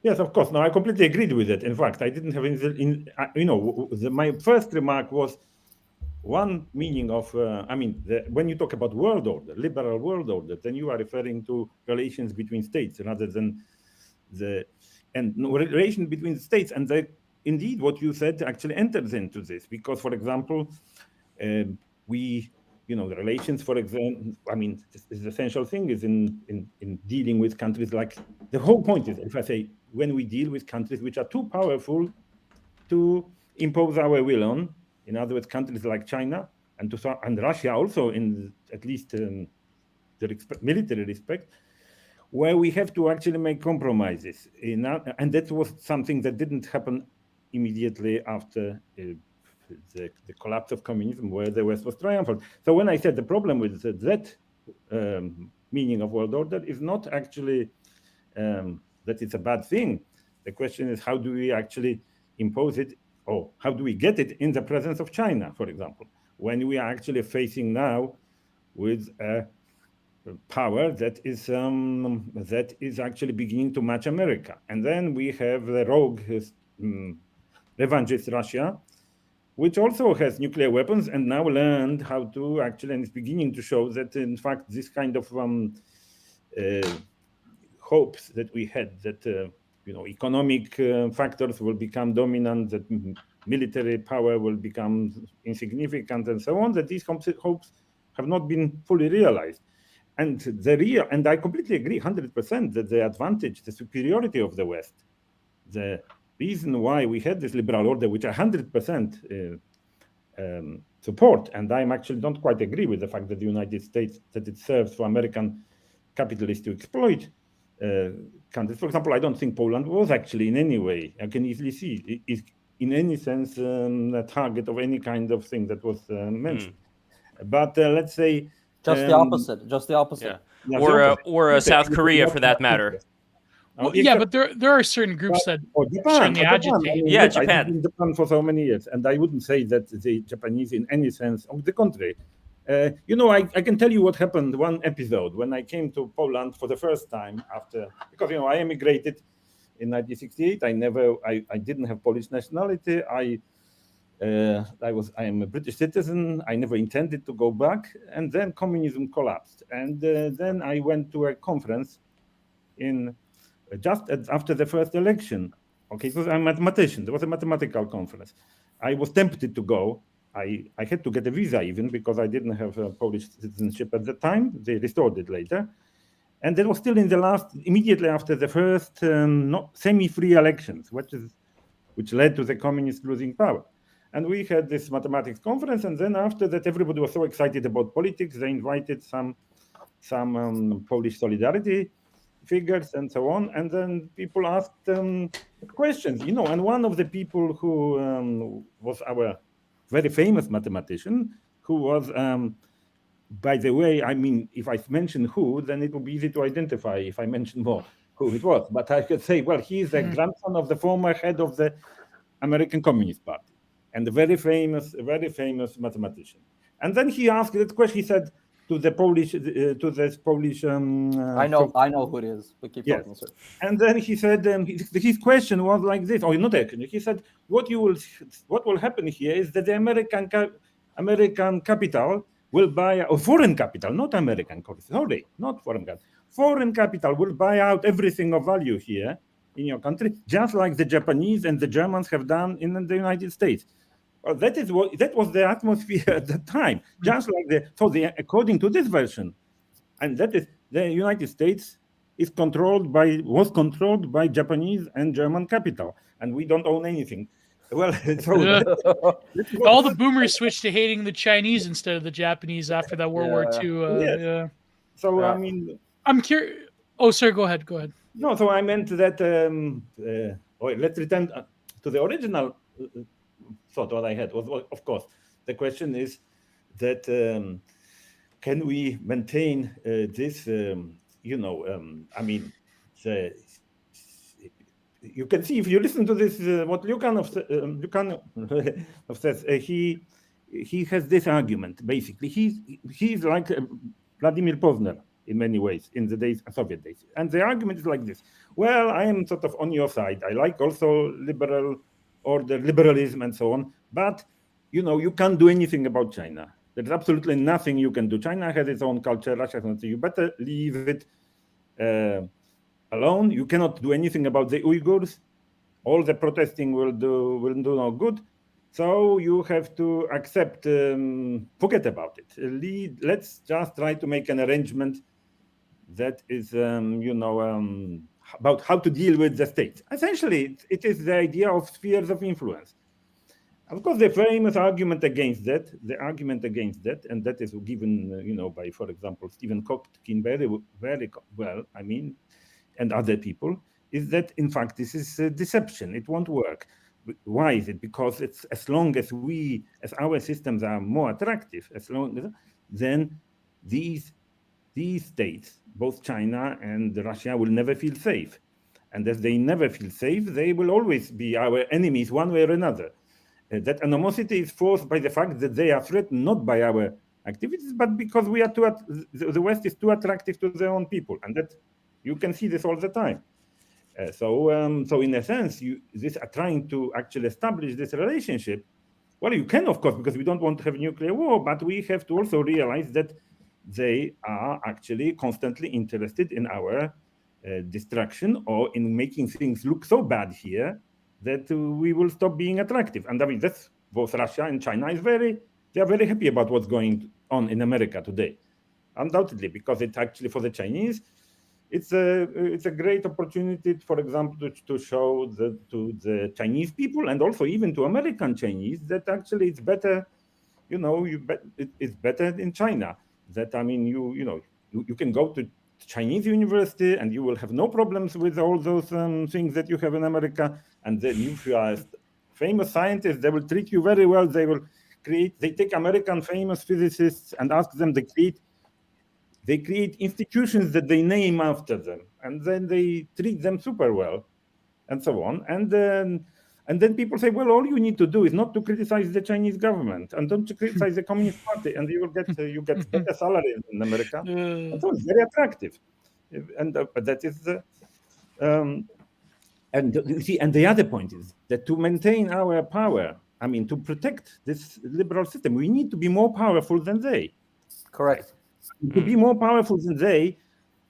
Yes, of course. No, I completely agreed with it. In fact, I didn't have my first remark was one meaning of, when you talk about world order, liberal world order, then you are referring to relations between states rather than relation between the states. And indeed, what you said actually enters into this because, for example, the relations, for example, the essential thing is in dealing with countries like, the whole point is, if I say, when we deal with countries which are too powerful to impose our will on, in other words, countries like China and Russia also, in at least the military respect, where we have to actually make compromises. And that was something that didn't happen immediately after the collapse of communism, where the West was triumphant. So when I said the problem with that meaning of world order is not actually that it's a bad thing. The question is, how do we actually impose it, or how do we get it in the presence of China, for example, when we are actually facing now with a power that is actually beginning to match America. And then we have the rogue revanchist Russia, which also has nuclear weapons and now learned how to actually, and it's beginning to show that, in fact, this kind of hopes that we had that economic factors will become dominant, that military power will become insignificant, and so on, that these hopes have not been fully realized. And I completely agree 100% that the advantage, the superiority of the West, the reason why we had this liberal order, which I 100% support, and I'm actually don't quite agree with the fact that the United States, that it serves for American capitalists to exploit countries. For example, I don't think Poland was actually in any way, I can easily see, is in any sense a target of any kind of thing that was mentioned. But let's say... Just the opposite. Yeah. Or South Korea, for that matter. Yeah, but there are certain groups that certainly agitate. Japan. I've been in Japan for so many years, and I wouldn't say that the Japanese, in any sense, on the contrary. I can tell you what happened one episode when I came to Poland for the first time because I emigrated in 1968. I didn't have Polish nationality. I am a British citizen. I never intended to go back, and then communism collapsed. And then I went to a conference just after the first election. Okay, because I'm a mathematician. There was a mathematical conference. I was tempted to go, I had to get a visa even because I didn't have a Polish citizenship at the time. They restored it later. And that was still immediately after the first semi-free elections, which led to the communists losing power. And we had this mathematics conference, and then after that, everybody was so excited about politics. They invited some Polish solidarity figures and so on, and then people asked questions, and one of the people who was our very famous mathematician, who was, by the way, I mean, if I mention who, then it will be easy to identify if I mention more who it was. But I could say, well, he is the grandson of the former head of the American Communist Party, and a very famous mathematician. And then he asked that question. He said to the Polish, I know who it is, but keep talking, sir. And then he said, his question was like this, or not actually. He said, what will happen here is that the American capital will buy, or foreign capital, not American, sorry, not foreign capital. Foreign capital will buy out everything of value here in your country, just like the Japanese and the Germans have done in the United States. Well, that was the atmosphere at the time, just like according to this version, and that is the United States was controlled by Japanese and German capital, and we don't own anything. Well, all the boomers switched to hating the Chinese instead of the Japanese after that World War II. Yes. So I mean, I'm curious. Oh, sir, go ahead. No, so I meant that. Let's return to the original thought. What I had was, of course, the question is that can we maintain this? I mean, you can see if you listen to this, what Lukanov says. He has this argument. Basically, he's like Vladimir Posner in many ways in the Soviet days, and the argument is like this. Well, I am sort of on your side. I like also liberal order, liberalism, and so on. But you can't do anything about China. There's absolutely nothing you can do. China has its own culture. Russia has not. So you better leave it alone. You cannot do anything about the Uyghurs. All the protesting will do no good. So you have to accept, forget about it. Let's just try to make an arrangement that is, about how to deal with the state. Essentially, it is the idea of spheres of influence. Of course, the famous argument against that, and that is given, by, for example, Stephen Kotkin very well, I mean, and other people, is that in fact this is deception. It won't work. Why is it? Because it's as long as our systems are more attractive, then these states, both China and Russia, will never feel safe. And as they never feel safe, they will always be our enemies one way or another. That animosity is forced by the fact that they are threatened not by our activities, but because the West is too attractive to their own people. And that you can see this all the time. So in a sense, this are trying to actually establish this relationship. Well, you can, of course, because we don't want to have a nuclear war, but we have to also realize that they are actually constantly interested in our destruction or in making things look so bad here that we will stop being attractive. And I mean, that's both Russia and China they are very happy about what's going on in America today, undoubtedly, because it's actually for the Chinese. It's a great opportunity, for example, to show to the Chinese people and also even to American Chinese that actually it's better, it's better in China. That I mean, you can go to Chinese university and you will have no problems with all those things that you have in America. And then if you are famous scientists, they will treat you very well. They take American famous physicists and ask them they create institutions that they name after them, and then they treat them super well, and so on. And then people say, well, all you need to do is not to criticize the Chinese government and don't criticize the Communist Party, and you get better salaries in America. And so it's very attractive, and that is and you see. And the other point is that to maintain our power, I mean, to protect this liberal system, we need to be more powerful than they. Correct. To be more powerful than they,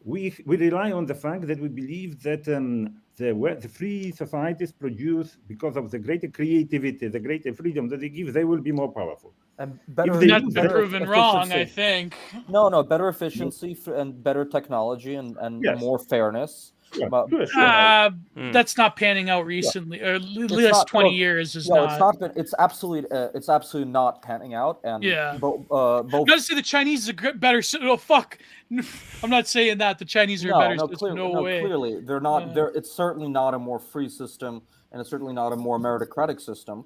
we rely on the fact that we believe that the free societies produce, because of the greater creativity, the greater freedom that they give, they will be more powerful. And better, If they That's do been that, proven wrong, I efficiency. think. No, better efficiency and better technology and Yes. more fairness. Sure, But sure. That's not panning out recently, or at it's least not 20 look, years is no, not. it's not been. It's absolutely not panning out. And Yeah. both I'm not to say the Chinese are better. Oh fuck! I'm not saying that the Chinese are a better system. No way. Clearly they're not. It's certainly not a more free system, and it's certainly not a more meritocratic system.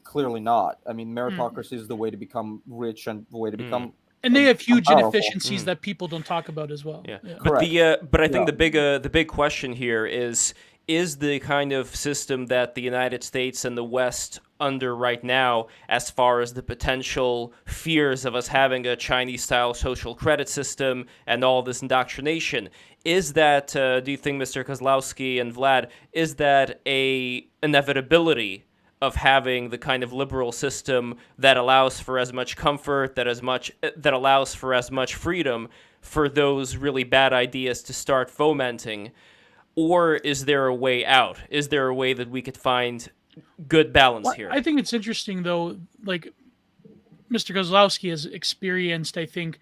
Clearly not. I mean, meritocracy is the way to become rich and the way to become. And they have huge powerful. inefficiencies that people don't talk about as well. Yeah. Correct. But I think the big question here is the kind of system that the United States and the West under right now, as far as the potential fears of us having a Chinese-style social credit system and all this indoctrination, is that, do you think, Mr. Kozlowski and Vlad, is that a inevitability of having the kind of liberal system that allows for as much comfort, that allows for as much freedom for those really bad ideas to start fomenting? Or is there a way out? Is there a way that we could find good balance here? I think it's interesting, though, like Mr. Kozlowski has experienced, I think,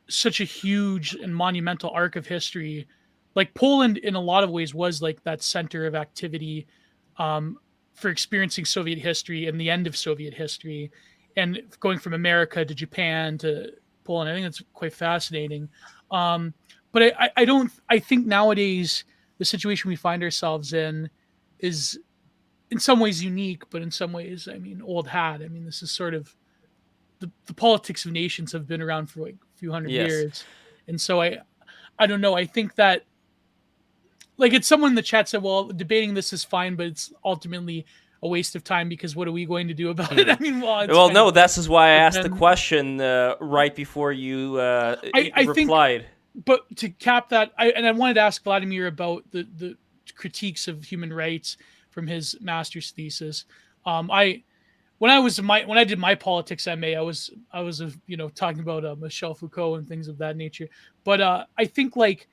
such a huge and monumental arc of history. Like Poland, in a lot of ways, was like that center of activity for experiencing Soviet history and the end of Soviet history, and going from America to Japan to Poland. I think that's quite fascinating. But I think nowadays the situation we find ourselves in is in some ways unique, but in some ways, I mean, old hat. I mean, this is sort of the politics of nations have been around for like a few hundred years. And so I don't know. I think that, like, it's someone in the chat said, well, debating this is fine, but it's ultimately a waste of time because what are we going to do about it? I mean, no, this is why I asked the question right before you I replied. But to cap that, I wanted to ask Vladimir about the critiques of human rights from his master's thesis. When I did my politics MA, I was talking about Michel Foucault and things of that nature. But I think like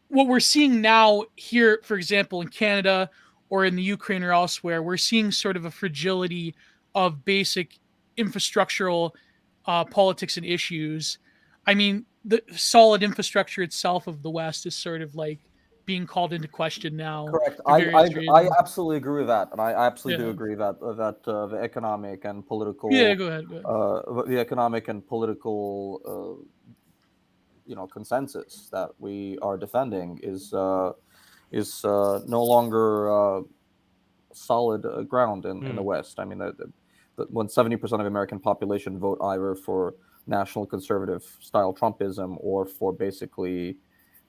what we're seeing now here, for example, in Canada or in the Ukraine or elsewhere, we're seeing sort of a fragility of basic infrastructural politics and issues. I mean, the solid infrastructure itself of the West is sort of like being called into question now. Correct. I absolutely agree with that, and I absolutely do agree that the economic and political. Yeah, go ahead. The economic and political, consensus that we are defending is no longer solid ground in the West. I mean, when 70% of American population vote either for national conservative style Trumpism or for basically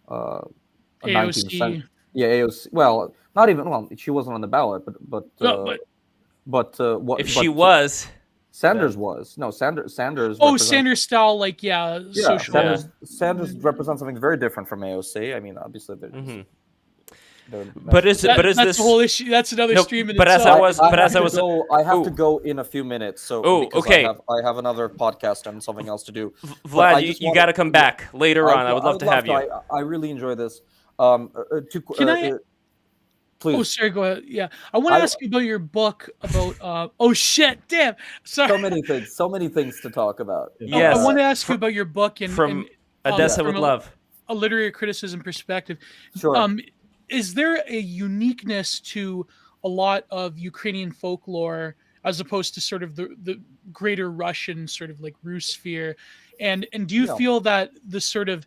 AOC. AOC. Well, not even. Well, she wasn't on the ballot, but if she was, Sanders was. No, Sanders. Oh, Sanders style, like social. Sanders represents something very different from AOC. I mean, obviously, but is that's this the whole issue? That's another stream in but itself. I have to go in a few minutes. So okay. I have another podcast and something else to do. Vlad, you got to come back later on. I would love to have you. I really enjoy this. Can I? Please. Oh, sorry. Go ahead. Yeah, I want to ask you about your book about. Oh shit! Damn. Sorry. So many things to talk about. Yes. I want to ask you about your book from Odessa with Love. A literary criticism perspective. Sure. Is there a uniqueness to a lot of Ukrainian folklore as opposed to sort of the greater Russian sort of like Russphere? And do you feel that the sort of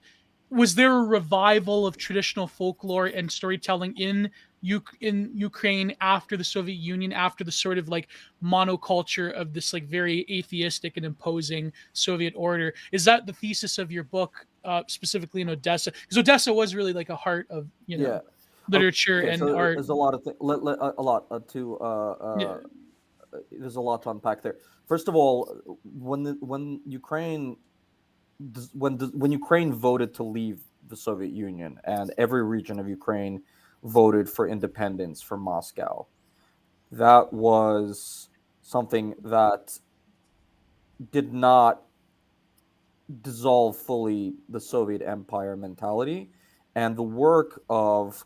was there a revival of traditional folklore and storytelling in Ukraine after the Soviet Union, after the sort of like monoculture of this like very atheistic and imposing Soviet order? Is that the thesis of your book, specifically in Odessa? Because Odessa was really like a heart of literature and art. There's a lot of there's a lot to unpack there. First of all, when Ukraine voted to leave the Soviet Union and every region of Ukraine voted for independence from Moscow, that was something that did not dissolve fully the Soviet Empire mentality, and the work of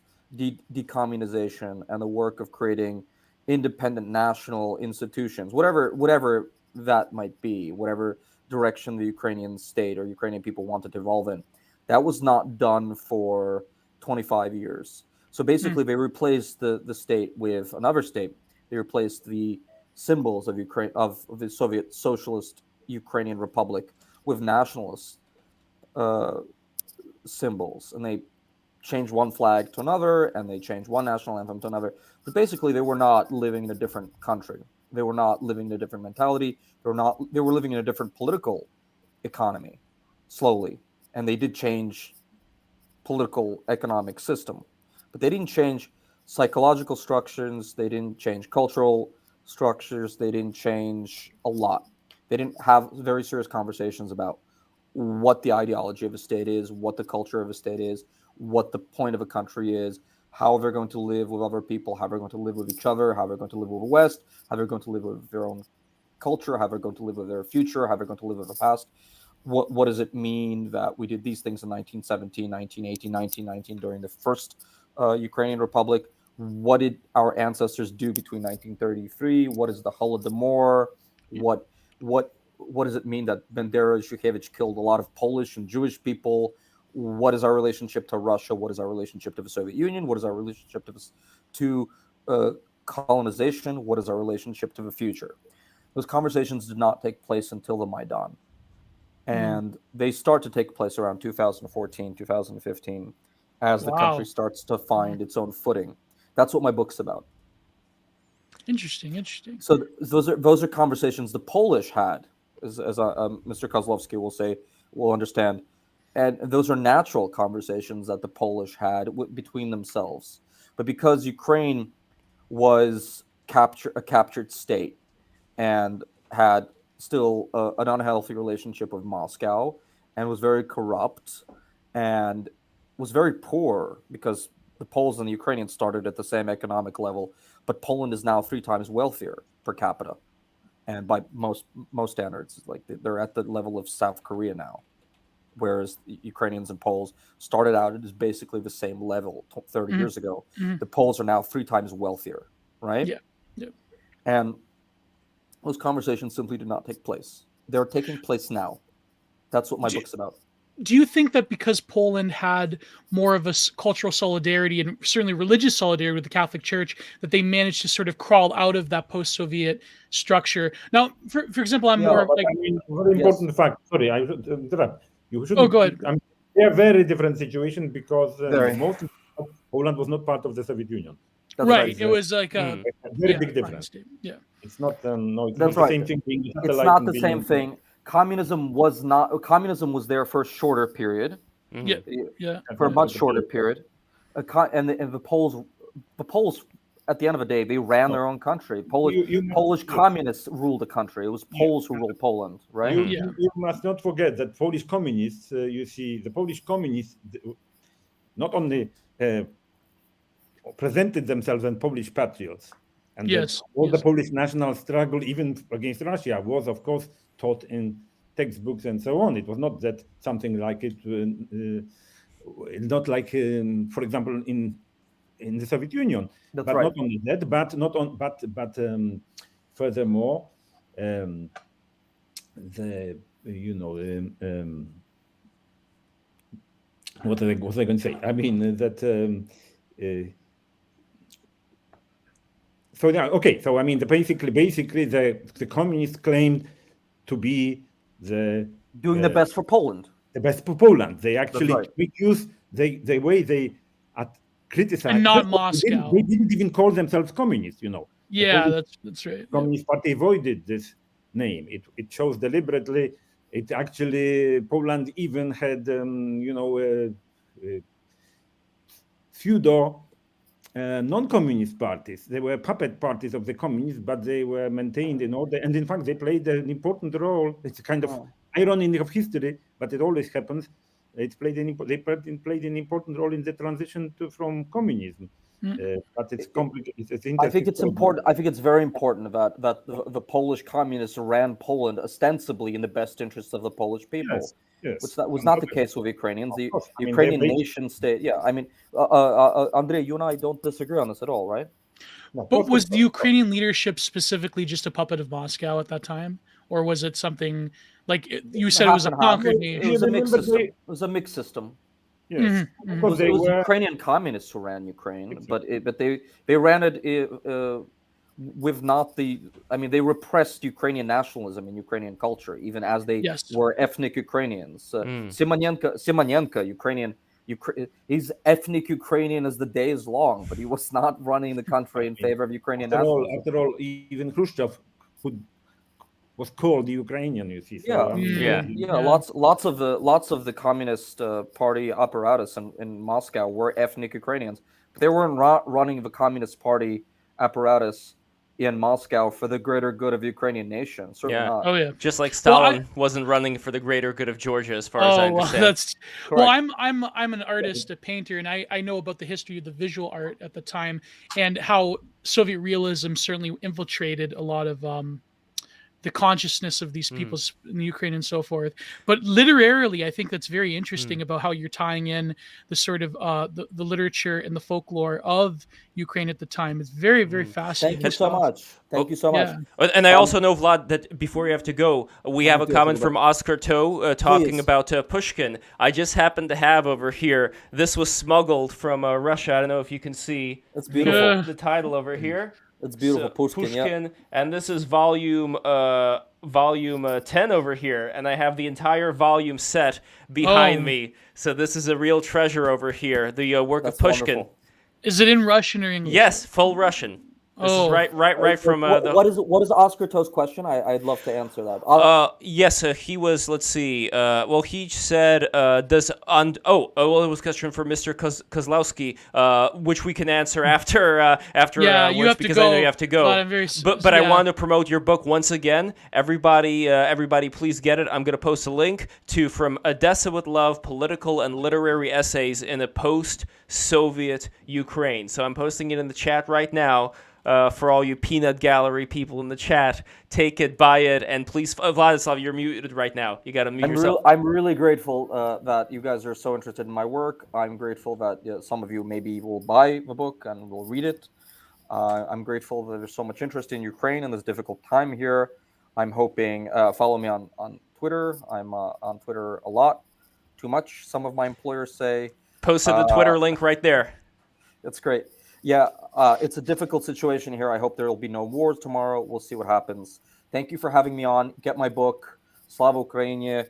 decommunization and the work of creating independent national institutions, whatever that might be, whatever direction the Ukrainian state or Ukrainian people wanted to evolve in. That was not done for 25 years. So basically, they replaced the state with another state. They replaced the symbols of Ukraine, of the Soviet Socialist Ukrainian Republic, with nationalist symbols, and they changed one flag to another, and they changed one national anthem to another. But basically, they were not living in a different country. They were not living in a different mentality. They were living in a different political economy, slowly, and they did change political economic system, but they didn't change psychological structures. They didn't change cultural structures. They didn't change a lot. They didn't have very serious conversations about what the ideology of a state is, what the culture of a state is, what the point of a country is, how they're going to live with other people, how they're going to live with each other, how they're going to live with the West, how they're going to live with their own culture, how they're going to live with their future, how they're going to live with the past. What does it mean that we did these things in 1917, 1918, 1919 during the first Ukrainian Republic? What did our ancestors do between 1933? What is the Holodomor? What does it mean that Bandera Shukhevich killed a lot of Polish and Jewish people? What is our relationship to Russia? What is our relationship to the Soviet Union? What is our relationship to colonization? What is our relationship to the future? Those conversations did not take place until the Maidan. And they start to take place around 2014, 2015, as the country starts to find its own footing. That's what my book's about. Interesting. So those are conversations the Polish had, as Mr. Kozlowski will understand. And those are natural conversations that the Polish had between themselves. But because Ukraine was a captured state and had still an unhealthy relationship with Moscow, and was very corrupt and was very poor, because the Poles and the Ukrainians started at the same economic level, but Poland is now 3 times wealthier per capita, and by most standards, like they're at the level of South Korea now, whereas the Ukrainians and Poles started out at basically the same level 30 years ago. The Poles are now 3 times wealthier, right? Yeah. And those conversations simply do not take place. They're taking place now. That's what my book's about. Do you think that because Poland had more of a cultural solidarity and certainly religious solidarity with the Catholic Church, that they managed to sort of crawl out of that post-Soviet structure? Now, for example, I'm more like... I mean, very important fact. Sorry, I should interrupt. You shouldn't. Oh, go ahead. They are very different situations, because most of Poland was not part of the Soviet Union. That's right. It was like a very big difference. Yeah. It's not. No, it's That's not right. the same thing. It's not the same thing. Communism was there for a shorter period. Yeah. For a much shorter period, and the Poles at the end of the day, they ran their own country. Polish communists ruled the country. It was Poles who ruled Poland, right? You must not forget that Polish communists. You see, the Polish communists not only presented themselves as Polish patriots, and all the Polish national struggle, even against Russia, was of course taught in textbooks and so on. It was not that something like it, not like, for example, in the Soviet Union. That's but right. not only that, but furthermore, what was I going to say? I mean that. So yeah, okay. So I mean, basically, the communists claimed to be doing the best for Poland. The best for Poland. They actually use the way they criticized. And not Moscow. They didn't even call themselves communists. Yeah, that's right. Communist Party avoided this name. It shows deliberately. It actually, Poland even had pseudo non-communist parties. They were puppet parties of the communists, but they were maintained in order. And in fact, they played an important role. It's a kind of irony of history, but it always happens. They played an important role in the transition from communism. But it's complicated. I think it's important. I think it's very important that the Polish communists ran Poland ostensibly in the best interests of the Polish people. Yes. Which that was not the case with Ukrainians. The Ukrainian nation state. Yeah, I mean, Andrei, you and I don't disagree on this at all, right? But was the Ukrainian leadership specifically just a puppet of Moscow at that time, or was it something like you said it was a Half and half. conquered It nation? was a mixed Remember system. they- It was a mixed system. Yes, Mhm, mhm. It because was, they it was were. Ukrainian communists who ran Ukraine, but they ran it with not the. I mean, they repressed Ukrainian nationalism and Ukrainian culture, even as they Yes. were ethnic Ukrainians. Mm. Simonenko, Ukrainian. He's ethnic Ukrainian as the day is long, but he was not running the country in favor of Ukrainian nationalism. After all, even Khrushchev was called Ukrainian. You see, so, Yeah. I mean, Yeah. Yeah, lots of the Communist Party apparatus in Moscow were ethnic Ukrainians, but they weren't running the Communist Party apparatus in Moscow for the greater good of the Ukrainian nation. Certainly Yeah. not. Oh yeah. Just like Well, I- Stalin wasn't running for the greater good of Georgia, as far as I Oh well, understand. that's well. Correct. I'm an artist, a painter, and I know about the history of the visual art at the time and how Soviet realism certainly infiltrated a lot of the consciousness of these peoples in Ukraine and so forth. But literarily, I think that's very interesting about how you're tying in the sort of the literature and the folklore of Ukraine at the time. It's very, very fascinating. Thank you so stuff. much. Thank you so much. Yeah. And I also know, Vlad, that before you have to go, we have a do have to comment go. from Oscar Toe talking Please. about Pushkin. I just happen to have over here, this was smuggled from Russia. I don't know if you can see It's beautiful. the title over here. It's beautiful. So, Pushkin, yeah. and this is volume 10 over here, and I have the entire volume set behind Oh. me. So this is a real treasure over here, the work That's of Pushkin. wonderful. Is it in Russian or English? Yes, full Russian. This is Oh. right from the. What is Oscar Toe's question? I'd love to answer that. Yes, he was. Let's see. Well, he said, "Does well, it was a question for Mr. Kozlowski, which we can answer after Yeah, you once, have to because go. I know you have to go. But I'm very but I yeah. want to promote your book once again. Everybody, please get it. I'm going to post a link to From Odessa with Love: Political and Literary Essays in a Post-Soviet Ukraine. So I'm posting it in the chat right now. For all you peanut gallery people in the chat, take it, buy it, and please, Vladislav, you're muted right now. You got to mute yourself. I'm really grateful that you guys are so interested in my work. I'm grateful that some of you maybe will buy the book and will read it. I'm grateful that there's so much interest in Ukraine in this difficult time here. I'm hoping, follow me on Twitter. I'm on Twitter a lot, too much, some of my employers say. Posted the Twitter link right there. That's great. Yeah, it's a difficult situation here. I hope there will be no wars tomorrow. We'll see what happens. Thank you for having me on. Get my book, Slava Ukraini.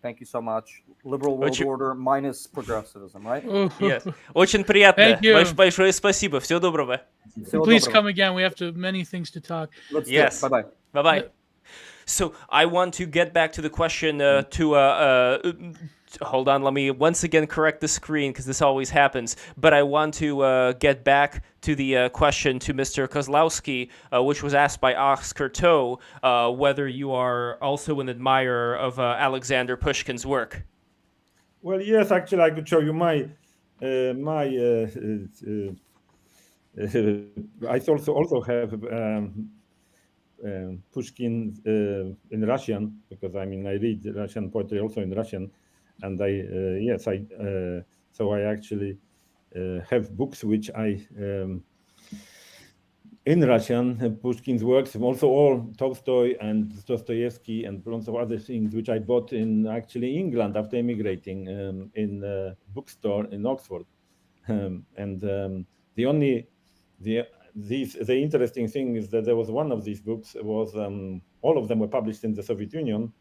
Thank you so much. Liberal world order minus progressivism, right? Yes. Очень приятно. Thank you. Большое спасибо. Всего доброго. Всего Please доброго. come again. We have many things to talk. Let's do Yes. it. Bye-bye. Bye-bye. So I want to get back to the question hold on, let me once again correct the screen because this always happens. But I want to get back to the question to Mr. Kozlowski, which was asked by Oscar Toe, whether you are also an admirer of Alexander Pushkin's work. Well, yes, actually, I could show you my I also have Pushkin in Russian, because I read Russian poetry also in Russian, and so I actually have books which I in Russian, Pushkin's works, also all Tolstoy and Dostoevsky and lots of other things which I bought in actually England after immigrating in a bookstore in Oxford. The interesting thing is that there was one of these books was all of them were published in the Soviet Union.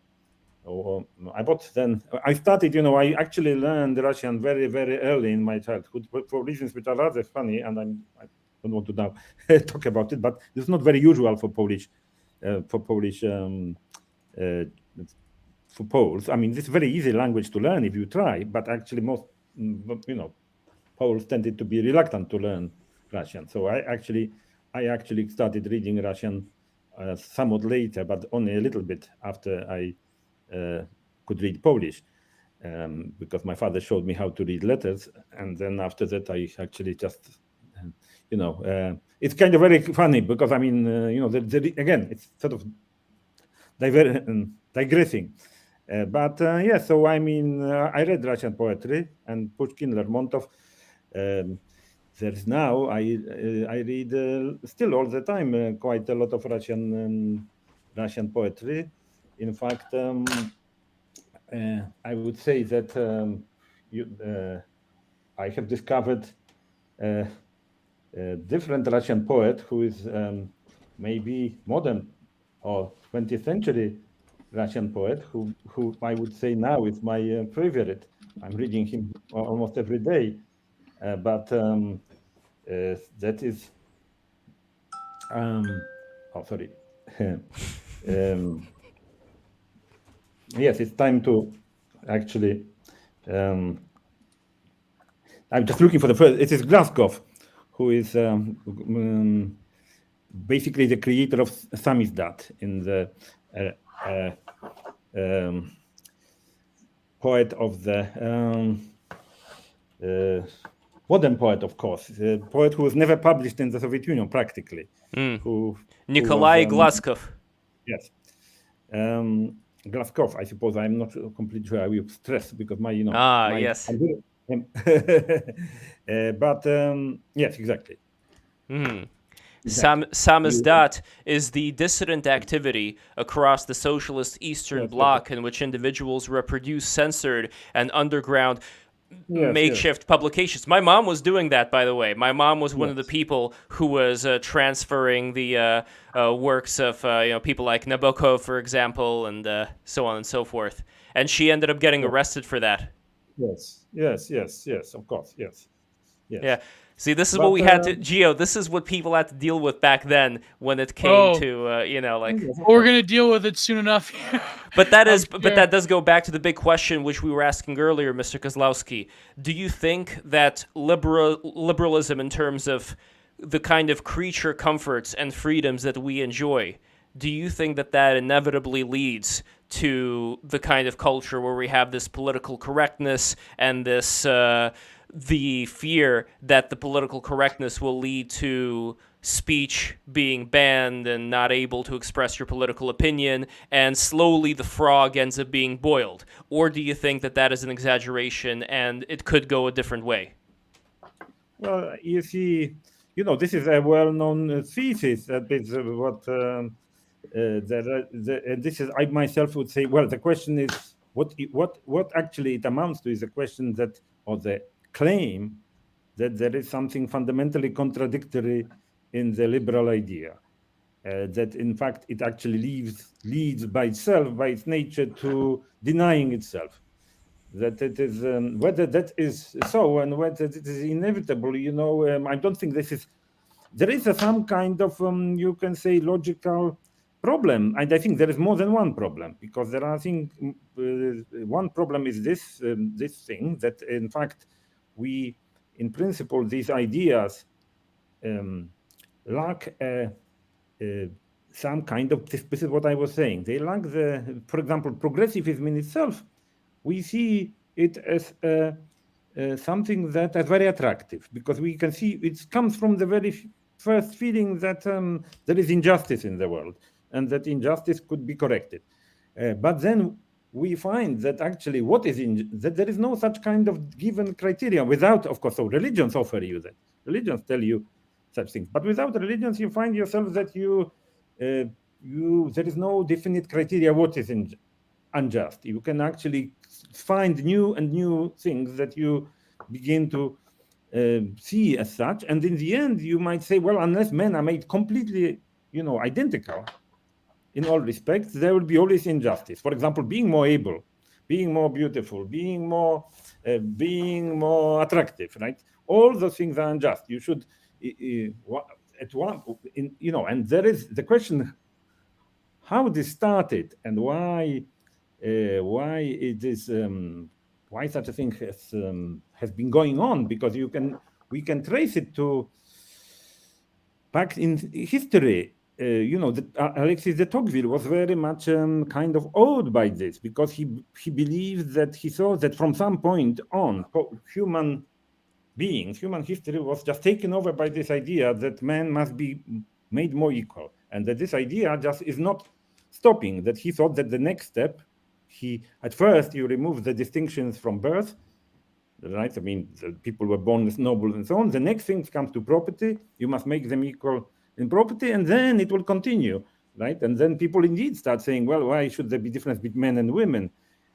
I bought then. I started, I actually learned Russian very, very early in my childhood for reasons which are rather funny, and I don't want to now talk about it, but it's not very usual for Polish for Poles. This is a very easy language to learn if you try, but actually most, Poles tended to be reluctant to learn Russian. So I actually started reading Russian somewhat later, but only a little bit after I could read Polish, because my father showed me how to read letters, and then after that I actually just, it's kind of very funny because again it's sort of digressing. So I read Russian poetry and Pushkin, Lermontov. There's now I read still all the time quite a lot of Russian Russian poetry. In fact, I would say that I have discovered a different Russian poet who is maybe modern or 20th century Russian poet who I would say now is my favorite. I'm reading him almost every day, but that is sorry. Yes, it's time to actually. I'm just looking for the first. It is Glasgow, who is basically the creator of Samizdat in the poet of the modern poet, of course, the poet who was never published in the Soviet Union practically. Nikolai Glasgow. Yes. Glasgow, I suppose. I'm not completely sure. I will stress because yes. But yes, exactly. Samizdat is the dissident activity across the socialist Eastern Bloc in which individuals reproduce censored and underground makeshift publications. My mom was doing that, by the way. My mom was one of the people who was transferring the works of people like Nabokov, for example, and so on and so forth. And she ended up getting arrested for that. Yes, of course, yes. Yeah. See, this is what we had to, Gio, this is what people had to deal with back then when it came to, we're going to deal with it soon enough. But that does go back to the big question which we were asking earlier, Mr. Kozlowski. Do you think that liberalism in terms of the kind of creature comforts and freedoms that we enjoy, do you think that inevitably leads to the kind of culture where we have this political correctness and this the fear that the political correctness will lead to speech being banned and not able to express your political opinion, and slowly the frog ends up being boiled? Or do you think that is an exaggeration and it could go a different way? Well, you see, this is a well-known thesis that is what this is. I myself would say, well, the question is what actually it amounts to is a question that, or the claim that there is something fundamentally contradictory in the liberal idea, that in fact it actually leads by itself, by its nature, to denying itself. That it is whether that is so and whether it is inevitable. I don't think this is. There is some kind of you can say logical problem, and I think there is more than one problem, because there are things. One problem is this thing that in fact we, in principle, these ideas lack some kind of. This is what I was saying. They lack for example, progressivism in itself. We see it as something that is very attractive, because we can see it comes from the very first feeling that there is injustice in the world and that injustice could be corrected. But then we find that actually that there is no such kind of given criteria without, of course, so religions offer you that. Religions tell you such things. But without religions, you find yourself that there is no definite criteria what is unjust. You can actually find new and new things that you begin to see as such. And in the end, you might say, well, unless men are made completely, identical in all respects, there will be always injustice. For example, being more able, being more beautiful, being more attractive, right? All those things are unjust. You should, and there is the question how this started and why it is why such a thing has been going on, because we can trace it to back in history. Alexis de Tocqueville was very much kind of awed by this, because he believed that he saw that from some point on, human history was just taken over by this idea that man must be made more equal, and that this idea just is not stopping. That he thought that the next step, at first you remove the distinctions from birth, right? I mean, the people were born as nobles and so on. The next thing comes to property. You must make them equal in property, and then it will continue. right? And then people indeed start saying, well, why should there be difference between men and women?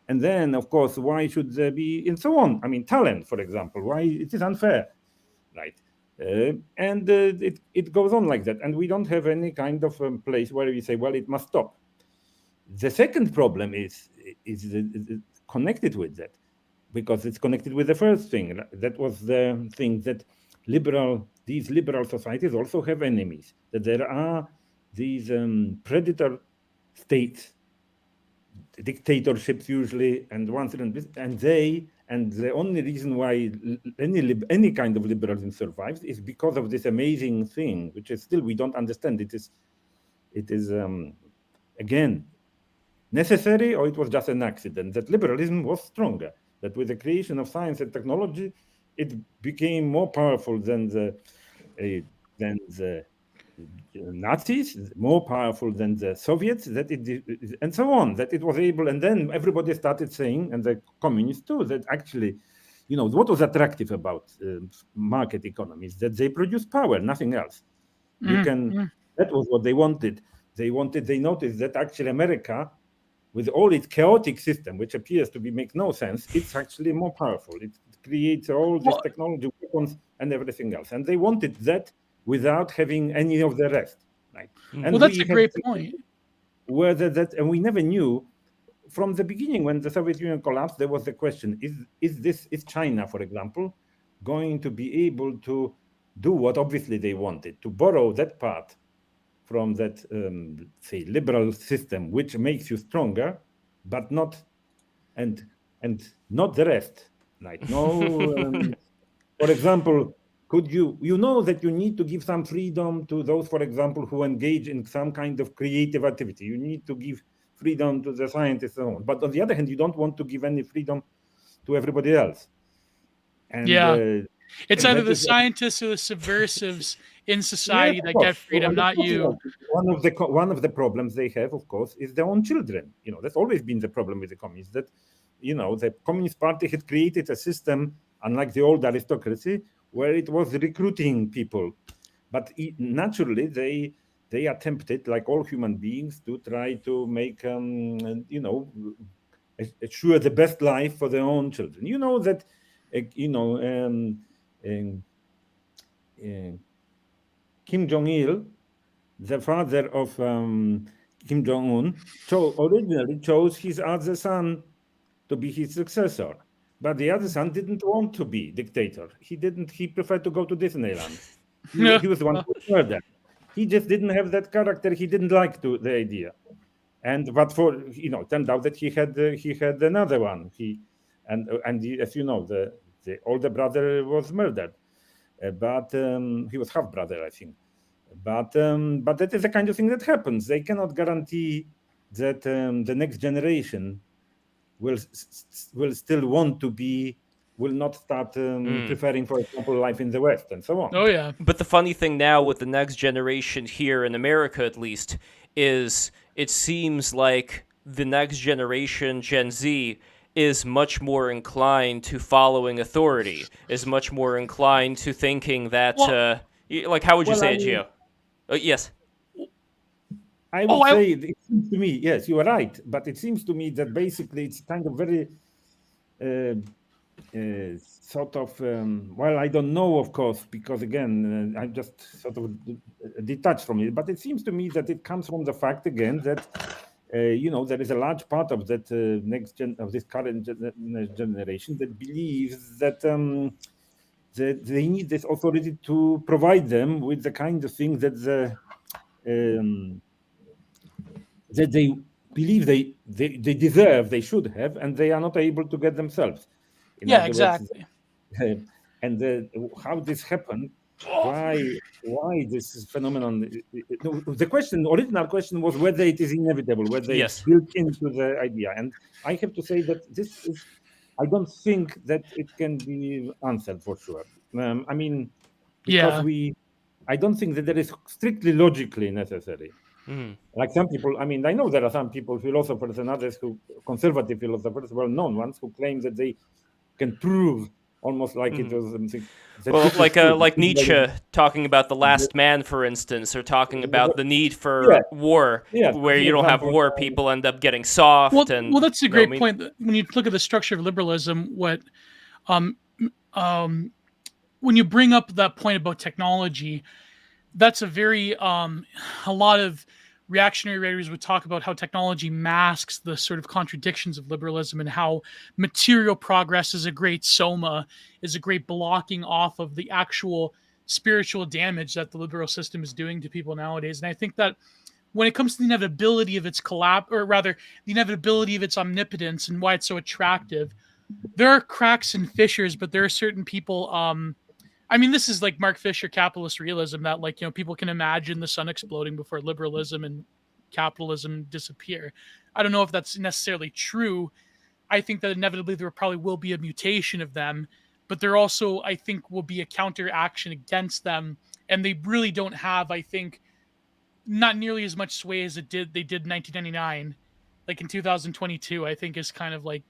And then, of course, why should there be, and so on? I mean, talent, for example, why it is unfair, right? And it goes on like that. And we don't have any kind of place where we say, well, it must stop. The second problem is connected with that, because it's connected with the first thing. That was the thing that these liberal societies also have enemies, that there are these predator states, dictatorships usually, and the only reason why any kind of liberalism survives is because of this amazing thing, which is still we don't understand. It is again necessary, or it was just an accident, that liberalism was stronger, that with the creation of science and technology it became more powerful than the Nazis, more powerful than the Soviets, and so on, that it was able. And then everybody started saying, and the communists too, that actually, what was attractive about market economies, that they produce power, nothing else. That was what they wanted. They noticed that actually America, with all its chaotic system, which appears to make no sense, it's actually more powerful. It creates all this technology, weapons, and everything else. And they wanted that without having any of the rest. Right? And that's a great point. And we never knew from the beginning, when the Soviet Union collapsed, there was the question: is China, for example, going to be able to do what obviously they wanted, to borrow that part from that, say, liberal system, which makes you stronger, but not not the rest. Right? No, for example, could you that you need to give some freedom to those, for example, who engage in some kind of creative activity. You need to give freedom to the scientists and so on. But on the other hand, you don't want to give any freedom to everybody else. And it's either the scientists or the subversives in society that get freedom, not you. One of the problems they have, of course, is their own children. That's always been the problem with the communists, that the Communist Party had created a system, unlike the old aristocracy, where it was recruiting people. But naturally, they attempted, like all human beings, to try to make assure the best life for their own children. That Kim Jong-il, the father of Kim Jong-un, originally chose his other son to be his successor. But the other son didn't want to be dictator. He preferred to go to Disneyland. He was the one who was murdered. He just didn't have that character. He didn't like the idea. But it turned out that he had another one. As you know, the older brother was murdered. But he was half brother, I think. But that is the kind of thing that happens. They cannot guarantee that the next generation will still want to will not start preferring, for example, life in the West and so on. Oh yeah. But the funny thing now with the next generation here in America, at least, is it seems like the next generation, Gen Z, is much more inclined to following authority, is much more inclined to thinking that, how would you say it, Gio? Yes. I would say, it seems to me, yes, you are right, but it seems to me that basically it's kind of very sort of, I don't know, of course, because again, I'm just sort of detached from it, but it seems to me that it comes from the fact, again, that, there is a large part of that of this current generation that believes that they need this authority to provide them with the kind of thing that that they believe they deserve, they should have, and they are not able to get themselves. Exactly. And how this happened, why this phenomenon? The original question was whether it is inevitable, whether it's built into the idea. And I have to say that I don't think that it can be answered for sure. I don't think that there is strictly logically necessary. Like some people, I know there are some people, philosophers and others conservative philosophers, well-known ones, who claim that they can prove almost like it was something. that Well, this is like true. like Nietzsche talking about the last man, for instance, or talking about the need for Yeah. war, Yeah, where you for don't have example, war, people end up getting soft. Well, that's a you know what I great mean? point. When you look at the structure of liberalism, um, when you bring up that point about technology, that's a very a lot of reactionary writers would talk about how technology masks the sort of contradictions of liberalism, and how material progress is a great soma, is a great blocking off of the actual spiritual damage that the liberal system is doing to people nowadays. And I think that when it comes to the inevitability of its or rather the inevitability of its omnipotence and why it's so attractive, there are cracks and fissures, but there are certain people I mean, this is like Mark Fisher capitalist realism, that like, people can imagine the sun exploding before liberalism and capitalism disappear. I don't know if that's necessarily true. I think that inevitably there probably will be a mutation of them, but there also, I think, will be a counteraction against them. And they really don't have, I think, not nearly as much sway as they did in 1999. Like in 2022, I think is kind of like,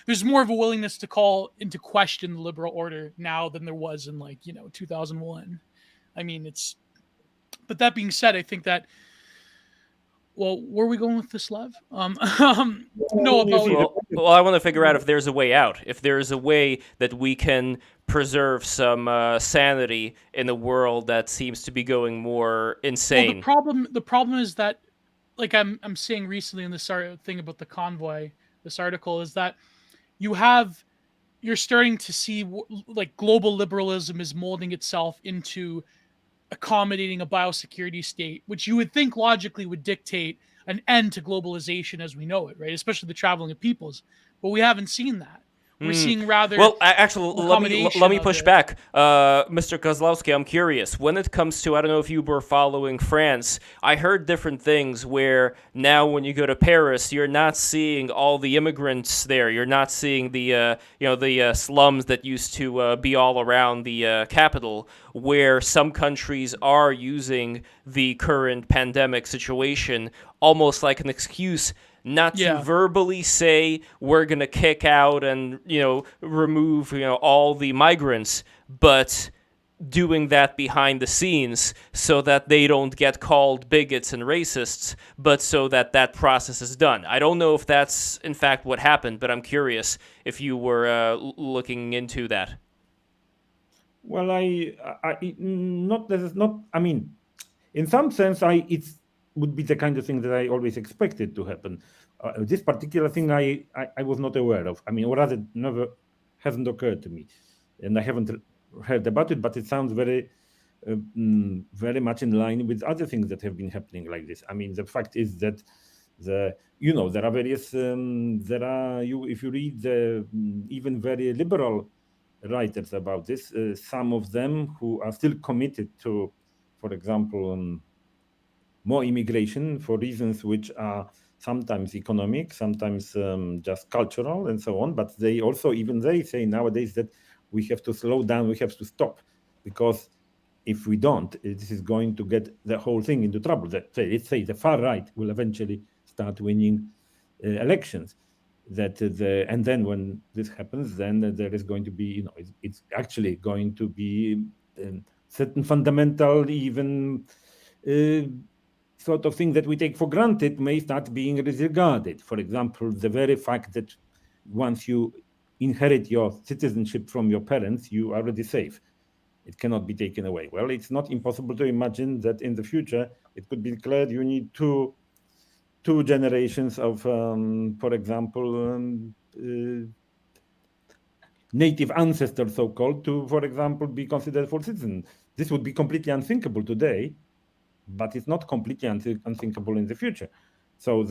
there's more of a willingness to call into question the liberal order now than there was in 2001. I mean, but that being said, I think that, well, where are we going with this, Lev? No, about Well, I want to figure out if there's a way out, if there's a way that we can preserve some sanity in a world that seems to be going more insane. Well, the problem is that, like I'm saying recently in this thing about the convoy, this article, is that you're starting to see like global liberalism is molding itself into accommodating a biosecurity state, which you would think logically would dictate an end to globalization as we know it, right? Especially the traveling of peoples. But we haven't seen that. We're seeing rather. Well, actually, let me push back, Mr. Kozlowski. I'm curious. When it comes to, I don't know if you were following France. I heard different things where now, when you go to Paris, you're not seeing all the immigrants there. You're not seeing the slums that used to be all around the capital. Where some countries are using the current pandemic situation almost like an excuse not to verbally say we're going to kick out and, remove, all the migrants, but doing that behind the scenes so that they don't get called bigots and racists, but so that process is done. I don't know if that's, in fact, what happened, but I'm curious if you were looking into that. Well, I mean, in some sense, it would be the kind of thing that I always expected to happen. This particular thing I was not aware of. I mean, or rather, never hasn't occurred to me, and I haven't heard about it. But it sounds very, very much in line with other things that have been happening like this. I mean, the fact is that there are various if you read the even very liberal writers about this, some of them who are still committed to, for example, more immigration for reasons which are sometimes economic, sometimes just cultural and so on. But they say nowadays that we have to slow down, we have to stop, because if we don't, this is going to get the whole thing into trouble. Let's say the far right will eventually start winning elections. And then when this happens, then there is going to be, it's actually going to be certain fundamental, even sort of thing that we take for granted may start being disregarded. For example, the very fact that once you inherit your citizenship from your parents, you are already safe. It cannot be taken away. Well, it's not impossible to imagine that in the future it could be declared you need two generations of, for example, native ancestors, so-called, to, for example, be considered full citizen. This would be completely unthinkable today, but it's not completely unthinkable in the future. So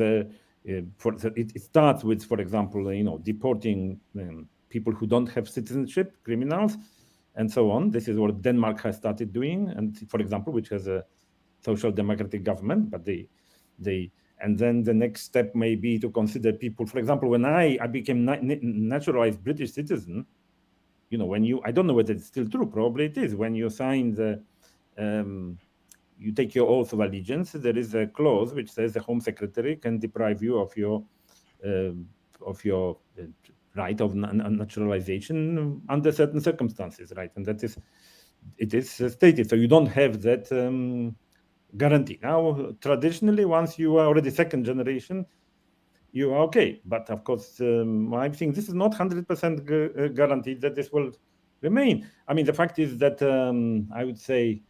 it starts with, for example, deporting people who don't have citizenship, criminals, and so on. This is what Denmark has started doing, and for example, which has a social democratic government, but and then the next step may be to consider people. For example, when I became naturalized British citizen, I don't know whether it's still true, probably it is. When you sign you take your oath of allegiance, there is a clause which says the Home Secretary can deprive you of your right of naturalization under certain circumstances, right? And it is stated. So you don't have that guarantee. Now, traditionally, once you are already second generation, you are okay. But of course, I think this is not 100% guaranteed that this will remain. I mean, the fact is that I would say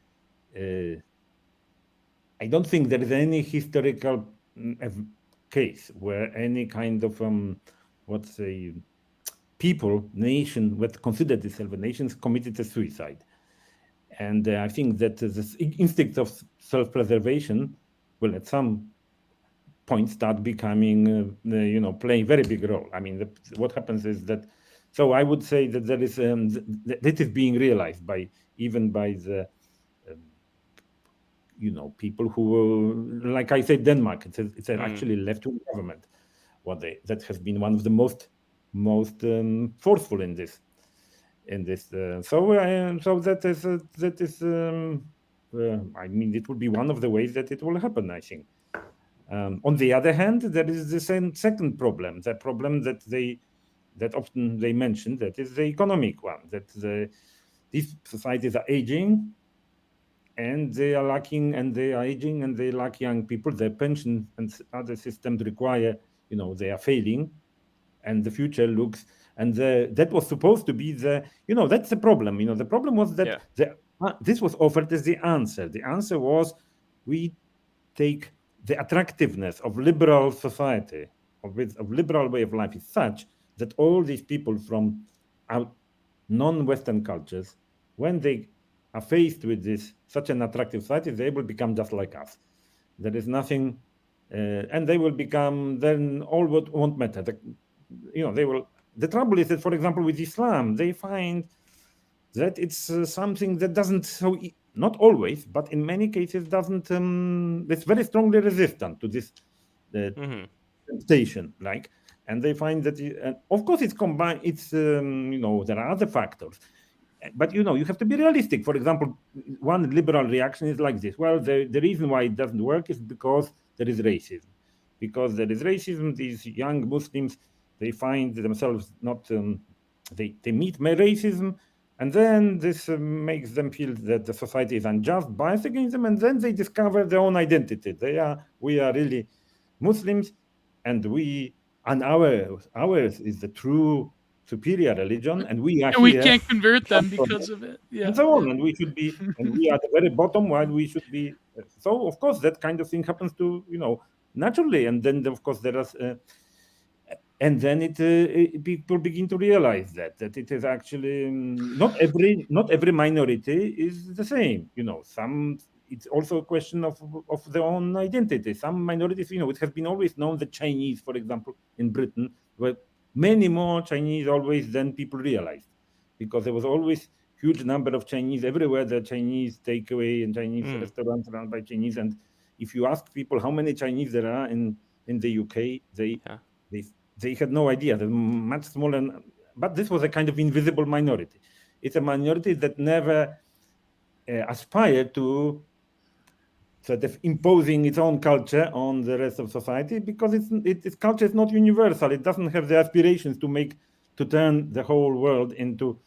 I don't think there is any historical case where any kind of people, nation, what considered itself a nation, committed a suicide. And I think that this instinct of self-preservation will at some point start becoming, playing a very big role. I mean, what happens is that, so I would say that there is, that is being realized even by the, people who, like I said, Denmark, it's actually left-wing government, that has been one of the most forceful in this. So that is I mean, it will be one of the ways that it will happen, I think. On the other hand, there is the second problem, the problem that often they mention, that is the economic one, that these societies are aging, and they are lacking, and they are aging, and they lack young people. Their pension and other systems require, they are failing, and the future looks, and that was supposed to be that's the problem. The problem was that this was offered as the answer. The answer was, we take the attractiveness of liberal society, of liberal way of life, is such that all these people from non-Western cultures, when they are faced with such an attractive society, they will become just like us. There is nothing, and they will become, then all won't matter. They will. The trouble is that, for example, with Islam, they find that it's something that doesn't, not always, but in many cases doesn't. It's very strongly resistant to this temptation, and they find that, of course, it's combined. It's there are other factors, but you have to be realistic. For example, one liberal reaction is like this: well, the reason why it doesn't work is because there is racism. Because there is racism, these young Muslims, they find themselves not, they meet racism, and then this makes them feel that the society is unjust, biased against them, and then they discover their own identity. We are really Muslims, and ours is the true superior religion, and we are we can't convert them because of it. Yeah. And so on, and we should be, and we are at the very bottom, while we should be. So of course that kind of thing happens to naturally, and then of course there is, and then people begin to realize that it is actually not every minority is the same. Some, it's also a question of their own identity. Some minorities, it has been always known that Chinese, for example, in Britain, were many more Chinese always than people realized, because there was always huge number of Chinese everywhere. The Chinese takeaway and Chinese restaurants run by Chinese, and if you ask people how many Chinese there are in the UK, they had no idea. They're much smaller, but this was a kind of invisible minority. It's a minority that never aspired to sort of imposing its own culture on the rest of society, because its culture is not universal. It doesn't have the aspirations to turn the whole world into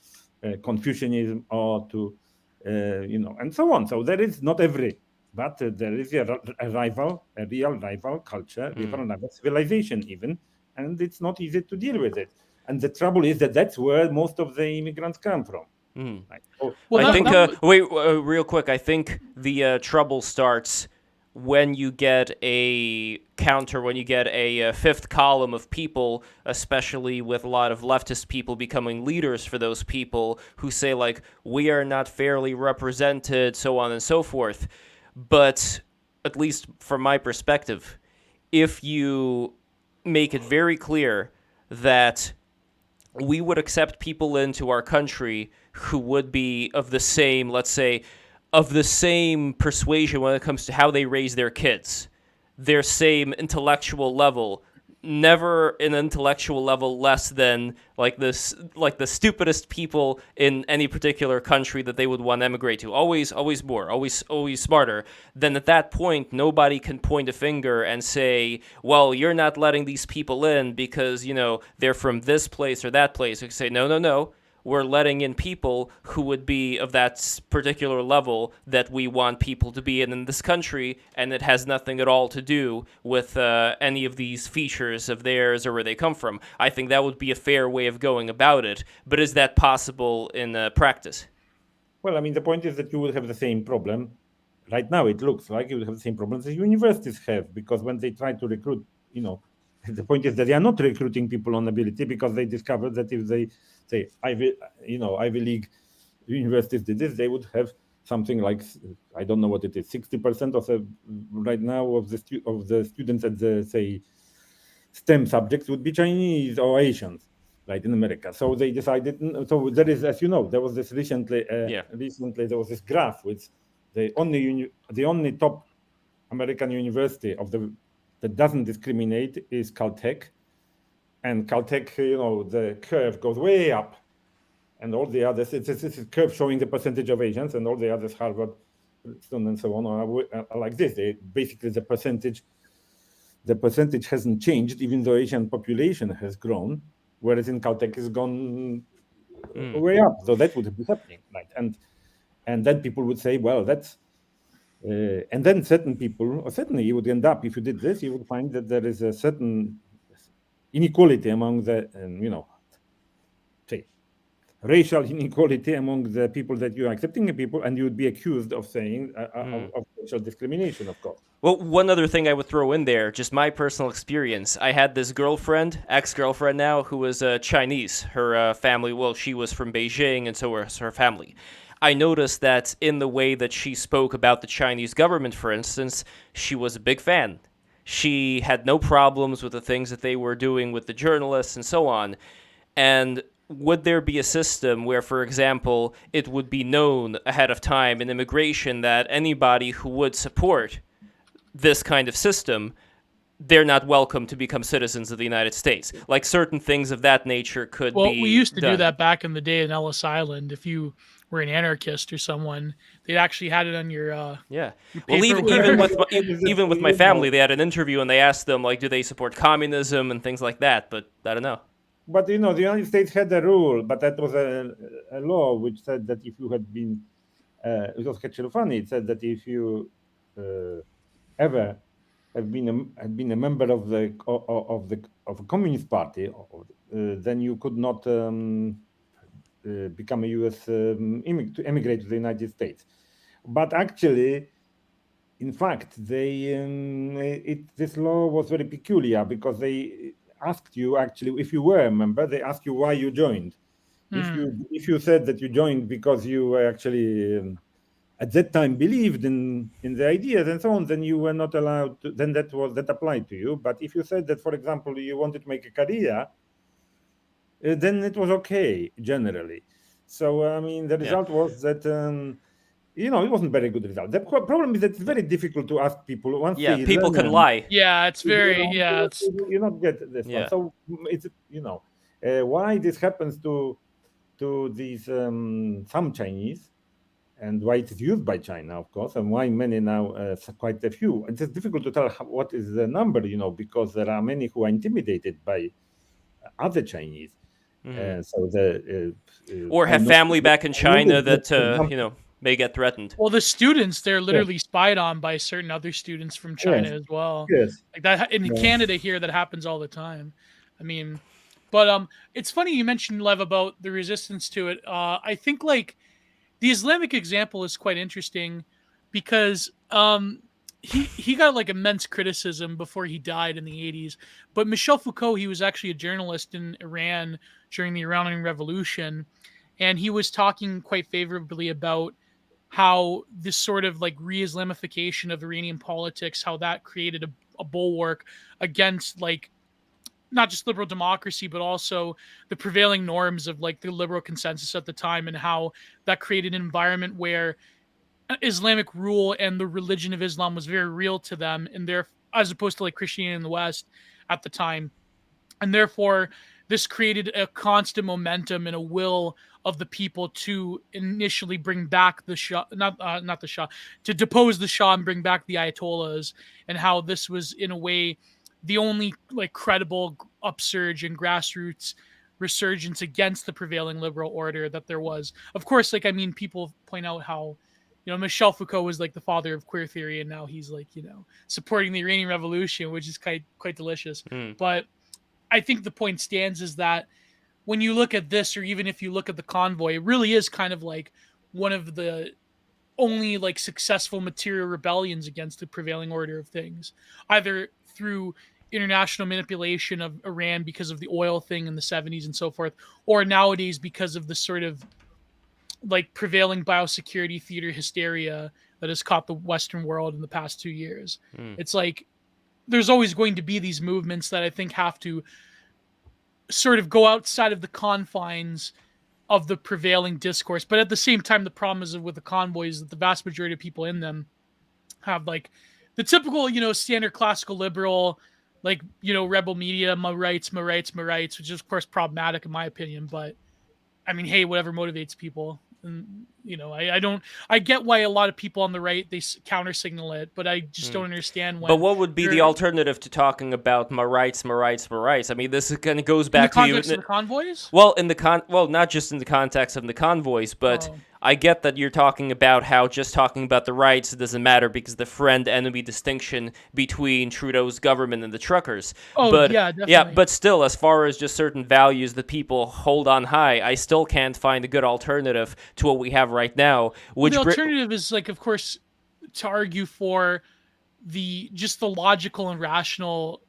Confucianism or to and so on. So there is not every. But there is a real rival culture, rival civilization even, and it's not easy to deal with it. And the trouble is that that's where most of the immigrants come from. I think, wait, real quick, I think the trouble starts when you get a counter, when you get a fifth column of people, especially with a lot of leftist people becoming leaders for those people who say, like, we are not fairly represented, so on and so forth. But at least from my perspective, if you make it very clear that we would accept people into our country who would be of the same, let's say, of the same persuasion when it comes to how they raise their kids, their same intellectual level, never an intellectual level less than like the stupidest people in any particular country that they would want to emigrate to. Always more, always smarter. Then at that point, nobody can point a finger and say, well, you're not letting these people in because, they're from this place or that place. You can say, no. We're letting in people who would be of that particular level that we want people to be in this country, and it has nothing at all to do with any of these features of theirs or where they come from. I think that would be a fair way of going about it, but is that possible in practice? Well, I mean, the point is that you will have the same problem. Right now, it looks like you will have the same problems that universities have, because when they try to recruit, the point is that they are not recruiting people on ability, because they discovered that if they say Ivy League universities did this, they would have something like, I don't know what it is, 60% of the right now of the students at the, say, STEM subjects would be Chinese or Asians, right, in America. So they decided. So there is, as you know, there was this recently there was this graph with the only top American university that doesn't discriminate is Caltech. And Caltech, the curve goes way up, and all the others, it's a curve showing the percentage of Asians, and all the others, Harvard, Princeton, and so on, are like this. Basically, the percentage hasn't changed, even though Asian population has grown, whereas in Caltech has gone way up. So that would be happening, right? And then people would say, well, that's. And then certain people, or certainly you would end up, if you did this, you would find that there is a certain inequality among the, say, racial inequality among the people that you are accepting people, and you would be accused of saying of racial discrimination, of course. Well, one other thing I would throw in there, just my personal experience. I had this ex-girlfriend now, who was Chinese. Her family, she was from Beijing, and so was her family. I noticed that in the way that she spoke about the Chinese government, for instance, she was a big fan. She had no problems with the things that they were doing with the journalists and so on. And would there be a system where, for example, it would be known ahead of time in immigration that anybody who would support this kind of system, they're not welcome to become citizens of the United States? Like certain things of that nature could be Well, we used to done. do that back in the day in Ellis Island. If you were an anarchist or someone, they actually had it on your Your paper even with my family, they had an interview and they asked them, like, do they support communism and things like that? But I don't know. But the United States had a rule, but that was a law which said that if you had been, it was actually funny. It said that if you ever have been a member of a communist party, then you could not become a U.S. to emigrate to the United States. But actually, in fact, this law was very peculiar, because they asked you, actually, if you were a member, they asked you why you joined. If you said that you joined because you were actually at that time believed in the ideas and so on, then you were not allowed to, then that applied to you. But if you said that, for example, you wanted to make a career, then it was okay generally. So I mean, the result was that it wasn't very good result. The problem is that it's very difficult to ask people once. Yeah, people can lie. Yeah, it's very you not get this one. So it's why this happens to these some Chinese, and why it is used by China, of course, and why many now quite a few. It's difficult to tell what is the number, because there are many who are intimidated by other Chinese. Or have family back in China that may get threatened. Well, the students, they're literally spied on by certain other students from China as well. Yes. Like that in Canada here, that happens all the time. I mean, but it's funny you mentioned, Lev, about the resistance to it. I think like the Islamic example is quite interesting because he got like immense criticism before he died in the 80s. But Michel Foucault, he was actually a journalist in Iran during the Iranian Revolution, and he was talking quite favorably about how this sort of like re-Islamification of Iranian politics, how that created a bulwark against like not just liberal democracy, but also the prevailing norms of like the liberal consensus at the time, and how that created an environment where Islamic rule and the religion of Islam was very real to them, and there, as opposed to like Christianity in the West. at the time. And therefore, this created a constant momentum and a will of the people to initially bring back the Shah, not the Shah, to depose the Shah and bring back the Ayatollahs, and how this was in a way the only like credible upsurge and grassroots resurgence against the prevailing liberal order that there was. Of course, like I mean, people point out how Michel Foucault was like the father of queer theory, and now he's like supporting the Iranian Revolution, which is quite delicious. But I think the point stands is that when you look at this, or even if you look at the convoy, it really is kind of like one of the only like successful material rebellions against the prevailing order of things, either through international manipulation of Iran because of the oil thing in the 70s and so forth, or nowadays because of the sort of like prevailing biosecurity theater hysteria that has caught the Western world in the past 2 years. It's like there's always going to be these movements that I think have to sort of go outside of the confines of the prevailing discourse. But at the same time, the problem is with the convoys that the vast majority of people in them have like the typical, standard classical liberal, like, rebel media, my rights, which is of course problematic in my opinion. But I mean, hey, whatever motivates people. And, I get why a lot of people on the right, they counter signal it, but I just don't understand when. But what would be the alternative to talking about my rights? I mean, this kind of goes back to the context of the convoys? Well, not just in the context of the convoys, but I get that you're talking about how just talking about the rights doesn't matter because the friend-enemy distinction between Trudeau's government and the truckers. Yeah, definitely. Yeah, but still, as far as just certain values that people hold on high, I still can't find a good alternative to what we have right now. The alternative is, like, of course, to argue for the logical and rational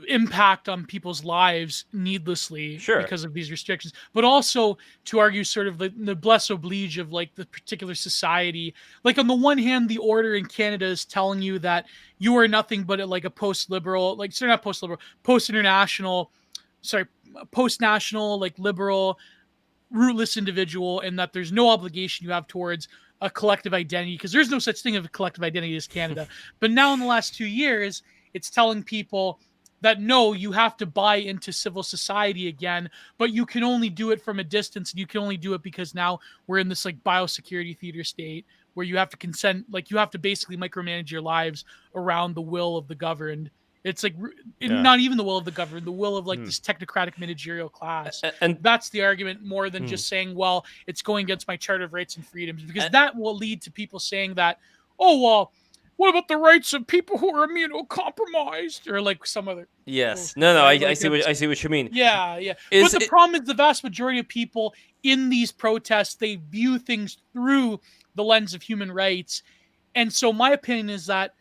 impact on people's lives needlessly because of these restrictions, but also to argue sort of the noblesse oblige of like the particular society. Like on the one hand, the order in Canada is telling you that you are nothing but like a post-liberal, like sorry, not post-liberal, post-national, like liberal, rootless individual, and that there's no obligation you have towards a collective identity because there's no such thing as a collective identity as Canada. But now in the last 2 years, it's telling people that no, you have to buy into civil society again, but you can only do it from a distance, and you can only do it because now we're in this like biosecurity theater state where you have to consent, like you have to basically micromanage your lives around the will of the governed. It's like not even the will of the governed, the will of like this technocratic managerial class. And that's the argument more than just saying, well, it's going against my Charter of Rights and Freedoms, because that will lead to people saying that, oh, well, what about the rights of people who are immunocompromised or like some other? Yes, I see what you mean. Yeah. But the problem is the vast majority of people in these protests, they view things through the lens of human rights, and so my opinion is that,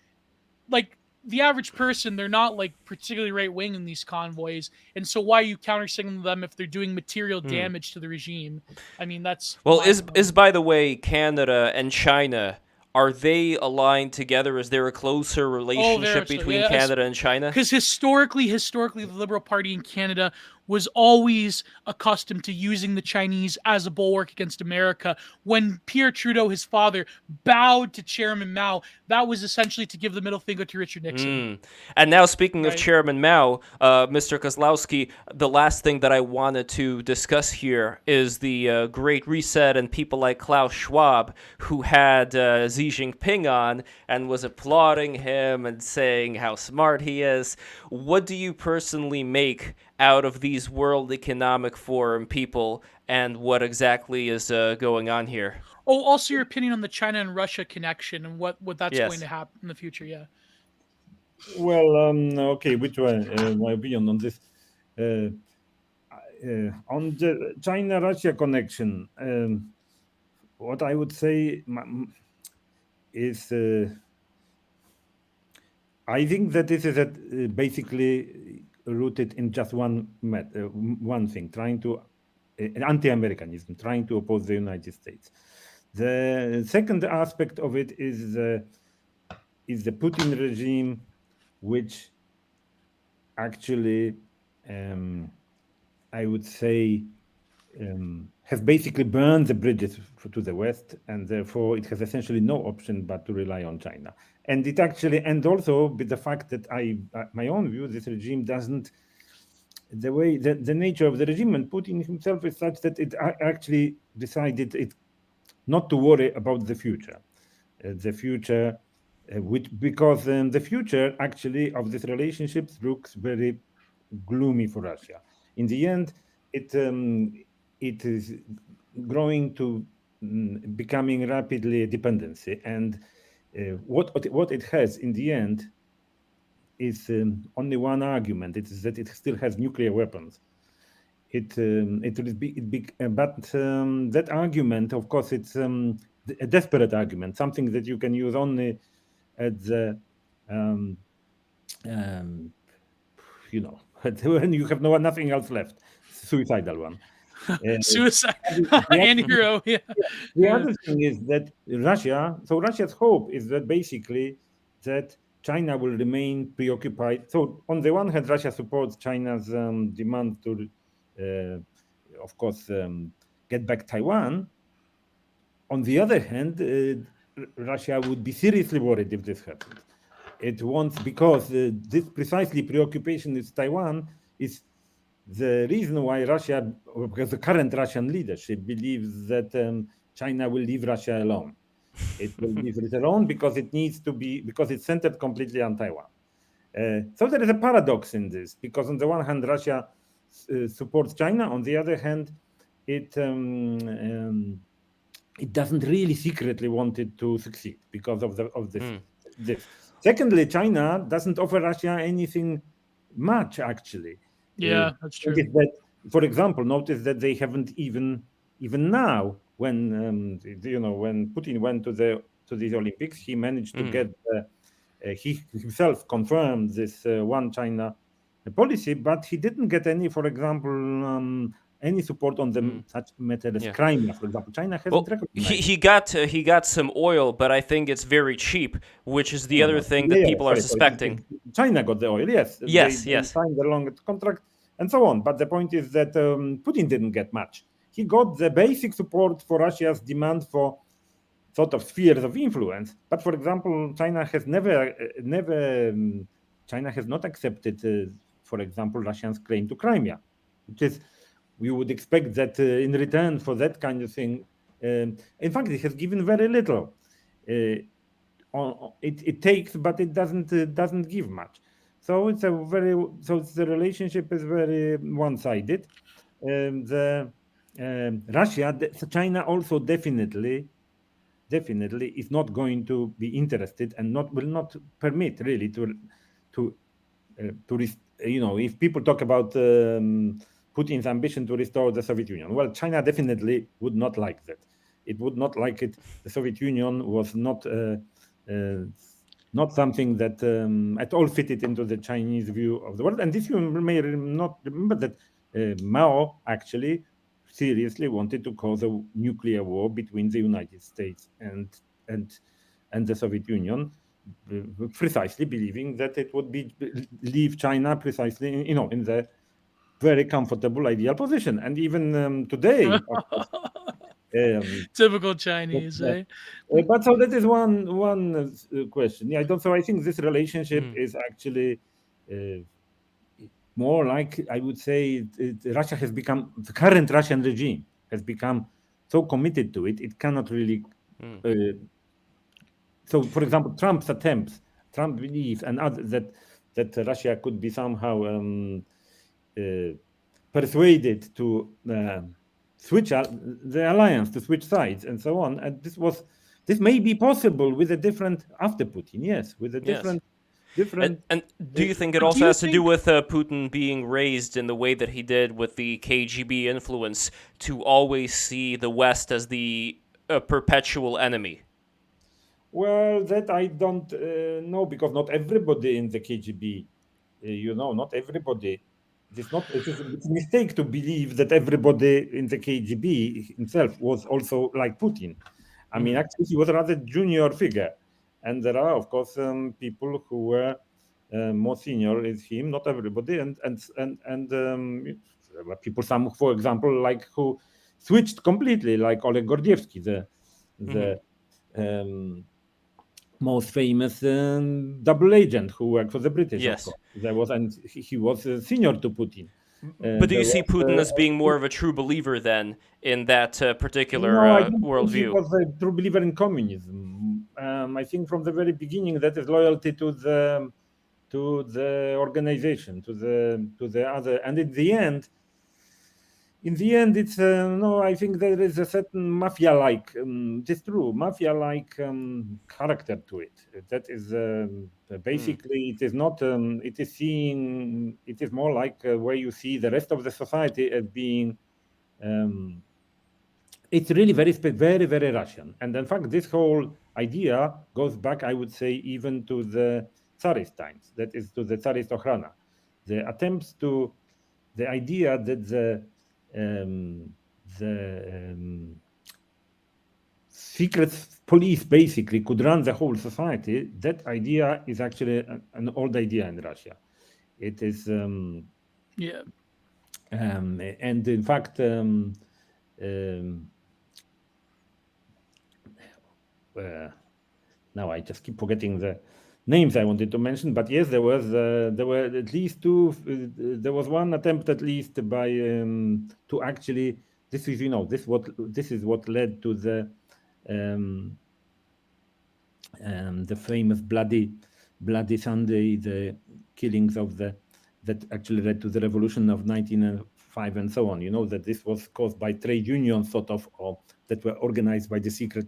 like, the average person, they're not like particularly right wing in these convoys, and so why are you counter signaling them if they're doing material damage to the regime? I mean, that's is by the way, Canada and China, are they aligned together? Is there a closer relationship between Canada and China? Because historically, the Liberal Party in Canada was always accustomed to using the Chinese as a bulwark against America. When Pierre Trudeau, his father, bowed to Chairman Mao, that was essentially to give the middle finger to Richard Nixon. And now, speaking of Chairman Mao, Mr. Kozlowski, the last thing that I wanted to discuss here is the Great Reset and people like Klaus Schwab, who had Xi Jinping on and was applauding him and saying how smart he is. What do you personally make out of these World Economic Forum people and what exactly is going on here? Oh, also your opinion on the China and Russia connection and what that's going to happen in the future, yeah. Well, okay, which one? My opinion on this. On the China-Russia connection, what I would say is I think that this is basically rooted in just one thing, trying to anti-Americanism, trying to oppose the United States. The second aspect of it is the Putin regime, which actually, I would say, has basically burned the bridges to the West, and therefore it has essentially no option but to rely on China. And it actually, and also with the fact that my own view, this regime doesn't, the nature of the regime and Putin himself is such that it actually decided it not to worry about the future. Because the future actually of this relationship looks very gloomy for Russia. In the end, it is growing to becoming rapidly a dependency, and what it has in the end is only one argument. It is that it still has nuclear weapons. But that argument, of course, it's a desperate argument, something that you can use only at the when you have nothing else left, suicidal one. Suicide, anti-hero. Yeah. The other thing is that Russia's hope is that basically that China will remain preoccupied. So on the one hand, Russia supports China's demand to, of course, get back Taiwan. On the other hand, Russia would be seriously worried if this happens. It wants, because this precisely preoccupation with Taiwan is the reason why because the current Russian leadership believes that China will leave Russia alone. It will leave it alone because it's centered completely on Taiwan. So there is a paradox in this, because on the one hand, Russia supports China. On the other hand, it doesn't really secretly want it to succeed because of this. Secondly, China doesn't offer Russia anything much, actually. Yeah, that's true. For example, notice that they haven't even now, when Putin went to these Olympics, he managed to get he himself confirmed this one China policy, but he didn't get any, for example, any support on such matter as Crimea, for example. China hasn't recognized. He got some oil, but I think it's very cheap, which is the other thing that people are suspecting. China got the oil, yes. They signed a long contract and so on. But the point is that Putin didn't get much. He got the basic support for Russia's demand for sort of spheres of influence. But for example, China has not accepted, for example, Russia's claim to Crimea, which is, we would expect that in return for that kind of thing, in fact, it has given very little. It takes, but it doesn't give much. So the relationship is very one-sided. China also definitely is not going to be interested and will not permit really to if people talk about Putin's ambition to restore the Soviet Union. Well, China definitely would not like that. It would not like it. The Soviet Union was not something that at all fitted into the Chinese view of the world. And this you may not remember that Mao actually seriously wanted to cause a nuclear war between the United States and the Soviet Union, precisely believing that it would leave China precisely in the very comfortable ideal position. And even today, typical Chinese, eh? But so that is one question. Yeah, I think this relationship is actually more like, I would say, Russia has become, the current Russian regime has become so committed to it, it cannot really. So, for example, Trump believes, and others, that Russia could be somehow persuaded to switch the alliance, to switch sides, and so on. And this may be possible with a different after Putin. Yes, with a different. And do you think it also has to do with Putin being raised in the way that he did with the KGB influence to always see the West as the perpetual enemy? Well, that I don't know, because not everybody in the KGB, not everybody. It's a mistake to believe that everybody in the KGB himself was also like Putin. I mean, actually, he was a rather junior figure. And there are, of course, people who were more senior as him. Not everybody, and There were people, some, for example, like who switched completely, like Oleg Gordievsky, the most famous double agent who worked for the British. Yes. Of course. There was, and he was senior to Putin. But do you see Putin as being more of a true believer then in that particular I don't think he worldview? was a true believer in communism. I think from the very beginning that is loyalty to the organization, to the other, and in the end, it's no. I think there is a certain mafia-like. It is true, mafia-like character to it. That is basically. It is not. It is seeing. It is more like where you see the rest of the society as being. It's really very, very Russian, and in fact, this whole idea goes back, I would say, even to the Tsarist times. That is to the Tsarist Okhrana, the attempts to, the idea that the secret police basically could run the whole society. That idea is actually an old idea in Russia. It is, and in fact, now I just keep forgetting the names I wanted to mention, but yes, there were at least two. There was one attempt at least by to actually. This is this is what led to the famous bloody Sunday, the killings of that actually led to the revolution of 1905 and so on. You know that this was caused by trade unions, sort of, or that were organized by the secret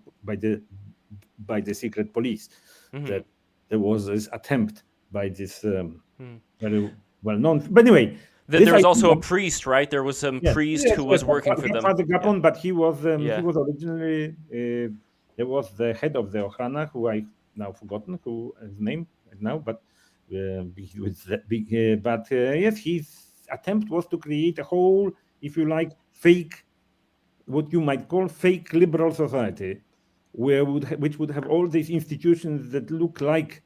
secret police. Mm-hmm. That there was this attempt by this very well known. But anyway, there was also a priest, right? There was some priest who was working for them. Father Gapon, but he was originally there was the head of the Okhrana, who I now forgotten who his name is now, but yes, his attempt was to create a whole, if you like, fake, what you might call fake liberal society, which would have all these institutions that look like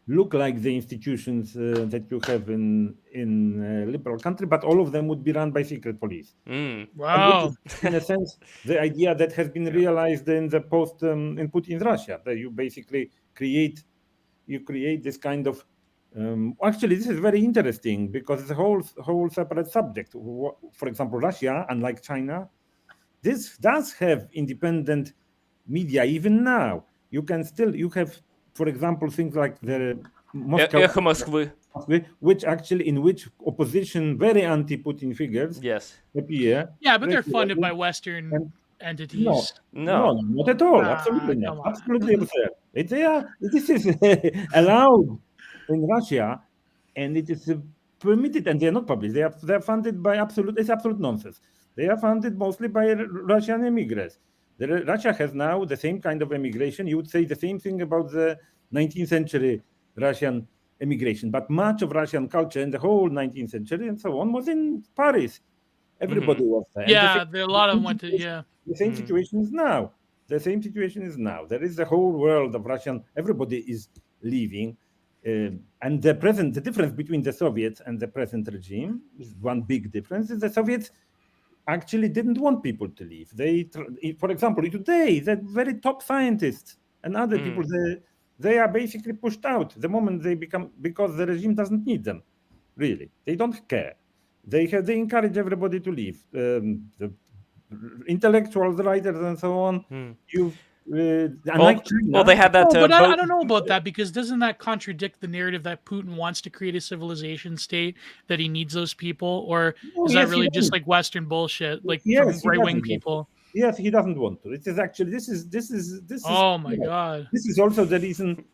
the institutions that you have in a liberal country, but all of them would be run by secret police. Wow! Is, in a sense, the idea that has been realized in the in Putin's Russia, that you basically create this kind of. Actually, this is very interesting because it's a whole separate subject. For example, Russia, unlike China, this does have independent media even now. You have, for example, things like the Echo Moskvy, which opposition, very anti-Putin figures appear. Yeah, but they're funded by Western entities. No, not at all. Absolutely not. Absolutely absurd. This is allowed in Russia, and it is permitted, and they are not published. They are funded by it's absolute nonsense. They are funded mostly by Russian immigrants. Russia has now the same kind of immigration. You would say the same thing about the 19th century Russian immigration, but much of Russian culture in the whole 19th century and so on was in Paris. Everybody was there. Yeah, a lot of them went to, The same situation is now. There is the whole world of Russian, everybody is leaving. And the difference between the Soviets and the present regime is one big difference, is the Soviets actually didn't want people to leave. For example, today, the very top scientists and other people, they are basically pushed out the moment they become, because the regime doesn't need them. Really, they don't care. They encourage everybody to leave. The intellectuals, writers, and so on. They had that. But I don't know about that, because doesn't that contradict the narrative that Putin wants to create a civilization state, that he needs those people, or is that really just like Western bullshit, like from right-wing people? Yes, he doesn't want to. It is actually this is. Oh my God! This is also the reason.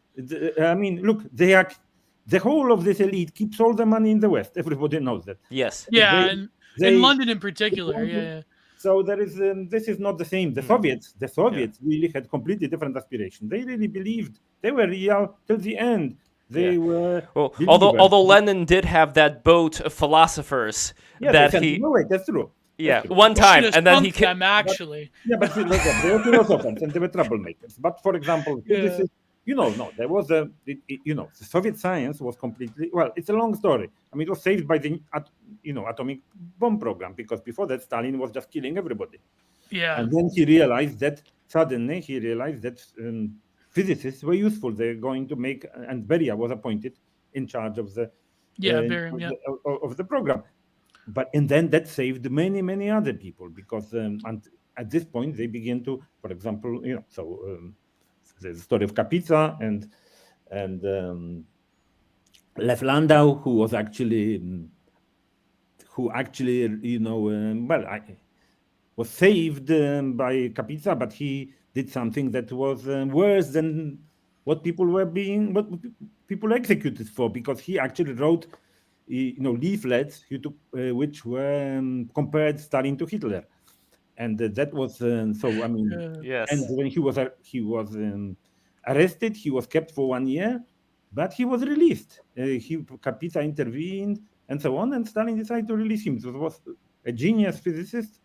I mean, look, the whole of this elite keeps all the money in the West. Everybody knows that. Yes. Yeah, in London in particular. Yeah. So there is. This is not the same. The Soviets really had completely different aspirations. They really believed they were real till the end. They were. Well, although Lenin did have that boat of philosophers that he. No, wait, that's true. Yeah, one time, and then he them actually. But they were philosophers and they were troublemakers. But for example, No, there was the Soviet science was completely, well, it's a long story. I mean, it was saved by the atomic bomb program, because before that Stalin was just killing everybody. Yeah. And then suddenly he realized that physicists were useful. They're going to make, and Beria was appointed in charge of the of the program. And then that saved many other people, because and at this point they begin to, for example, the story of Kapica and Lev Landau, who was actually was saved by Kapica, but he did something that was worse than what people were executed for, because he actually wrote leaflets which were compared Stalin to Hitler. And that was Yes. And when he was arrested, he was kept for 1 year, but he was released. Kapica intervened and so on, and Stalin decided to release him. So it was a genius physicist,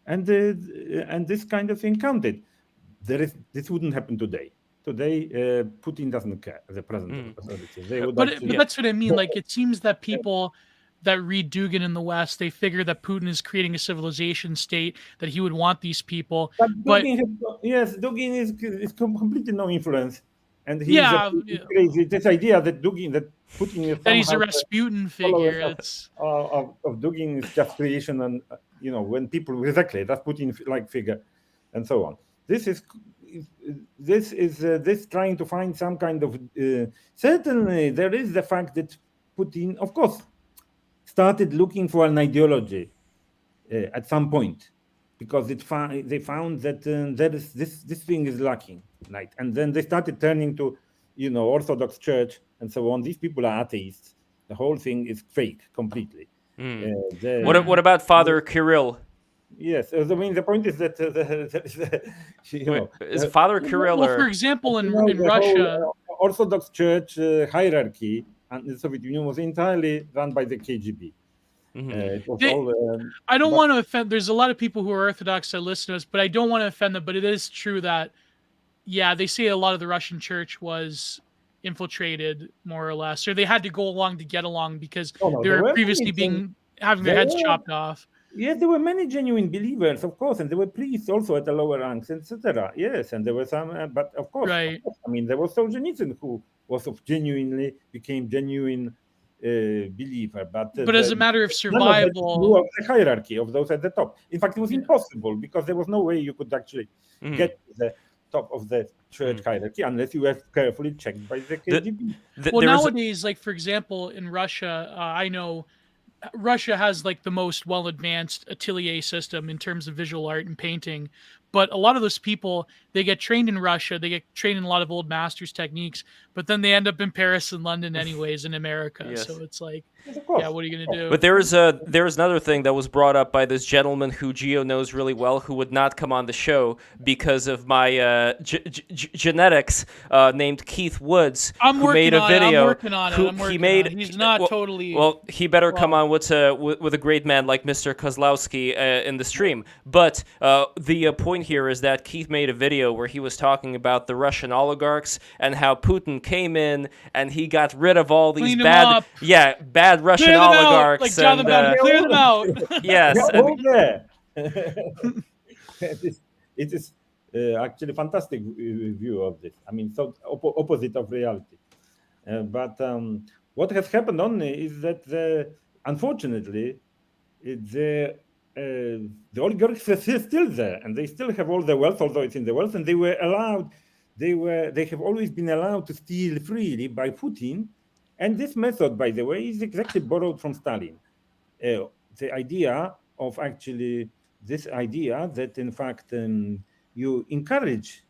and this kind of thing counted. This wouldn't happen today. Today, Putin doesn't care. The president authorities. But that's what I mean. Like, it seems that people that read Dugin in the West, they figure that Putin is creating a civilization state, that he would want these people. But Dugin is completely no influence, and he's crazy. This idea that Putin is that he's a Rasputin figure. Of Dugin is just creation, and when people exactly that Putin-like figure, and so on. This is trying to find some kind of certainly there is the fact that Putin, of course, started looking for an ideology at some point, because they found that there is this thing is lacking, right? And then they started turning to Orthodox Church and so on. These people are atheists. The whole thing is fake completely. What about Father Kirill? Yes, I mean the point is that is Father Kirill, for example, in Russia, Orthodox Church hierarchy and the Soviet Union was entirely run by the KGB. I don't want to offend. There's a lot of people who are Orthodox that listen to us, but I don't want to offend them. But it is true that, they say a lot of the Russian church was infiltrated, more or less, or they had to go along to get along because they were previously having their heads chopped off. Yes, there were many genuine believers, of course, and there were priests also at the lower ranks, etc. Yes, and there were some, but of course, right. I mean, there was Solzhenitsyn who became genuine believer, but as a matter of survival, of the hierarchy of those at the top. In fact, it was impossible, because there was no way you could actually get to the top of the church hierarchy unless you were carefully checked by the KGB. Nowadays, like for example, in Russia, I know Russia has like the most well-advanced atelier system in terms of visual art and painting. But a lot of those people, they get trained in Russia. They get trained in a lot of old masters techniques, but then they end up in Paris and London anyways, in America. Yes. So it's like, what are you going to do? But there's another thing that was brought up by this gentleman who Gio knows really well, who would not come on the show because of my genetics, named Keith Woods, who made a video. I'm working on it. He's not totally. Well, he better come on with a great man like Mr. Kozlowski in the stream. But the point here is that Keith made a video where he was talking about the Russian oligarchs and how Putin came in and he got rid of all these bad Russian oligarchs. Like Jonathan, clear them out. Yes. It is actually a fantastic view of this. I mean, so opposite of reality. But what has happened only is that unfortunately, the oligarchs are still there, and they still have all the wealth, although it's in the wealth, and they have always been allowed to steal freely by Putin. And this method, by the way, is exactly borrowed from Stalin. The idea that in fact you encourage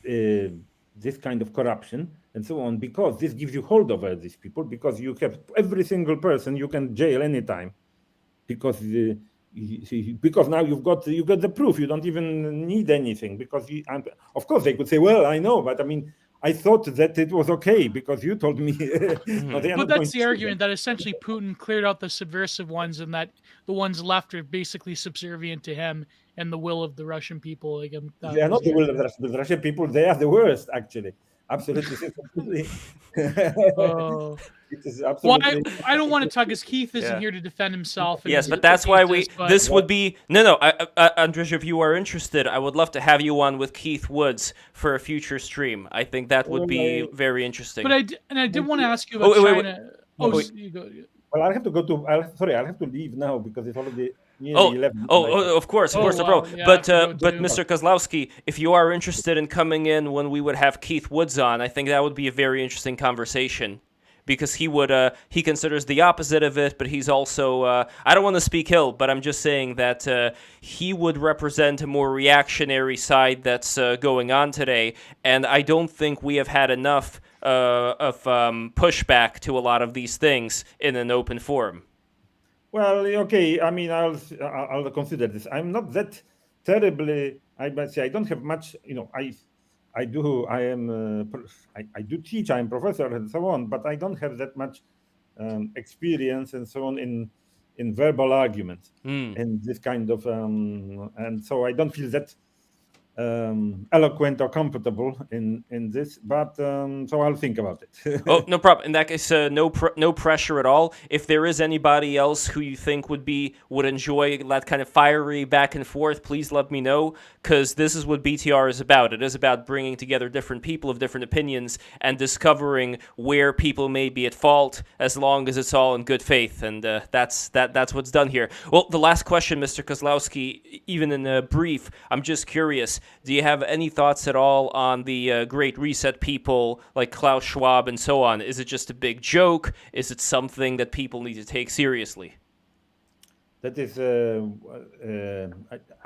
this kind of corruption and so on, because this gives you hold over these people, because you have every single person you can jail anytime, because now you've got the proof. You don't even need anything, because of course they could say, well, I know, but I mean, I thought that it was okay because you told me. But that's the argument, that essentially Putin cleared out the subversive ones and that the ones left are basically subservient to him and the will of the Russian people. Like, They are not the will of the Russian people. They are the worst, actually. Absolutely. Oh. It is Well, absolutely. I don't want to talk, as Keith isn't Yeah. here to defend himself. And Yes, his but that's why thesis, but- this would be no. Andrzej, if you are interested, I would love to have you on with Keith Woods for a future stream. I think that would be very interesting. But I did want to ask you about wait, China. You go. Well, I'll have to go to. I'll have to leave now because it's already nearly Oh, 11. of course, no wow. problem. Yeah, but I have to go too. Mr. Kozlowski, if you are interested in coming in when we would have Keith Woods on, I think that would be a very interesting conversation. Because he considers the opposite of it, but he's also I don't want to speak ill, but I'm just saying that he would represent a more reactionary side that's going on today, and I don't think we have had enough of pushback to a lot of these things in an open forum. Well, okay. I mean, I'll consider this. I'm not that terribly. I must say I don't have much. I do. I am. I do teach. I'm professor and so on, but I don't have that much experience and so on in verbal arguments and this kind of. And so I don't feel that eloquent or comfortable in this. But so I'll think about it. Oh, no problem. In that case, no pressure at all. If there is anybody else who you think would enjoy that kind of fiery back and forth, please let me know, because this is what BTR is about. It is about bringing together different people of different opinions and discovering where people may be at fault, as long as it's all in good faith, and that's what's done here. Well, the last question, Mr. Kozlowski, even in a brief, I'm just curious. Do you have any thoughts at all on the Great Reset people like Klaus Schwab and so on? Is it just a big joke? Is it something that people need to take seriously? That is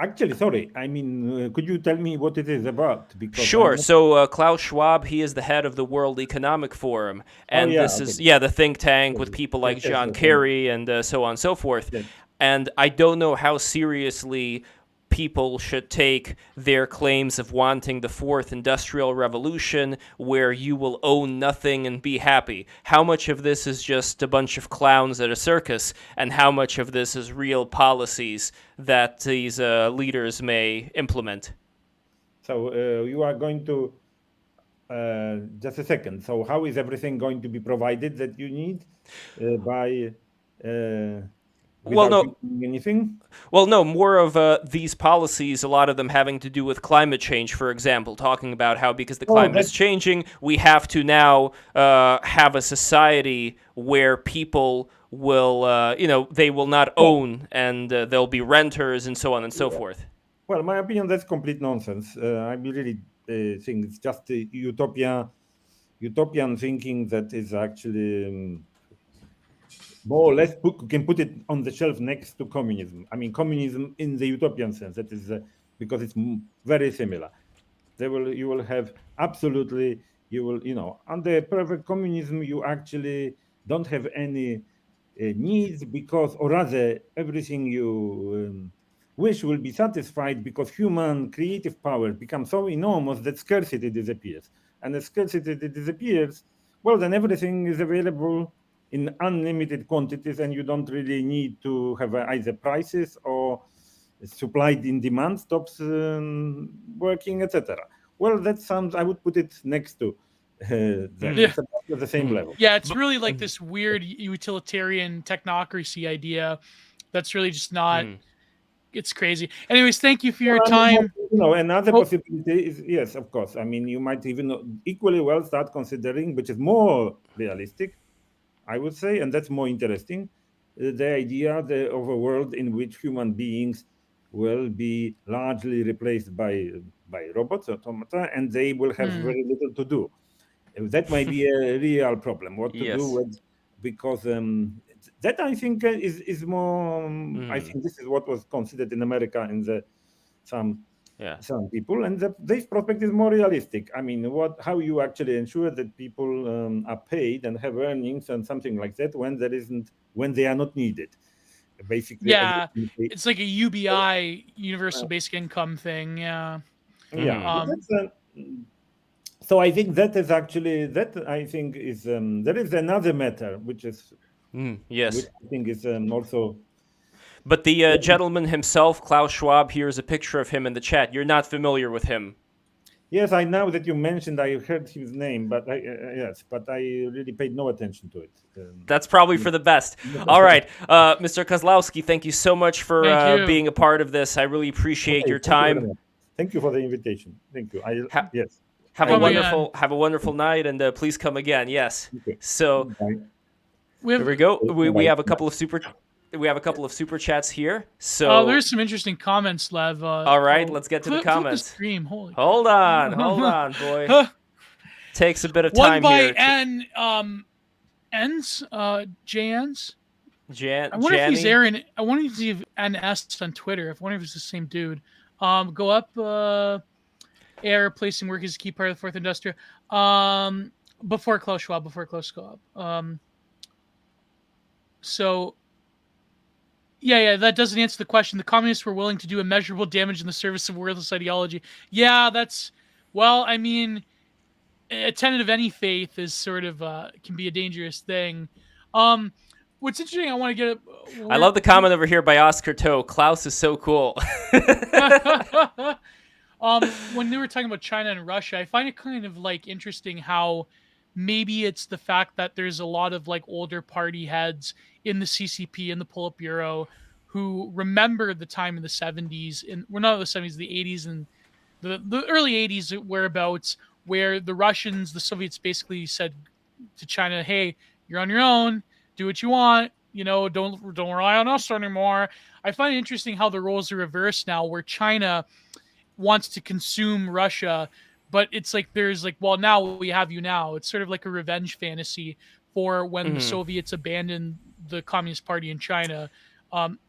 actually, sorry. I mean, could you tell me what it is about? Because sure. So Klaus Schwab, he is the head of the World Economic Forum, and this is the think tank with people like John Kerry and so on and so forth. Yes. And I don't know how seriously people should take their claims of wanting the fourth industrial revolution, where you will own nothing and be happy. How much of this is just a bunch of clowns at a circus, and how much of this is real policies that these leaders may implement? So you are going to just a second. So how is everything going to be provided that you need by? Anything? Well, no, more of these policies, a lot of them having to do with climate change, for example, talking about how because the climate is changing, we have to now have a society where people will, they will not own and they'll be renters and so on and so forth. Well, in my opinion, that's complete nonsense. I really think it's just a utopian thinking that is actually... more or less can put it on the shelf next to communism. I mean, communism in the utopian sense. That is because it's very similar. You will have absolutely. Under perfect communism, you actually don't have any needs or rather, everything you wish will be satisfied because human creative power becomes so enormous that scarcity disappears. And as scarcity disappears, well, then everything is available in unlimited quantities, and you don't really need to have either prices or supply in demand stops working, etc. Well, that sounds. I would put it next to the same level. Yeah, it's really like this weird utilitarian technocracy idea. That's really just not. It's crazy. Anyways, thank you for your time. Another possibility is, yes, of course. I mean, you might even equally well start considering, which is more realistic, I would say, and that's more interesting, the idea of a world in which human beings will be largely replaced by robots, automata, and they will have very little to do. That might be a real problem. What to do with, because that I think is more. I think this is what was considered in America in some people, and this prospect is more realistic. I mean, how you actually ensure that people are paid and have earnings and something like that when they are not needed. Basically, it's like a UBI, universal basic income thing. Yeah. So I think that is actually I think is there is another matter which is yes, which I think is also But the gentleman himself, Klaus Schwab, here is a picture of him in the chat. You're not familiar with him. Yes, I know that you mentioned. I heard his name, but I really paid no attention to it. That's probably for the best. All right, Mr. Kozlowski, thank you so much for being a part of this. I really appreciate your time. Thank you for the invitation. Thank you. Yes. Have a wonderful night, and please come again. Yes. Okay. So here we go. We have a couple of super chats here. So there's some interesting comments, Lev. All right, let's get to the comments. The stream. Holy hold on, boy. Takes a bit of time here. One by N's, JN's. I wonder if he's Aaron. I wonder if he's NS on Twitter. I wonder if it's the same dude. Go up. Air placing work is a key part of the Fourth Industrial. Before Klaus Schwab. So. Yeah, that doesn't answer the question. The communists were willing to do immeasurable damage in the service of worthless ideology. Yeah, I mean, a tenet of any faith is sort of can be a dangerous thing. What's interesting, I want to get. I love the comment over here by Oscar Toe. Klaus is so cool. When they were talking about China and Russia, I find it kind of like interesting how maybe it's the fact that there's a lot of like older party heads in the CCP and the Politburo who remember the time in the 70s, not the 70s, the 80s and the early 80s whereabouts, where the Russians, the Soviets basically said to China, hey, you're on your own, do what you want, don't rely on us anymore. I find it interesting how the roles are reversed now, where China wants to consume Russia, but it's like there's like, well, now we have you now. It's sort of like a revenge fantasy for when the Soviets abandoned the Communist Party in China.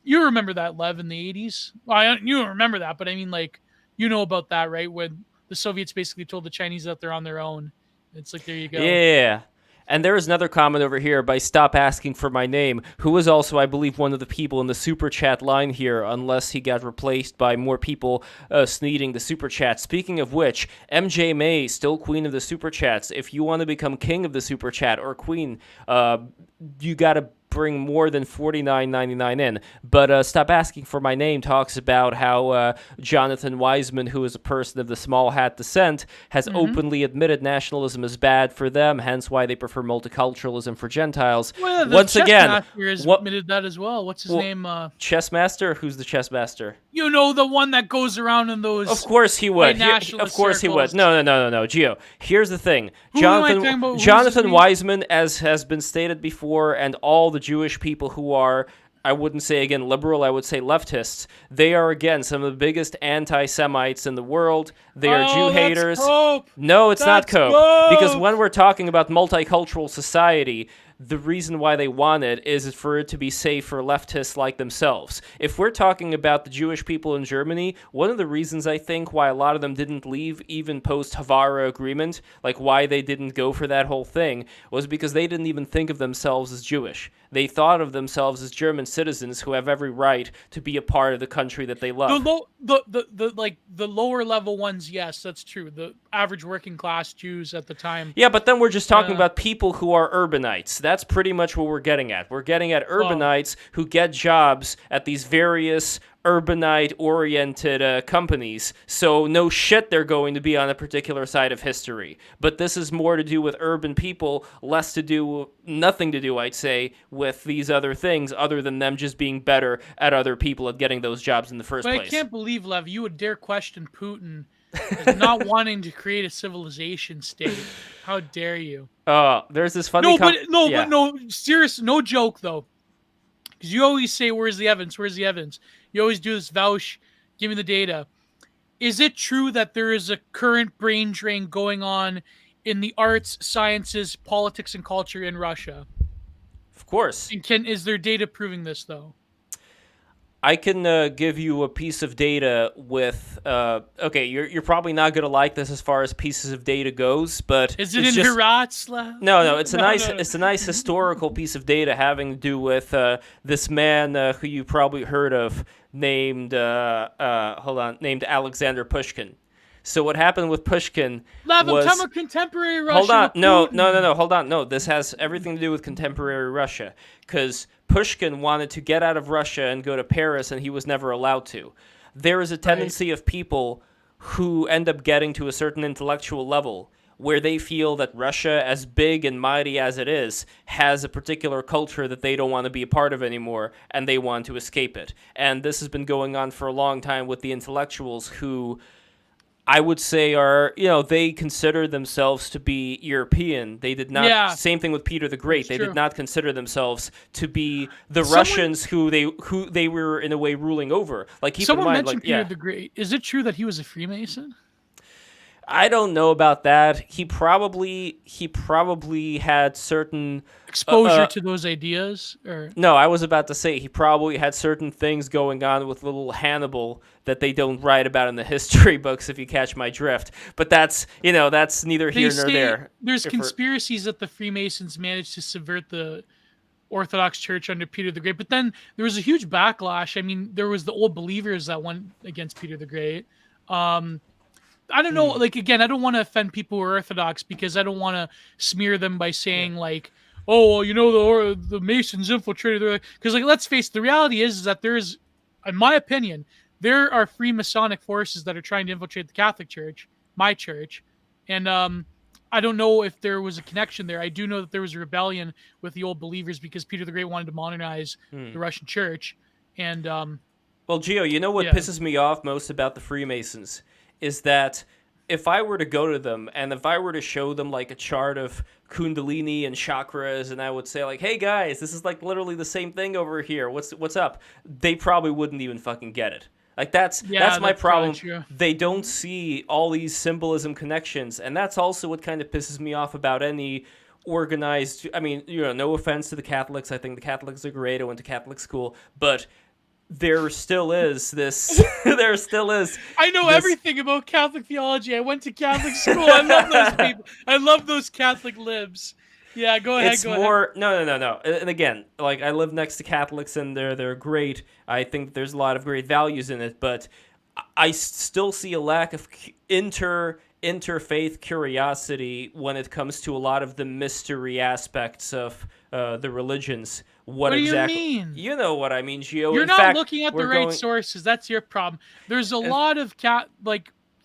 You remember that, Lev, in the 80s? Well, you don't remember that, but I mean, like, you know about that, right? When the Soviets basically told the Chinese that they're on their own. It's like, there you go. Yeah. And there is another comment over here by Stop Asking for My Name, who is also, I believe, one of the people in the Super Chat line here, unless he got replaced by more people sneeding the Super Chat. Speaking of which, MJ May, still queen of the Super Chats. If you want to become king of the Super Chat or queen, you got to bring more than $49.99 in. But Stop Asking for My Name talks about how Jonathan Weisman, who is a person of the small hat descent, has openly admitted nationalism is bad for them, hence why they prefer multiculturalism for Gentiles. Well, once again, has admitted that as well. What's his name? Chess Master? Who's the Chess Master? You know, the one that goes around in those. Of course he would. Of course he would. No, Gio. Here's the thing. Jonathan Weisman, as has been stated before, and all the Jewish people who are, I wouldn't say again liberal, I would say leftists, they are again some of the biggest anti-Semites in the world. They are Jew haters. Cope. No, it's not cope. Because when we're talking about multicultural society, the reason why they want it is for it to be safe for leftists like themselves. If we're talking about the Jewish people in Germany, one of the reasons I think why a lot of them didn't leave even post-Havara agreement, like why they didn't go for that whole thing, was because they didn't even think of themselves as Jewish. They thought of themselves as German citizens who have every right to be a part of the country that they love. The lower level ones, yes, that's true. The average working class Jews at the time. Yeah, but then we're just talking about people who are urbanites. That's pretty much what we're getting at. We're getting at urbanites who get jobs at these various urbanite-oriented companies. So no shit they're going to be on a particular side of history. But this is more to do with urban people, nothing to do, I'd say, with these other things other than them just being better at other people at getting those jobs in the first place. I can't believe, Lev, you would dare question Putin as not wanting to create a civilization state. How dare you? There's this funny... Serious, no joke, though. Because you always say, where's the evidence? Where's the evidence? You always do this vouch, give me the data. Is it true that there is a current brain drain going on in the arts, sciences, politics, and culture in Russia? Of course. And is there data proving this, though? I can give you a piece of data with... okay, you're probably not going to like this as far as pieces of data goes, but... Is it in Heratslav? No, it's a nice historical piece of data having to do with this man who you probably heard of named Alexander Pushkin. So what happened with Pushkin was... I'm a contemporary Russia. Hold on. No. Hold on. No, this has everything to do with contemporary Russia. Because Pushkin wanted to get out of Russia and go to Paris, and he was never allowed to. There is a tendency of people who end up getting to a certain intellectual level where they feel that Russia, as big and mighty as it is, has a particular culture that they don't want to be a part of anymore, and they want to escape it. And this has been going on for a long time with the intellectuals who I would say are, they consider themselves to be European. They did not. Yeah. Same thing with Peter the Great. That's They true. did not consider themselves to be the Russians who they were in a way ruling over. Like, keep in Someone mind, mentioned Peter the Great. Is it true that he was a Freemason? I don't know about that. He probably had certain Exposure to those ideas, or No, I was about to say he probably had certain things going on with little Hannibal that they don't write about in the history books, if you catch my drift. But that's neither here nor there. There's conspiracies that the Freemasons managed to subvert the Orthodox Church under Peter the Great, but then there was a huge backlash. I mean, there was the Old Believers that went against Peter the Great. I don't know. Like, again, I don't want to offend people who are Orthodox because I don't want to smear them by saying like, "Oh, well, the Masons infiltrated." Because, like, let's face it, the reality is that there is, in my opinion, there are Freemasonic forces that are trying to infiltrate the Catholic Church, my church, and I don't know if there was a connection there. I do know that there was a rebellion with the Old Believers because Peter the Great wanted to modernize the Russian Church, and well, Gio, you know what pisses me off most about the Freemasons is that if I were to go to them and if I were to show them like a chart of Kundalini and chakras, and I would say like, "Hey guys, this is like literally the same thing over here. What's up?" They probably wouldn't even fucking get it. Like that's my problem. They don't see all these symbolism connections, and that's also what kind of pisses me off about any organized. I mean, no offense to the Catholics. I think the Catholics are great. I went to Catholic school, but there still is this. I know everything about Catholic theology. I went to Catholic school. I love those people. I love those Catholic libs. Yeah, go ahead. It's more no. And again, like, I live next to Catholics, and they're great. I think there's a lot of great values in it, but I still see a lack of interfaith curiosity when it comes to a lot of the mystery aspects of the religions. What exactly? Do you mean? You know what I mean, Gio. You're not looking at the right sources. That's your problem. There's a lot of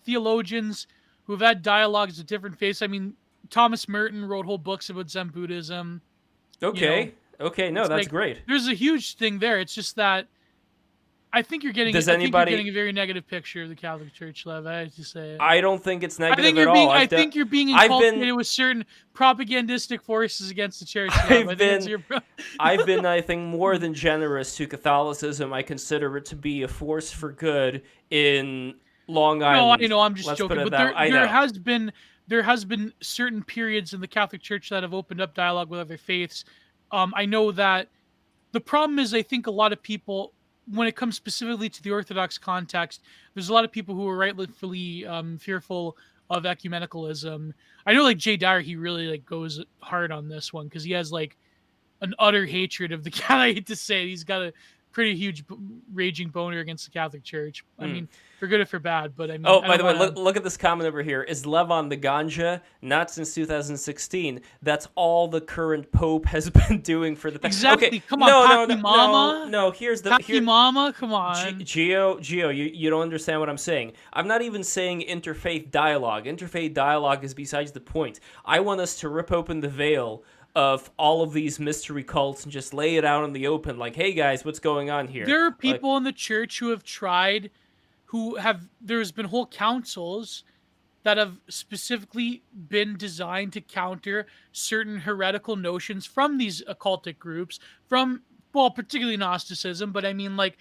theologians who have had dialogues with different faiths. I mean, Thomas Merton wrote whole books about Zen Buddhism. Okay. No, that's great. There's a huge thing there. It's just that I think you're getting. You're getting a very negative picture of the Catholic Church, Lev. I have to say. I don't think it's negative at all. I think you're being inculcated with certain propagandistic forces against the Church. I've been, I think, more than generous to Catholicism. I consider it to be a force for good in Long Island. No, I know. I'm just joking. But there has been certain periods in the Catholic Church that have opened up dialogue with other faiths. I know that the problem is, I think a lot of people, when it comes specifically to the Orthodox context, there's a lot of people who are rightfully fearful of ecumenicalism. I know, like, Jay Dyer, he really like goes hard on this one because he has like an utter hatred of the Catholic. I hate to say it, he's got a pretty huge raging boner against the Catholic Church. I mean, for good or for bad, but I mean. Oh, by the way, look at this comment over here. Is Lev on the ganja? Not since 2016. That's all the current Pope has been doing for the past. Exactly. Okay. Come on, Mama. No. Here's the Mama. Come on, Gio. You don't understand what I'm saying. I'm not even saying interfaith dialogue. Interfaith dialogue is besides the point. I want us to rip open the veil of all of these mystery cults and just lay it out in the open, like, "Hey guys, what's going on here?" There are people in the church who have tried, there's been whole councils that have specifically been designed to counter certain heretical notions from these occultic groups, particularly Gnosticism, but I mean, like,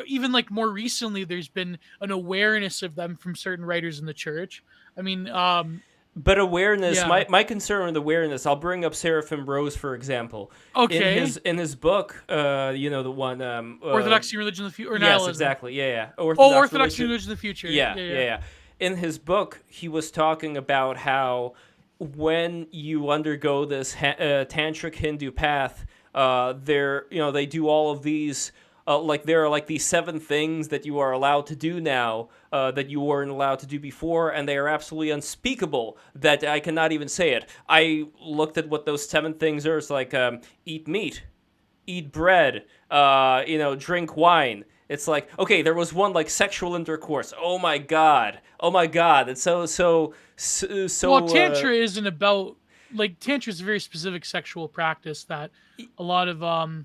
even like more recently, there's been an awareness of them from certain writers in the church. I mean, but awareness, my concern with awareness, I'll bring up Seraphim Rose, for example. Okay. In his book, the one... Orthodoxy, Religion of the Future, or Yes, Nihilism. Exactly, yeah. Orthodoxy, Religion of the Future. Yeah. In his book, he was talking about how when you undergo this tantric Hindu path, they do all of these... there are like these 7 things that you are allowed to do now that you weren't allowed to do before, and they are absolutely unspeakable that I cannot even say it. I looked at what those 7 things are. It's like eat meat, eat bread, drink wine. It's like, okay, there was one like sexual intercourse. Oh my god. It's so. Well, tantra isn't about like tantra is a very specific sexual practice that a lot of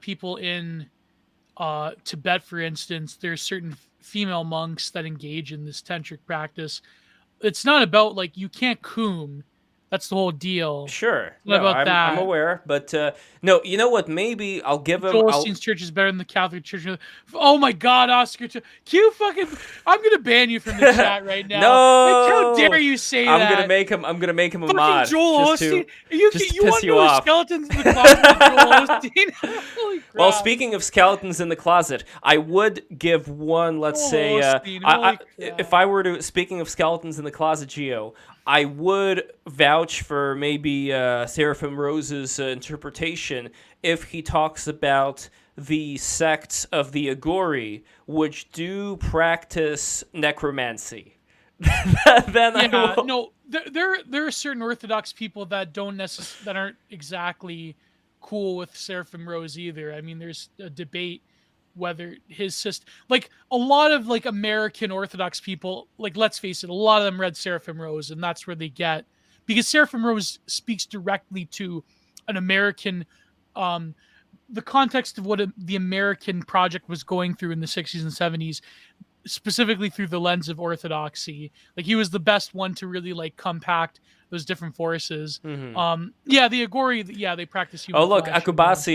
people in Tibet, for instance, there's certain female monks that engage in this tantric practice. It's not about like you can't coom. That's the whole deal. Sure. What about that? I'm aware, but no, you know what? Maybe I'll give him. Joel Osteen's church is better than the Catholic Church. Oh my God, Oscar! I'm gonna ban you from the chat right now. No, how dare you say that? I'm gonna make him a mod. Joel Osteen. You want to you know off. Skeletons in the closet with Joel Osteen? Holy crap. Well, speaking of skeletons in the closet, I would give one. Let's say, if I were to, speaking of skeletons in the closet, Gio, I would vouch for maybe Seraphim Rose's interpretation if he talks about the sects of the Agori, which do practice necromancy. There are certain Orthodox people that that aren't exactly cool with Seraphim Rose either. I mean, there's a debate whether his sister, like a lot of like American Orthodox people, like let's face it, a lot of them read Seraphim Rose, and that's where they get, because Seraphim Rose speaks directly to an American, the context of what the American project was going through in the 60s and 70s, specifically through the lens of Orthodoxy. Like he was the best one to really like compact those different forces. Mm-hmm. The Agori, they practice human look, flesh.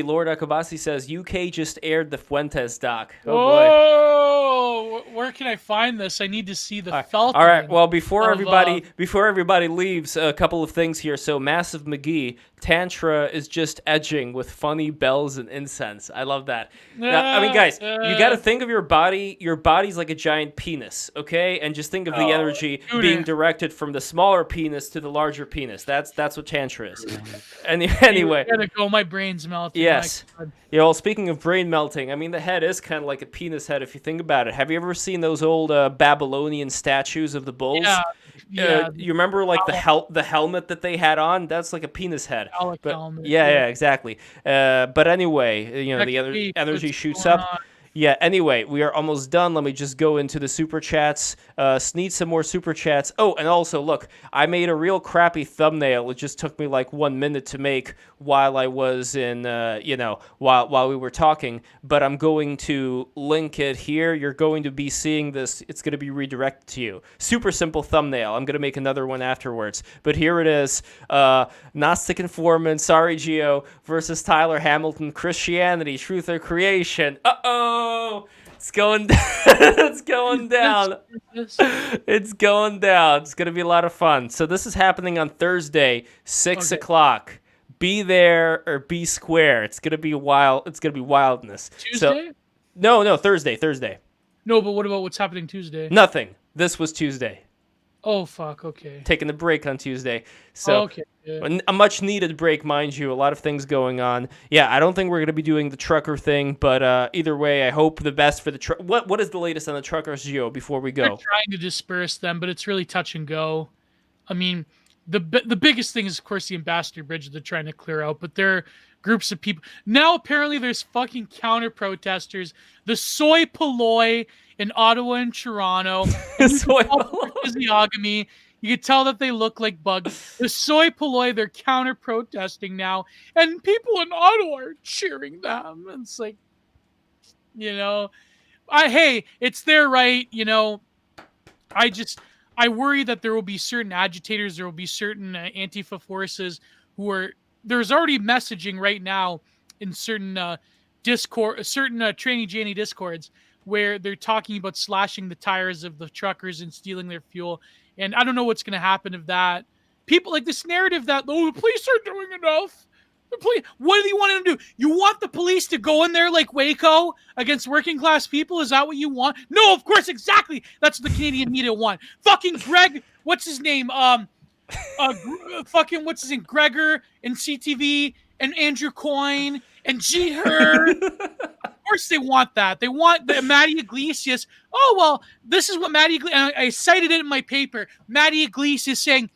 Lord Akubasi says UK just aired the Fuentes doc. Oh boy. Where can I find this? I need to see the Felton. All right. Well, before everybody leaves, a couple of things here. So Massive McGee, Tantra is just edging with funny bells and incense. I love that. Now, I mean, guys, you got to think of your body. Your body's like a giant penis, okay? And just think of the energy being directed from the smaller penis to the larger penis. That's what Tantra is. Anyway. Gotta go. My brain's melting. Yes. Well, speaking of brain melting, I mean, the head is kind of like a penis head if you think about it. Have you ever seen those old Babylonian statues of the bulls? Yeah. You remember like the helmet that they had on? That's like a penis head. Helmet. Yeah, exactly. But anyway, the energy shoots up. Yeah, anyway, we are almost done. Let me just go into the Super Chats. Need some more Super Chats. Oh, and also, look, I made a real crappy thumbnail. It just took me like 1 minute to make while I was in, while we were talking. But I'm going to link it here. You're going to be seeing this. It's going to be redirected to you. Super simple thumbnail. I'm going to make another one afterwards. But here it is. Gnostic Informant, sorry, Gio, versus Tyler Hamilton, Christianity, Truth or Creation. Uh-oh. It's going down. It's going down. It's going down. It's going to be a lot of fun. So this is happening on Thursday, 6 o'clock. Be there or be square. It's going to be wild. It's going to be wildness. Tuesday? No, Thursday. No, but what about what's happening Tuesday? Nothing. This was Tuesday. Oh, fuck. Okay. Taking the break on Tuesday. So okay. Yeah. A much needed break, mind you. A lot of things going on. Yeah, I don't think we're going to be doing the trucker thing, but either way, I hope the best for the truck. What is the latest on the truckers, Gio, before we go? They're trying to disperse them, but it's really touch and go. I mean, the biggest thing is, of course, the Ambassador Bridge that they're trying to clear out, but there are groups of people. Now, apparently, there's fucking counter-protesters. The soy polloi in Ottawa and Toronto. Physiognomy. You can tell that they look like bugs. The soy polloi, they're counter-protesting now. And people in Ottawa are cheering them. And it's like, hey, it's their right, I worry that there will be certain agitators, there will be certain Antifa forces there's already messaging right now in certain Tranny Janny discords where they're talking about slashing the tires of the truckers and stealing their fuel. And I don't know what's going to happen if that. People like this narrative that, the police are doing enough. What do you want them to do? You want the police to go in there like Waco against working class people? Is that what you want? No, of course, exactly. That's what the Canadian media want. Fucking Greg, what's his name? Gregor and CTV and Andrew Coyne and Jeter. Of course they want that. They want the Matty Iglesias. Oh, well, this is what Matty Iglesias, I cited it in my paper. Matty Iglesias saying,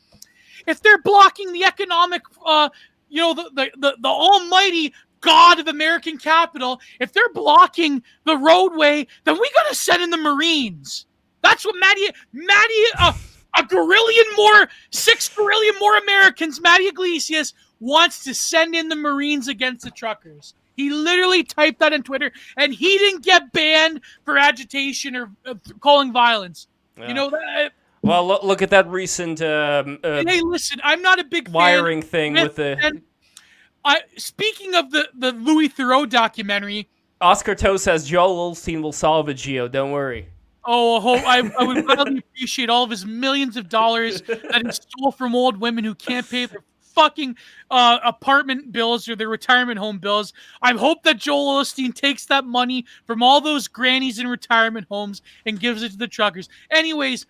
if they're blocking the economic the almighty God of American capital, if they're blocking the roadway, then we got to send in the Marines. That's what six guerrillion more Americans, Matty Iglesias wants to send in the Marines against the truckers. He literally typed that on Twitter, and he didn't get banned for agitation or calling violence. Yeah. Well, look at that recent hey, listen, I'm not a big wiring fan thing with the... Speaking of the Louis Theroux documentary... Oscar Toe says Joel Osteen will solve it, Gio. Don't worry. Oh, I would really appreciate all of his millions of dollars that he stole from old women who can't pay their fucking apartment bills or their retirement home bills. I hope that Joel Osteen takes that money from all those grannies in retirement homes and gives it to the truckers. Anyways,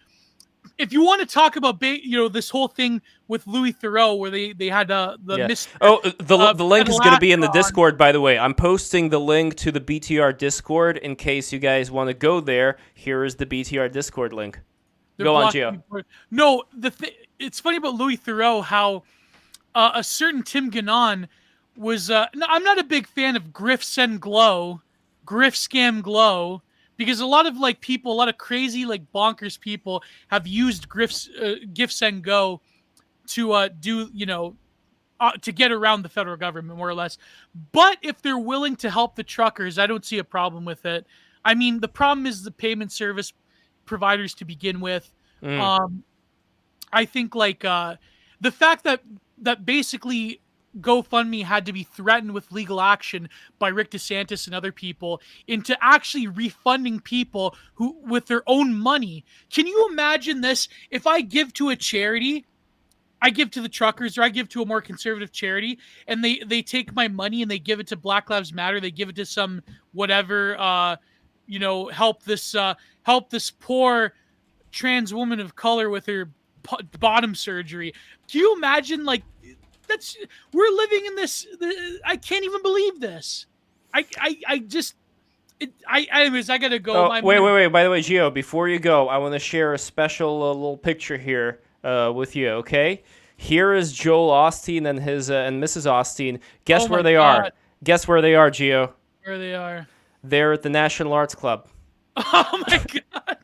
if you want to talk about this whole thing with Louis Theroux, where they had the link is going to be in the Discord, by the way. I'm posting the link to the BTR Discord in case you guys want to go there. Here is the BTR Discord link. Go on, Gio. No, it's funny about Louis Theroux how a certain Tim Gannon was. I'm not a big fan of Griff Send Glow, Griff Scam Glow. Because a lot of people, a lot of crazy bonkers people have used Gif Send Go to to get around the federal government more or less. But if they're willing to help the truckers, I don't see a problem with it. I mean, the problem is the payment service providers to begin with. I think the fact that basically GoFundMe had to be threatened with legal action by Rick DeSantis and other people into actually refunding people who with their own money. Can you imagine this? If I give to a charity, I give to the truckers or I give to a more conservative charity and they take my money and they give it to Black Lives Matter. They give it to some whatever, help this poor trans woman of color with her bottom surgery. Can you imagine we're living in this. I can't even believe this. Anyways, I gotta go. Wait. By the way, Gio, before you go, I want to share a special little picture here with you. Okay, here is Joel Osteen and his and Mrs. Osteen. Guess where they are? Guess where they are, Gio? Where they are? They're at the National Arts Club. Oh my god.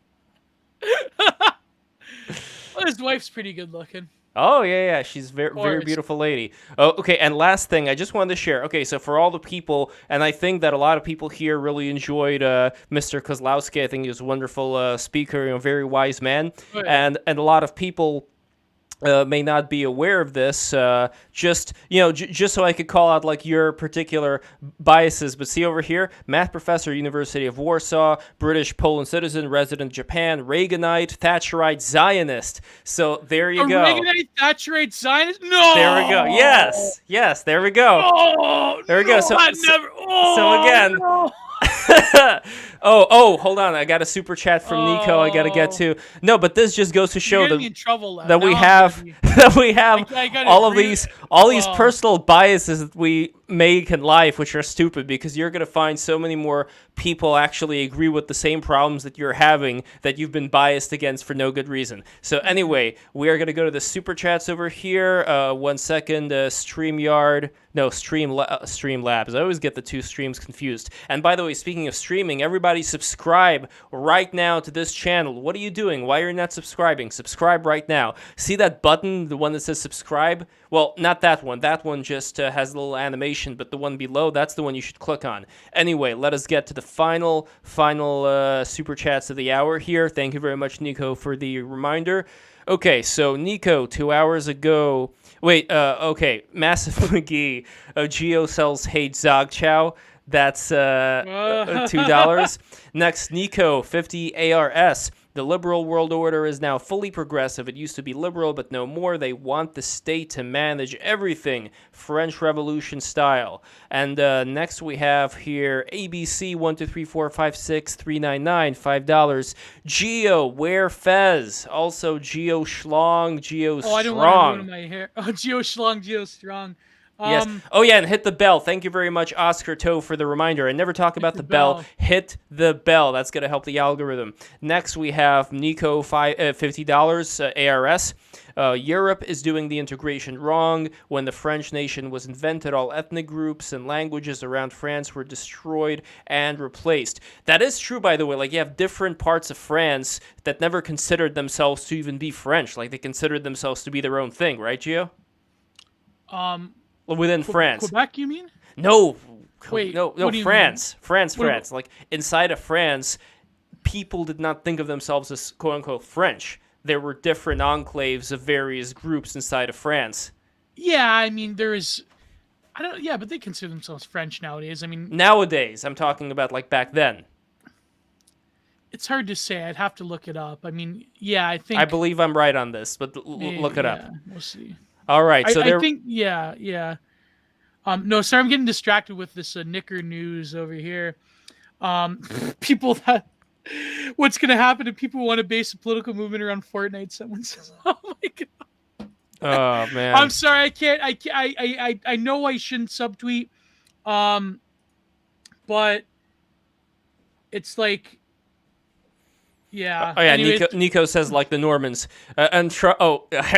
Well, his wife's pretty good looking. Oh, yeah. She's very beautiful lady. Oh, okay, and last thing, I just wanted to share. Okay, so for all the people, and I think that a lot of people here really enjoyed Mr. Kozlowski. I think he was a wonderful speaker, very wise man. Oh, yeah. And a lot of people may not be aware of this, just so I could call out your particular biases. But see over here, math professor, University of Warsaw, British Poland citizen, resident Japan, Reaganite, Thatcherite, Zionist. So there you go. Reaganite, Thatcherite, Zionist? No! There we go. Yes, there we go. Oh, there we go. So again... No. hold on. I got a super chat from Nico I got to get to. No, but this just goes to show that we have all these personal biases that we make in life, which are stupid, because you're going to find so many more people actually agree with the same problems that you're having that you've been biased against for no good reason. So anyway, we are going to go to the super chats over here. 1 second. Streamlabs. I always get the two streams confused. And by the way, speaking of streaming, everybody subscribe right now to this channel. What are you doing? Why are you not subscribing? Subscribe right now. See that button, the one that says subscribe? Well, not that one. That one just has a little animation, but the one below, that's the one you should click on. Anyway, let us get to the final super chats of the hour here. Thank you very much, Nico, for the reminder. Okay, so Nico, 2 hours ago... okay, Massive McGee. Geo sells hate Zog Chow. That's $2. Next, Nico, 50 ARS. The liberal world order is now fully progressive. It used to be liberal, but no more. They want the state to manage everything, French Revolution style. And next we have here ABC 123456399, $5. Geo, wear Fez. Also Geo Schlong, Geo Strong. I don't want to ruin my hair. Oh, Geo Schlong, Geo Strong. Yes. Oh, yeah, and hit the bell. Thank you very much, Oscar Toe, for the reminder. I never talk about the bell. Hit the bell. That's going to help the algorithm. Next, we have Nico, $50 ARS. Europe is doing the integration wrong. When the French nation was invented, all ethnic groups and languages around France were destroyed and replaced. That is true, by the way. Like, you have different parts of France that never considered themselves to even be French. Like, they considered themselves to be their own thing, right, Gio? Within France. Quebec, you mean? No. Wait, no, what do you France. France. What- Like, inside of France, people did not think of themselves as quote-unquote French. There were different enclaves of various groups inside of France. Yeah, I mean, but they consider themselves French nowadays. I mean, Nowadays, I'm talking about, like, back then. it's hard to say. I'd have to look it up. I mean, yeah, I think... I believe I'm right on this, but look it up. Yeah, we'll see. All right, so I think, yeah. No, sorry, I'm getting distracted with this Knicker news over here. People that... What's going to happen if people want to base a political movement around Fortnite? Someone says, "Oh my god." Oh man. I'm sorry, I can't. I know I shouldn't subtweet, but it's like, yeah. Oh yeah, Anyways, Nico says like the Normans. I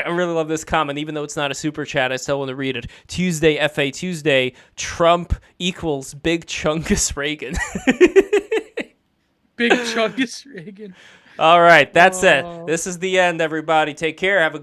really love this comment. Even though it's not a super chat, I still want to read it. Tuesday, FA Tuesday. Trump equals Big Chungus Reagan. Big Chungus Reagan. All right, that's it. This is the end, everybody. Take care. Have a